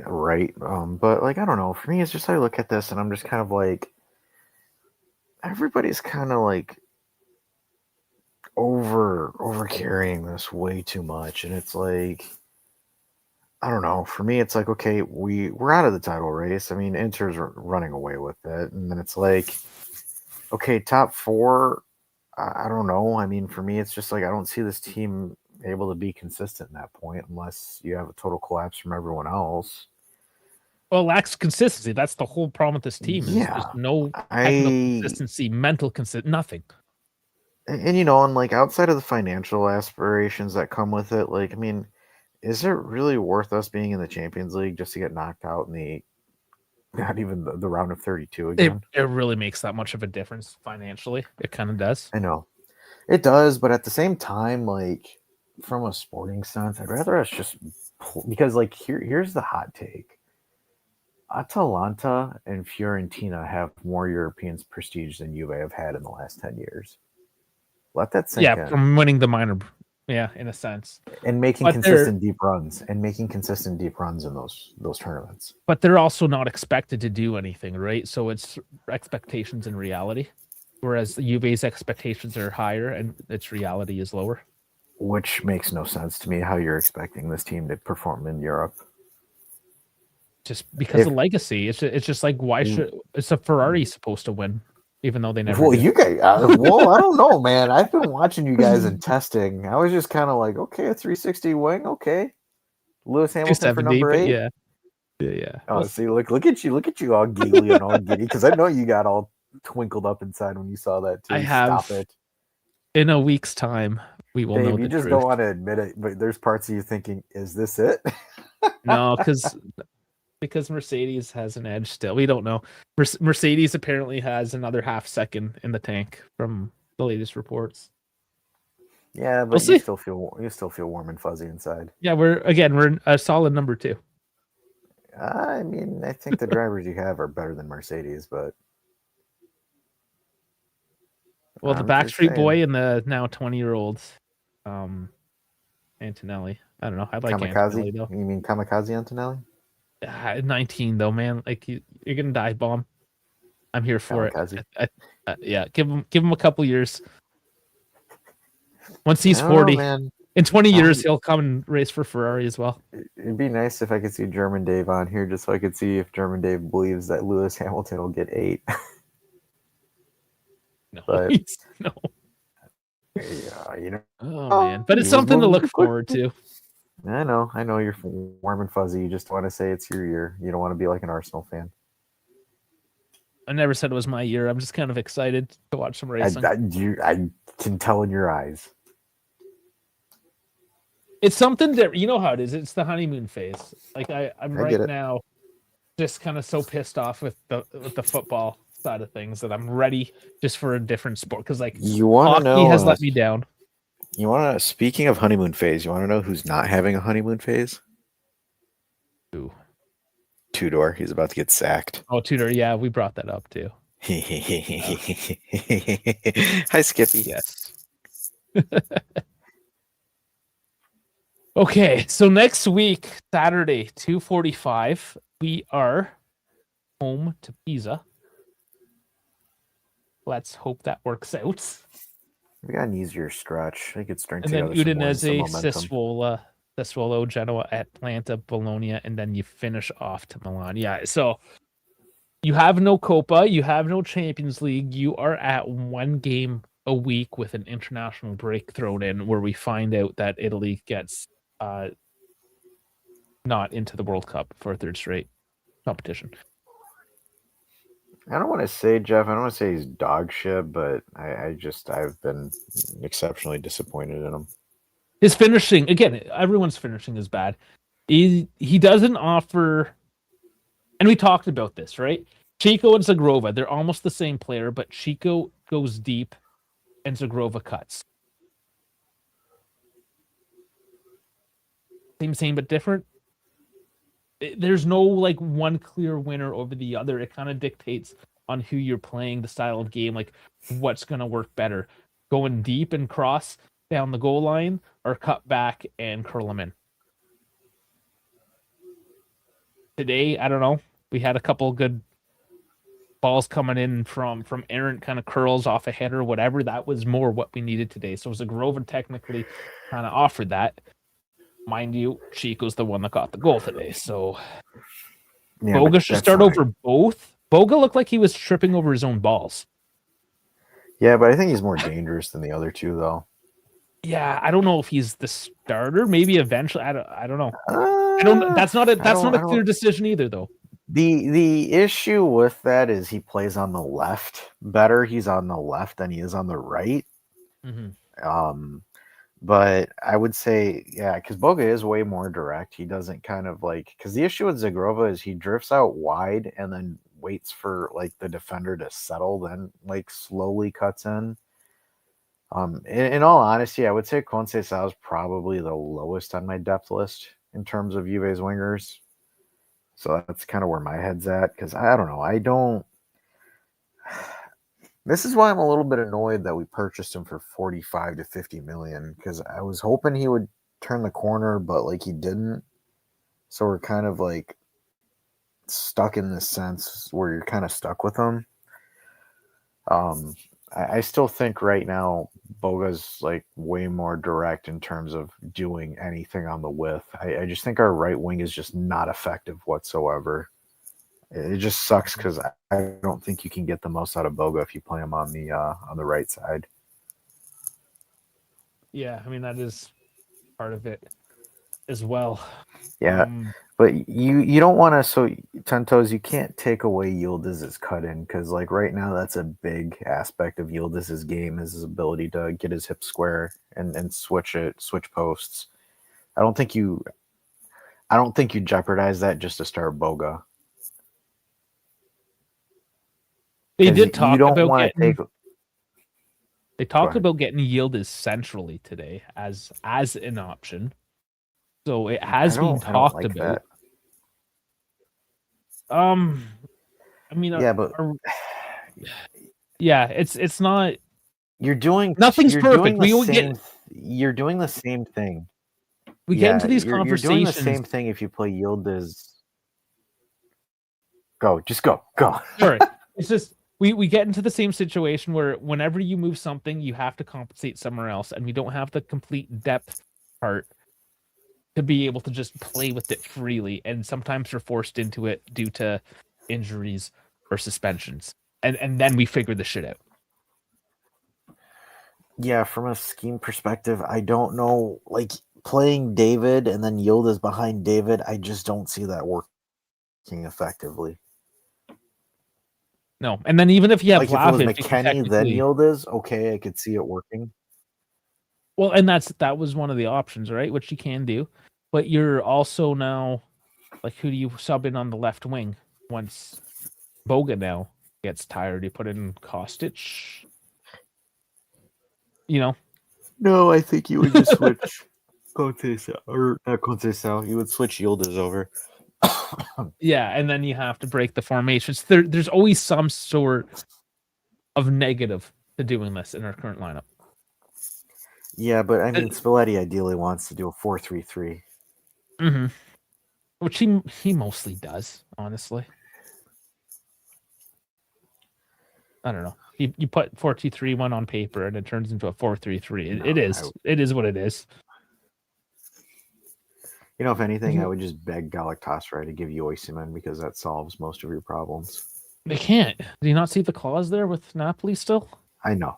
right. But like I don't know. For me, it's just I look at this and I'm just kind of like everybody's kind of like over carrying this way too much, and it's like I don't know. For me, it's like okay, we're out of the title race. I mean, Inter's running away with it, and then it's like okay, top four. I don't know. I mean, for me, it's just like I don't see this team able to be consistent in that point unless you have a total collapse from everyone else. Well, lacks consistency. That's the whole problem with this team. Is Yeah, just no technical I consistency, mental nothing. and and like outside of the financial aspirations that come with it, like I mean, is it really worth us being in the Champions League just to get knocked out in the not even the round of 32 It again? really makes that much of a difference financially. It kind of does. I know it does, but at the same time, like from a sporting sense, I'd rather us just because like here's the hot take. Atalanta and Fiorentina have more European prestige than Juve have had in the last 10 years. Let that sink Yeah, in. from winning the minor. Yeah, in a sense. And making But consistent deep runs in those tournaments. they're also not expected to do anything, right? So it's expectations and reality. Whereas the Juve's expectations are higher and its reality is lower. Which makes no sense to me how you're expecting this team to perform in Europe. Just because of legacy. It's just like why should it's a Ferrari supposed to win, even though they never do. You guys I don't know, man. I've been watching you guys in testing. I was just kind of like, okay, a 360 wing, okay. Lewis Hamilton for number 8. Yeah. Oh, see, look at you all giggly and all giddy because I know you got all twinkled up inside when you saw that too. I have. Stop it. In a week's time, we will know the You just truth. don't want to admit it, but there's parts of you thinking, is this it? No, because Mercedes has an edge still. We don't know. Mercedes apparently has another half second in the tank from the latest reports. Yeah, but you still feel warm and fuzzy inside. Yeah, we're a solid number 2. I mean, I think the drivers you have are better than Mercedes, but well, the Backstreet Boy and the now 20-year-old Antonelli. I don't know. I like Antonelli though. You mean Kamikaze Antonelli? 19 though, man. Like you're gonna dive bomb. I'm here for Kamikaze. it. Yeah, give him a couple years. Once he's 40, man. In 20 years, he'll come and race for Ferrari as well. It'd be nice if I could see German Dave on here, just so I could see if German Dave believes that Lewis Hamilton will get 8. No, but, no. Yeah, Oh man, but it's something to look forward to. I know you're warm and fuzzy. You just want to say it's your year. You don't want to be like an Arsenal fan. I never said it was my year. I'm just kind of excited to watch some racing. I can tell in your eyes. It's something that you know how it is. It's the honeymoon phase. Like I'm right now, just kind of so pissed off with the football side of things that I'm ready just for a different sport. Because like hockey has let me down. You want to? Speaking of honeymoon phase, you want to know who's not having a honeymoon phase? Who? Tudor. He's about to get sacked. Oh, Tudor. Yeah, we brought that up too. Hi, Skippy. Yes. Okay, so next week, Saturday, 2:45, we are home to Pisa. Let's hope that works out. We got an easier stretch. They could string And then together some wins, some Udinese, momentum. Sassuolo, Genoa, Atlanta, Bologna, and then you finish off to Milan. Yeah, so you have no Copa, you have no Champions League. You are at one game a week with an international break thrown in, where we find out that Italy gets not into the World Cup for a third straight competition. I don't want to say, Jeff, I don't want to say he's dog shit, but I've been exceptionally disappointed in him. His finishing, again, everyone's finishing is bad. He doesn't offer, and we talked about this, right? Chico and Zagrova, they're almost the same player, but Chico goes deep and Zagrova cuts. Same but different. There's no like one clear winner over the other. It kind of dictates on who you're playing, the style of game, like what's going to work better. Going deep and cross down the goal line, or cut back and curl them in. Today, I don't know. We had a couple good balls coming in from errant kind of curls off a header, whatever. That was more what we needed today. So Zagrova technically kind of offered that. Mind you, Chico's the one that got the goal today. So Yeah, Boga should start fine. over both. Boga looked like he was tripping over his own balls. Yeah, but I think he's more dangerous than the other two, though. Yeah, I don't know if he's the starter. Maybe eventually. I don't know. I don't. That's not a clear decision either, though. The issue with that is he plays on the left better. He's on the left than he is on the right. Mm-hmm. But I would say, yeah, because Boga is way more direct. He doesn't kind of like, because the issue with Zagrova is he drifts out wide and then waits for like the defender to settle, then like slowly cuts in. In all honesty, I would say Conceição is probably the lowest on my depth list in terms of Juve's wingers. So that's kind of where my head's at, because I don't know. This is why I'm a little bit annoyed that we purchased him for 45 to 50 million, because I was hoping he would turn the corner, but like he didn't. So we're kind of like stuck in this sense where you're kind of stuck with him. I still think right now Boga's like way more direct in terms of doing anything on the width. I just think our right wing is just not effective whatsoever. It just sucks because I don't think you can get the most out of Boga if you play him on the right side. Yeah, I mean that is part of it as well. Yeah, but you don't want to. So Tentos, you can't take away Yıldız's cut in, because like right now that's a big aspect of Yıldız's game, is his ability to get his hip square and switch posts. I don't think you jeopardize that just to start Boga. They did talk about getting. They talked about getting Yıldız centrally today as an option. So it has been talked about. I mean, yeah, but yeah, it's not. You're doing nothing's perfect. You're doing the same thing. We get into these conversations. You're doing the same thing if you play Yıldız. Just go. Sorry, it's just we get into the same situation where whenever you move something, you have to compensate somewhere else, and we don't have the complete depth part to be able to just play with it freely, and sometimes we're forced into it due to injuries or suspensions, and then we figure the shit out. Yeah, from a scheme perspective, I don't know, like playing David and then Yıldız behind David, I just don't see that working effectively. No, and then even if you have like Vlahovic, if it was McKennie then Yıldız, okay, I could see it working. Well, and that was one of the options, right? Which you can do, but you're also now like, who do you sub in on the left wing once Boga now gets tired? You put in Kostic. You know? No, I think you would just switch Conceição, or not Conceição. You would switch Yıldız over. Yeah, and then you have to break the formations. There's always some sort of negative to doing this in our current lineup. Yeah, but I mean, Spalletti ideally wants to do a 4-3-3. Mm-hmm. Which he mostly does, honestly. I don't know. You put 4-2-3-1 on paper, and it turns into a 4-3-3. It is what it is. You know, if anything, I would just beg Galatasaray to give you Osimhen because that solves most of your problems. They can't. Do you not see the clause there with Napoli still? I know.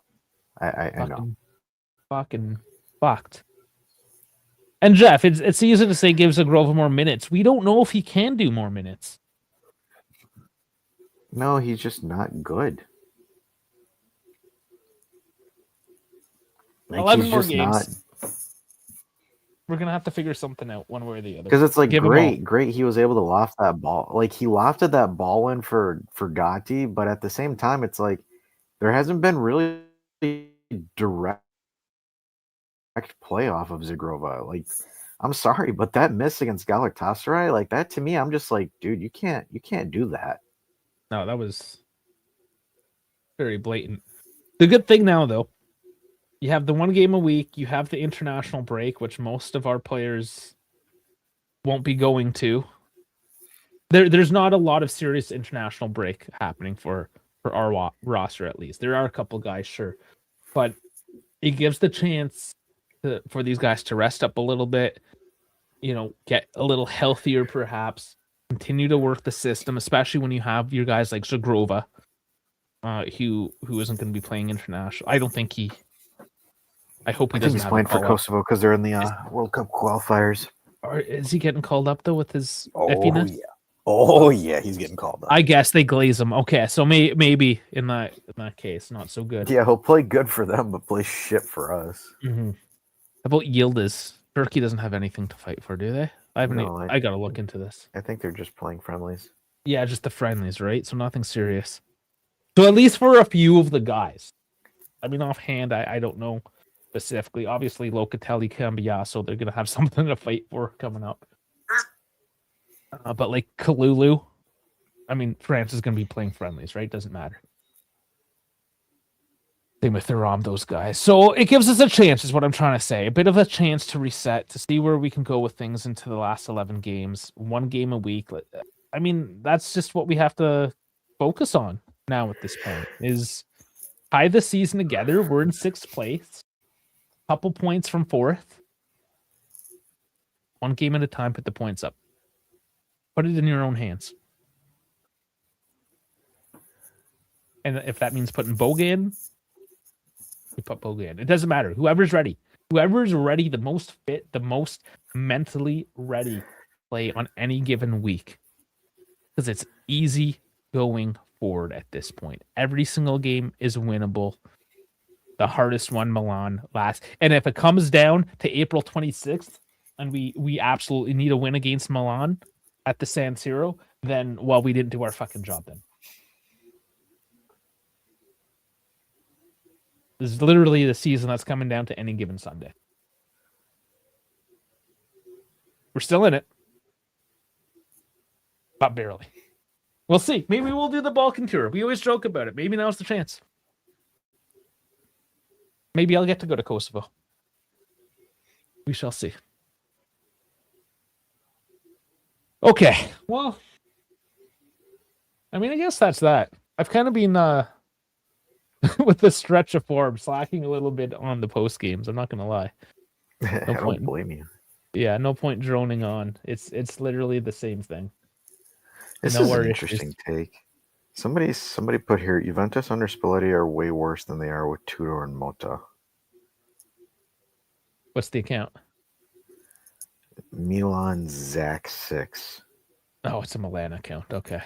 I know. Fucking fucked. And Jeff, it's easy to say gives Zagrova more minutes. We don't know if he can do more minutes. No, he's just not good. 11 more games. We're gonna have to figure something out one way or the other. Because it's like great. He was able to loft that ball. Like he lofted that ball in for Gatti, but at the same time, it's like there hasn't been really direct play off of Zagrova. Like, I'm sorry, but that miss against Galatasaray, like that to me, I'm just like, dude, you can't do that. No, that was very blatant. The good thing now, though, you have the one game a week. You have the international break, which most of our players won't be going to. There's not a lot of serious international break happening for our roster, at least. There are a couple guys, sure, but it gives the chance for these guys to rest up a little bit, get a little healthier, perhaps, continue to work the system, especially when you have your guys like Zagrova, who isn't going to be playing international. I don't think he. I hope he doesn't. He's playing for Kosovo because they're in the World Cup qualifiers. Or is he getting called up though with his effiness? Yeah. Oh yeah, he's getting called up. I guess they glaze him. Okay, so maybe in that case, not so good. Yeah, he'll play good for them, but play shit for us. Mm-hmm. How about Yildiz? Turkey doesn't have anything to fight for, do they? I gotta look into this. I think they're just playing friendlies. Yeah, just the friendlies, right? So nothing serious. So at least for a few of the guys. I mean, offhand, I don't know specifically. Obviously, Locatelli, Cambiaso, they're gonna have something to fight for coming up. But like Kalulu, I mean, France is gonna be playing friendlies, right? Doesn't matter. Same with Thuram, those guys. So it gives us a chance, is what I'm trying to say. A bit of a chance to reset, to see where we can go with things into the last 11 games. One game a week. I mean, that's just what we have to focus on now at this point, is tie the season together. We're in 6th place. Couple points from 4th. One game at a time, put the points up. Put it in your own hands. And if that means putting Boga in, we put Boga in. It doesn't matter. Whoever's ready. Whoever's ready, the most fit, the most mentally ready, play on any given week. Because it's easy going forward at this point. Every single game is winnable. The hardest one, Milan, last. And if it comes down to April 26th, and we absolutely need a win against Milan at the San Siro, then, well, we didn't do our fucking job then. This is literally the season that's coming down to any given Sunday. We're still in it. But barely. We'll see. Maybe we'll do the Balkan tour. We always joke about it. Maybe now's the chance. Maybe I'll get to go to Kosovo. We shall see. Okay. Well, I mean, I guess that's that. I've kind of been with the stretch of form slacking a little bit on the post games. I'm not going to lie. I don't blame you. Yeah, no point droning on. It's literally the same thing. This is an interesting take. Somebody put here, Juventus under Spalletti are way worse than they are with Tudor and Mota. What's the account? Milan Zach 6. Oh, it's a Milan account. Okay.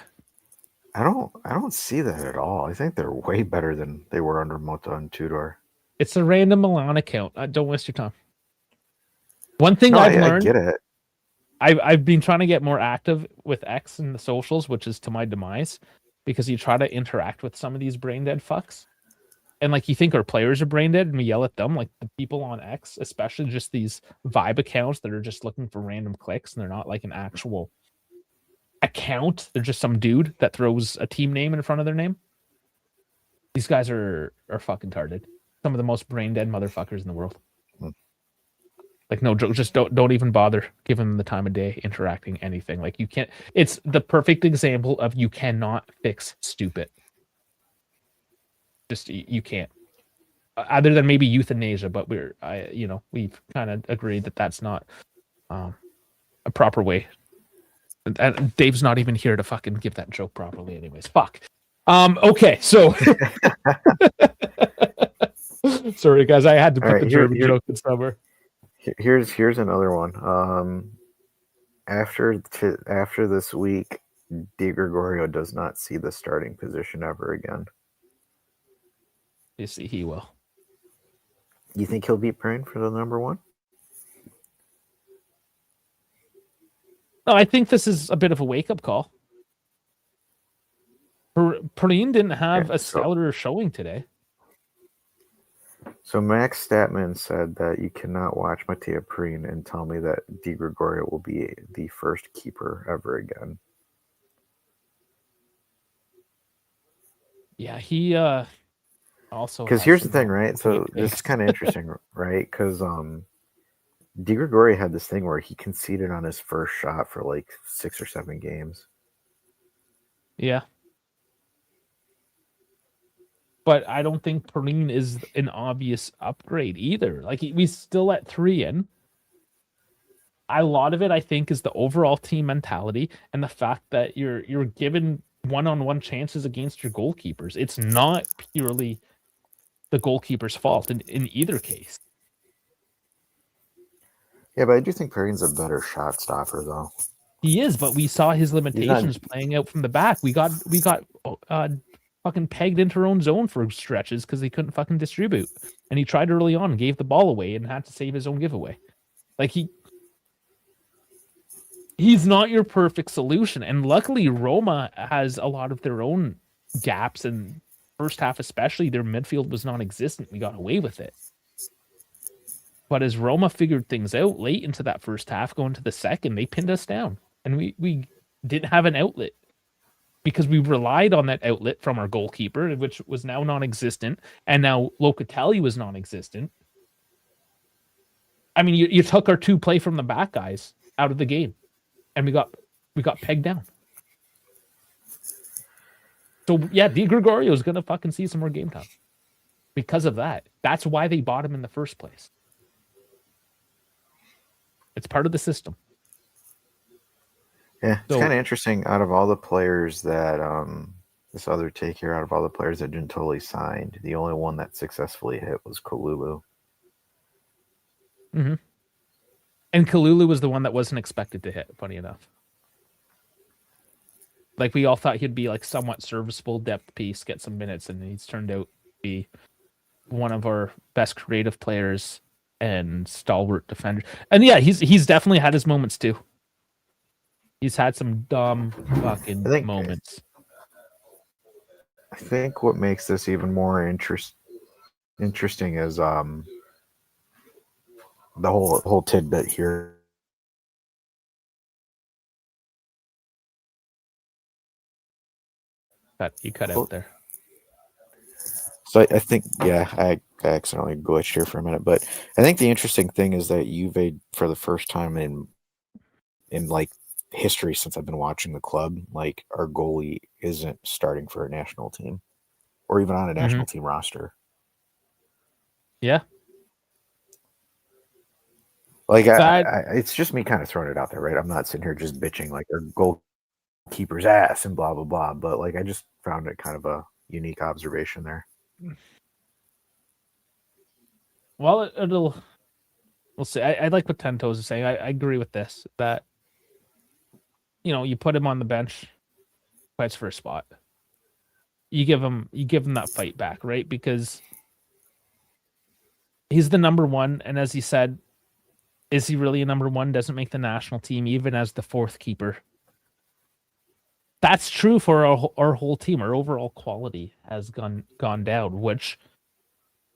I don't see that at all. I think they're way better than they were under Mota and Tudor. It's a random Milan account. Don't waste your time. One thing I've learned. I get it. I've been trying to get more active with X in the socials, which is to my demise, because you try to interact with some of these brain dead fucks. And like you think our players are brain dead and we yell at them, like the people on X, especially just these vibe accounts that are just looking for random clicks and they're not like an actual account. They're just some dude that throws a team name in front of their name. These guys are fucking tarded. Some of the most brain dead motherfuckers in the world. Like, no joke, just don't even bother giving them the time of day, interacting, anything. Like, you can't. It's the perfect example of you cannot fix stupid. Just you can't. Other than maybe euthanasia, but we've kind of agreed that that's not a proper way. And Dave's not even here to fucking give that joke properly, anyways. Fuck. Okay, so sorry guys, I had to put the German joke in somewhere. Here's another one. After this week, Di Gregorio does not see the starting position ever again. You see, he will. You think he'll beat Perrin for the number one? No, I think this is a bit of a wake-up call. Perrin didn't have a stellar showing today. So Max Statman said that you cannot watch Mattia Perrin and tell me that Di Gregorio will be the first keeper ever again. Yeah, he also... Because here's the thing, right? So this is kind of interesting, right? Because Di Gregorio had this thing where he conceded on his first shot for like 6 or 7 games. Yeah. But I don't think Perrin is an obvious upgrade either. Like, we still let 3 in. A lot of it, I think, is the overall team mentality and the fact that you're given one-on-one chances against your goalkeepers. It's not purely the goalkeeper's fault in either case. Yeah, but I do think Perrin's a better shot stopper, though. He is, but we saw his limitations playing out from the back. We got fucking pegged into our own zone for stretches because he couldn't fucking distribute. And he tried early on and gave the ball away and had to save his own giveaway. Like, he's not your perfect solution. And luckily, Roma has a lot of their own gaps, and first half especially, their midfield was non-existent. We got away with it. But as Roma figured things out late into that first half, going to the second, they pinned us down. And we didn't have an outlet because we relied on that outlet from our goalkeeper, which was now non-existent. And now Locatelli was non-existent. I mean, you took our 2 play from the back guys out of the game. And we got pegged down. So, yeah, Di Gregorio is going to fucking see some more game time. Because of that. That's why they bought him in the first place. It's part of the system. Yeah, it's kind of interesting. Out of all the players that this other take here, out of all the players that didn't totally signed, the only one that successfully hit was Kalulu. Mm-hmm. And Kalulu was the one that wasn't expected to hit, funny enough. Like, we all thought he'd be like somewhat serviceable depth piece, get some minutes, and he's turned out to be one of our best creative players and stalwart defender. And yeah, he's definitely had his moments too. He's had some dumb fucking moments. I think what makes this even more interesting is the whole tidbit here. You cut out there. So I think, I accidentally glitched here for a minute, but I think the interesting thing is that Juve, for the first time in like history since I've been watching the club, like, our goalie isn't starting for a national team or even on a national team roster. Yeah. Like, it's just me kind of throwing it out there, right? I'm not sitting here just bitching like our goalkeeper's ass and blah, blah, blah. But like, I just found it kind of a unique observation there. Well, we'll see. I like what Tentos is saying. I agree with this, that, you put him on the bench, fights for a spot. You give him that fight back, right? Because he's the number one, and as he said, is he really a number one? Doesn't make the national team, even as the 4th keeper. That's true for our whole team. Our overall quality has gone down, which,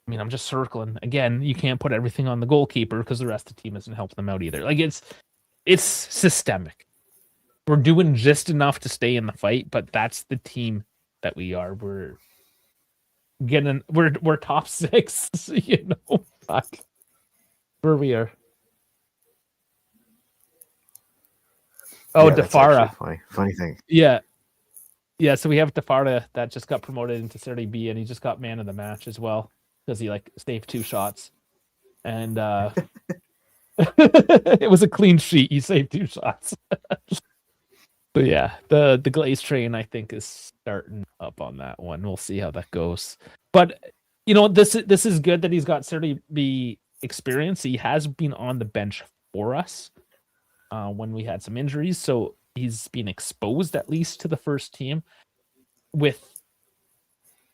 I mean, I'm just circling. Again, you can't put everything on the goalkeeper because the rest of the team isn't helping them out either. Like, it's systemic. We're doing just enough to stay in the fight, but that's the team that we are. We're top 6, fuck. Where we are. Oh, yeah, Defara. Funny thing. Yeah. Yeah, so we have Tafarda that just got promoted into Serie B, and he just got man of the match as well because he saved 2 shots, and it was a clean sheet. He saved 2 shots. But yeah, the Glaze train I think is starting up on that one. We'll see how that goes. But this is good that he's got Serie B experience. He has been on the bench for us when we had some injuries, so he's been exposed at least to the first team. With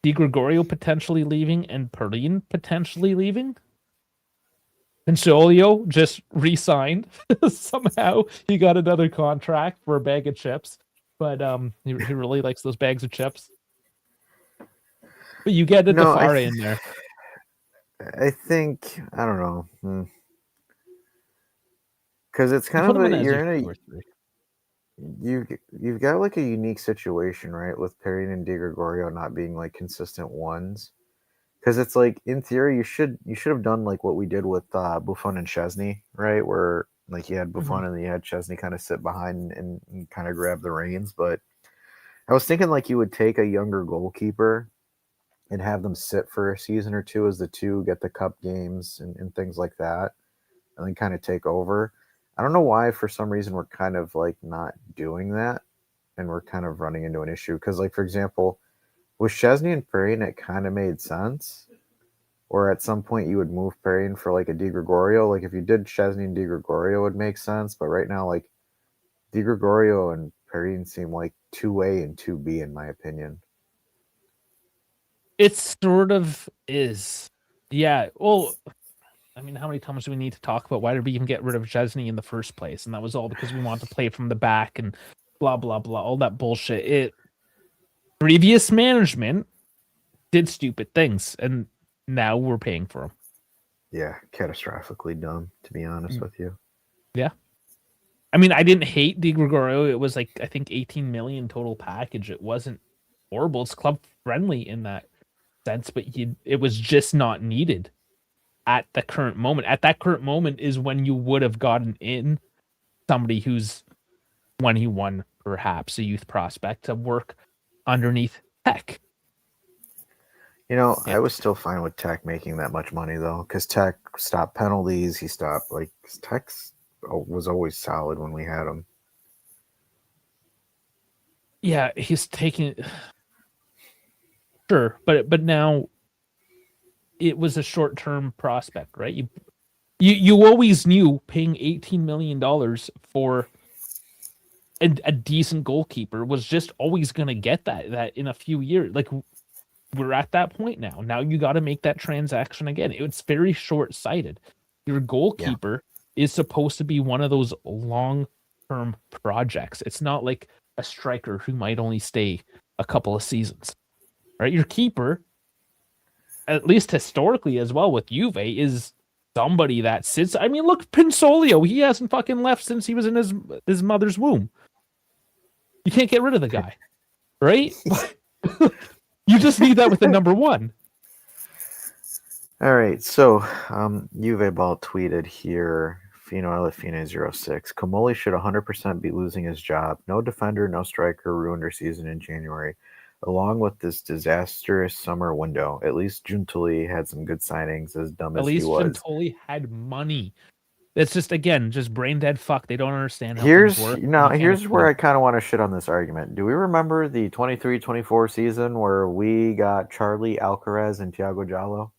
Di Gregorio potentially leaving and Perrine potentially leaving, Pinsolio just re-signed. Somehow he got another contract for a bag of chips, but he really likes those bags of chips. But you get the Defare in there. I think I don't know because it's kind of you've got like a unique situation, right, with Perrine and Di Gregorio not being like consistent ones. Because it's like in theory you should have done like what we did with Buffon and Chesney, right? Where like you had Buffon and then you had Chesney kind of sit behind and kind of grab the reins. But I was thinking like you would take a younger goalkeeper and have them sit for a season or two as the two get the cup games and things like that, and then kind of take over. I don't know why for some reason we're kind of like not doing that, and we're kind of running into an issue because like for example, with Chesney and Perrine, it kind of made sense. Or at some point, you would move Perrine for like a Di Gregorio. Like if you did Chesney and Di Gregorio, it would make sense. But right now, like Di Gregorio and Perrine seem like 2A and 2B in my opinion. It sort of is, yeah. Well, I mean, how many times do we need to talk about why did we even get rid of Chesney in the first place? And that was all because we wanted to play from the back and blah blah blah, all that bullshit. Previous management did stupid things, and now we're paying for them. Yeah, catastrophically dumb, to be honest with you. Yeah. I mean, I didn't hate Di Gregorio. It was like, I think 18 million total package. It wasn't horrible. It's club friendly in that sense, but it was just not needed at the current moment. At that current moment is when you would have gotten in somebody who's 21, perhaps a youth prospect to work underneath Tech. Yeah. I was still fine with Tech making that much money though, because Tech stopped penalties. He stopped Tech was always solid when we had him. Yeah, he's taking sure, but now it was a short-term prospect, right? You always knew paying $18 million for a decent goalkeeper was just always going to get that in a few years. Like we're at that point now. Now you got to make that transaction again. It's very short-sighted. Your goalkeeper is supposed to be one of those long-term projects. It's not like a striker who might only stay a couple of seasons, right? Your keeper, at least historically as well with Juve, is somebody that sits. I mean, look, Pinsolio. He hasn't fucking left since he was in his mother's womb. You can't get rid of the guy, right? You just need that with the number one. All right, so Juve Ball tweeted here, Fino Elefine 06. Comoli should 100% be losing his job. No defender, no striker ruined our season in January. Along with this disastrous summer window, at least Giuntoli had some good signings, as dumb as he was. At least Giuntoli had money. It's just, again, just brain dead fuck. They don't understand how things work. Here's where I kind of want to shit on this argument. Do we remember the 23-24 season where we got Charlie, Alcaraz, and Thiago Giallo?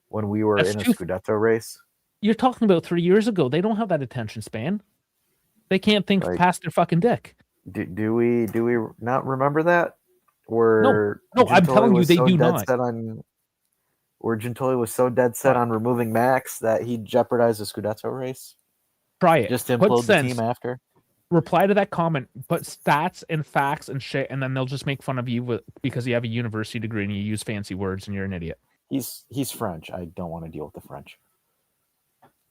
When we were in a Scudetto race? You're talking about 3 years ago. They don't have that attention span. They can't think past their fucking dick. Do we not remember that? Where no, I'm telling you, they do not. Where Giuntoli was so dead set on removing Max that he jeopardized the Scudetto race. Try it. Just to implode the team after. Reply to that comment, put stats and facts and shit, and then they'll just make fun of you because you have a university degree and you use fancy words and you're an idiot. He's French. I don't want to deal with the French.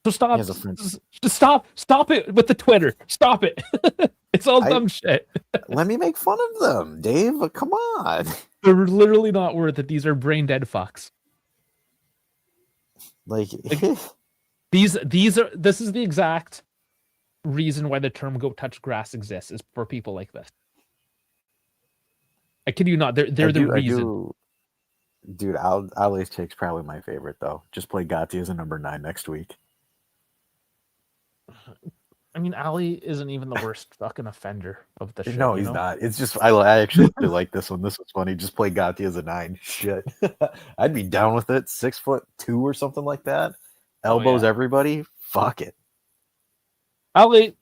So stop. Just stop it with the Twitter. Stop it. It's all dumb shit. Let me make fun of them, Dave. Come on. They're literally not worth it. These are brain dead fucks. Like this is the exact reason why the term "go touch grass" exists, is for people like this. I kid you not. They're the reason. Dude, Ali's take's probably my favorite though. Just play Gatti as a number 9 next week. I mean, Ali isn't even the worst fucking offender of the shit. No, he's not. It's just I actually like this one. This was funny. Just play Gatti as a 9. Shit, I'd be down with it. 6'2" or something like that. Elbows everybody. Fuck it. Ali,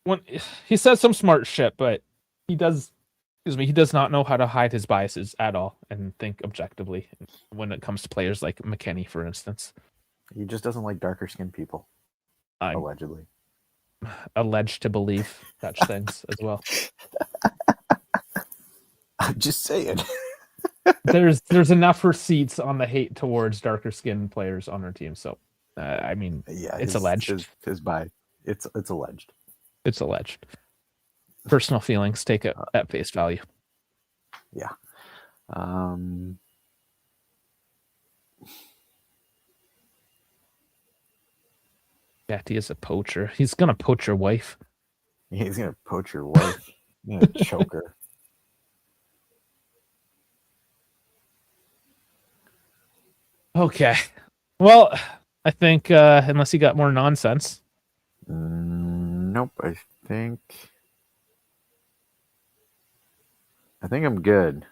when he says some smart shit, but he does. Excuse me. He does not know how to hide his biases at all and think objectively when it comes to players like McKennie, for instance. He just doesn't like darker skinned people. Allegedly. Alleged to believe such things as well. I'm just saying. There's enough receipts on the hate towards darker skinned players on our team. So, I mean, it's alleged. It's alleged. It's alleged. Personal feelings, take it at face value. Yeah. Gatti is a poacher. He's gonna poach your wife. Yeah, he's gonna poach your wife. He's gonna choke her. Okay. Well, I think unless you got more nonsense. Nope. I think I'm good.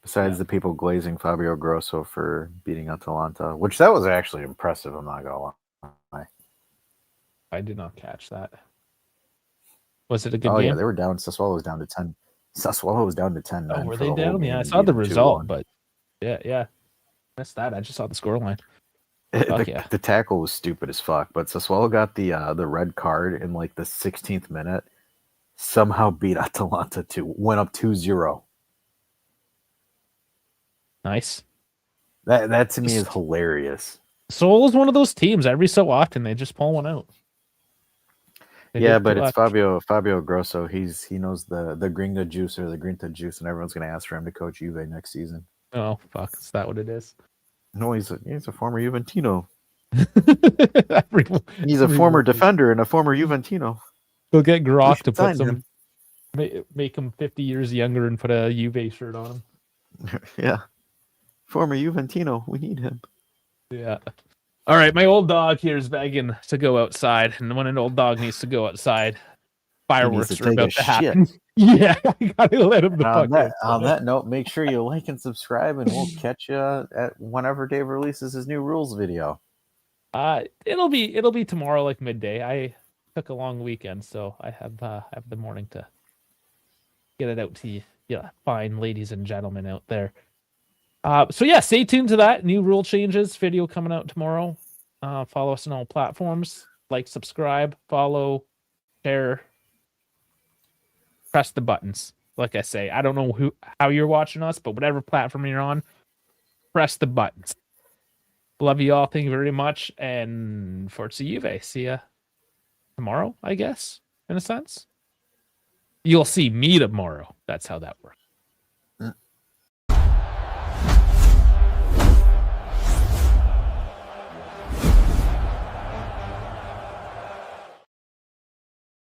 Besides the people glazing Fabio Grosso for beating Atalanta, which that was actually impressive. I'm not gonna lie. I did not catch that. Was it a good game? Oh yeah, they were down. Sassuolo was down to 10. Sassuolo was down to 10. Oh, were they down? Yeah, I saw the result, but yeah. Missed that. I just saw the scoreline. The tackle was stupid as fuck, but Sassuolo got the red card in like the 16th minute. Somehow beat Atalanta went up 2-0. Nice. That to me is hilarious. Seoul is one of those teams. Every so often they just pull one out. But it's Fabio Grosso. He knows the Gringa juice or the Grinta juice, and everyone's gonna ask for him to coach Juve next season. Oh fuck, is that what it is? No, he's a former Juventino. He's a former defender and a former Juventino. They'll get Groff to put some, make him 50 years younger and put a Juve shirt on him. Yeah, former Juventino. We need him. Yeah. All right, my old dog here is begging to go outside, and when an old dog needs to go outside, fireworks are about to happen. Yeah, I gotta let him. On that note, make sure you like and subscribe, and we'll catch you at whenever Dave releases his new rules video. It'll be tomorrow, like midday. I took a long weekend, so I have the morning to get it out to you, fine ladies and gentlemen out there. So yeah, stay tuned to that. New rule changes video coming out tomorrow. Follow us on all platforms. Like, subscribe, follow, share. Press the buttons. Like I say, I don't know how you're watching us, but whatever platform you're on, press the buttons. Love you all. Thank you very much. And Forza Juve. See ya tomorrow, I guess, in a sense. You'll see me tomorrow. That's how that works.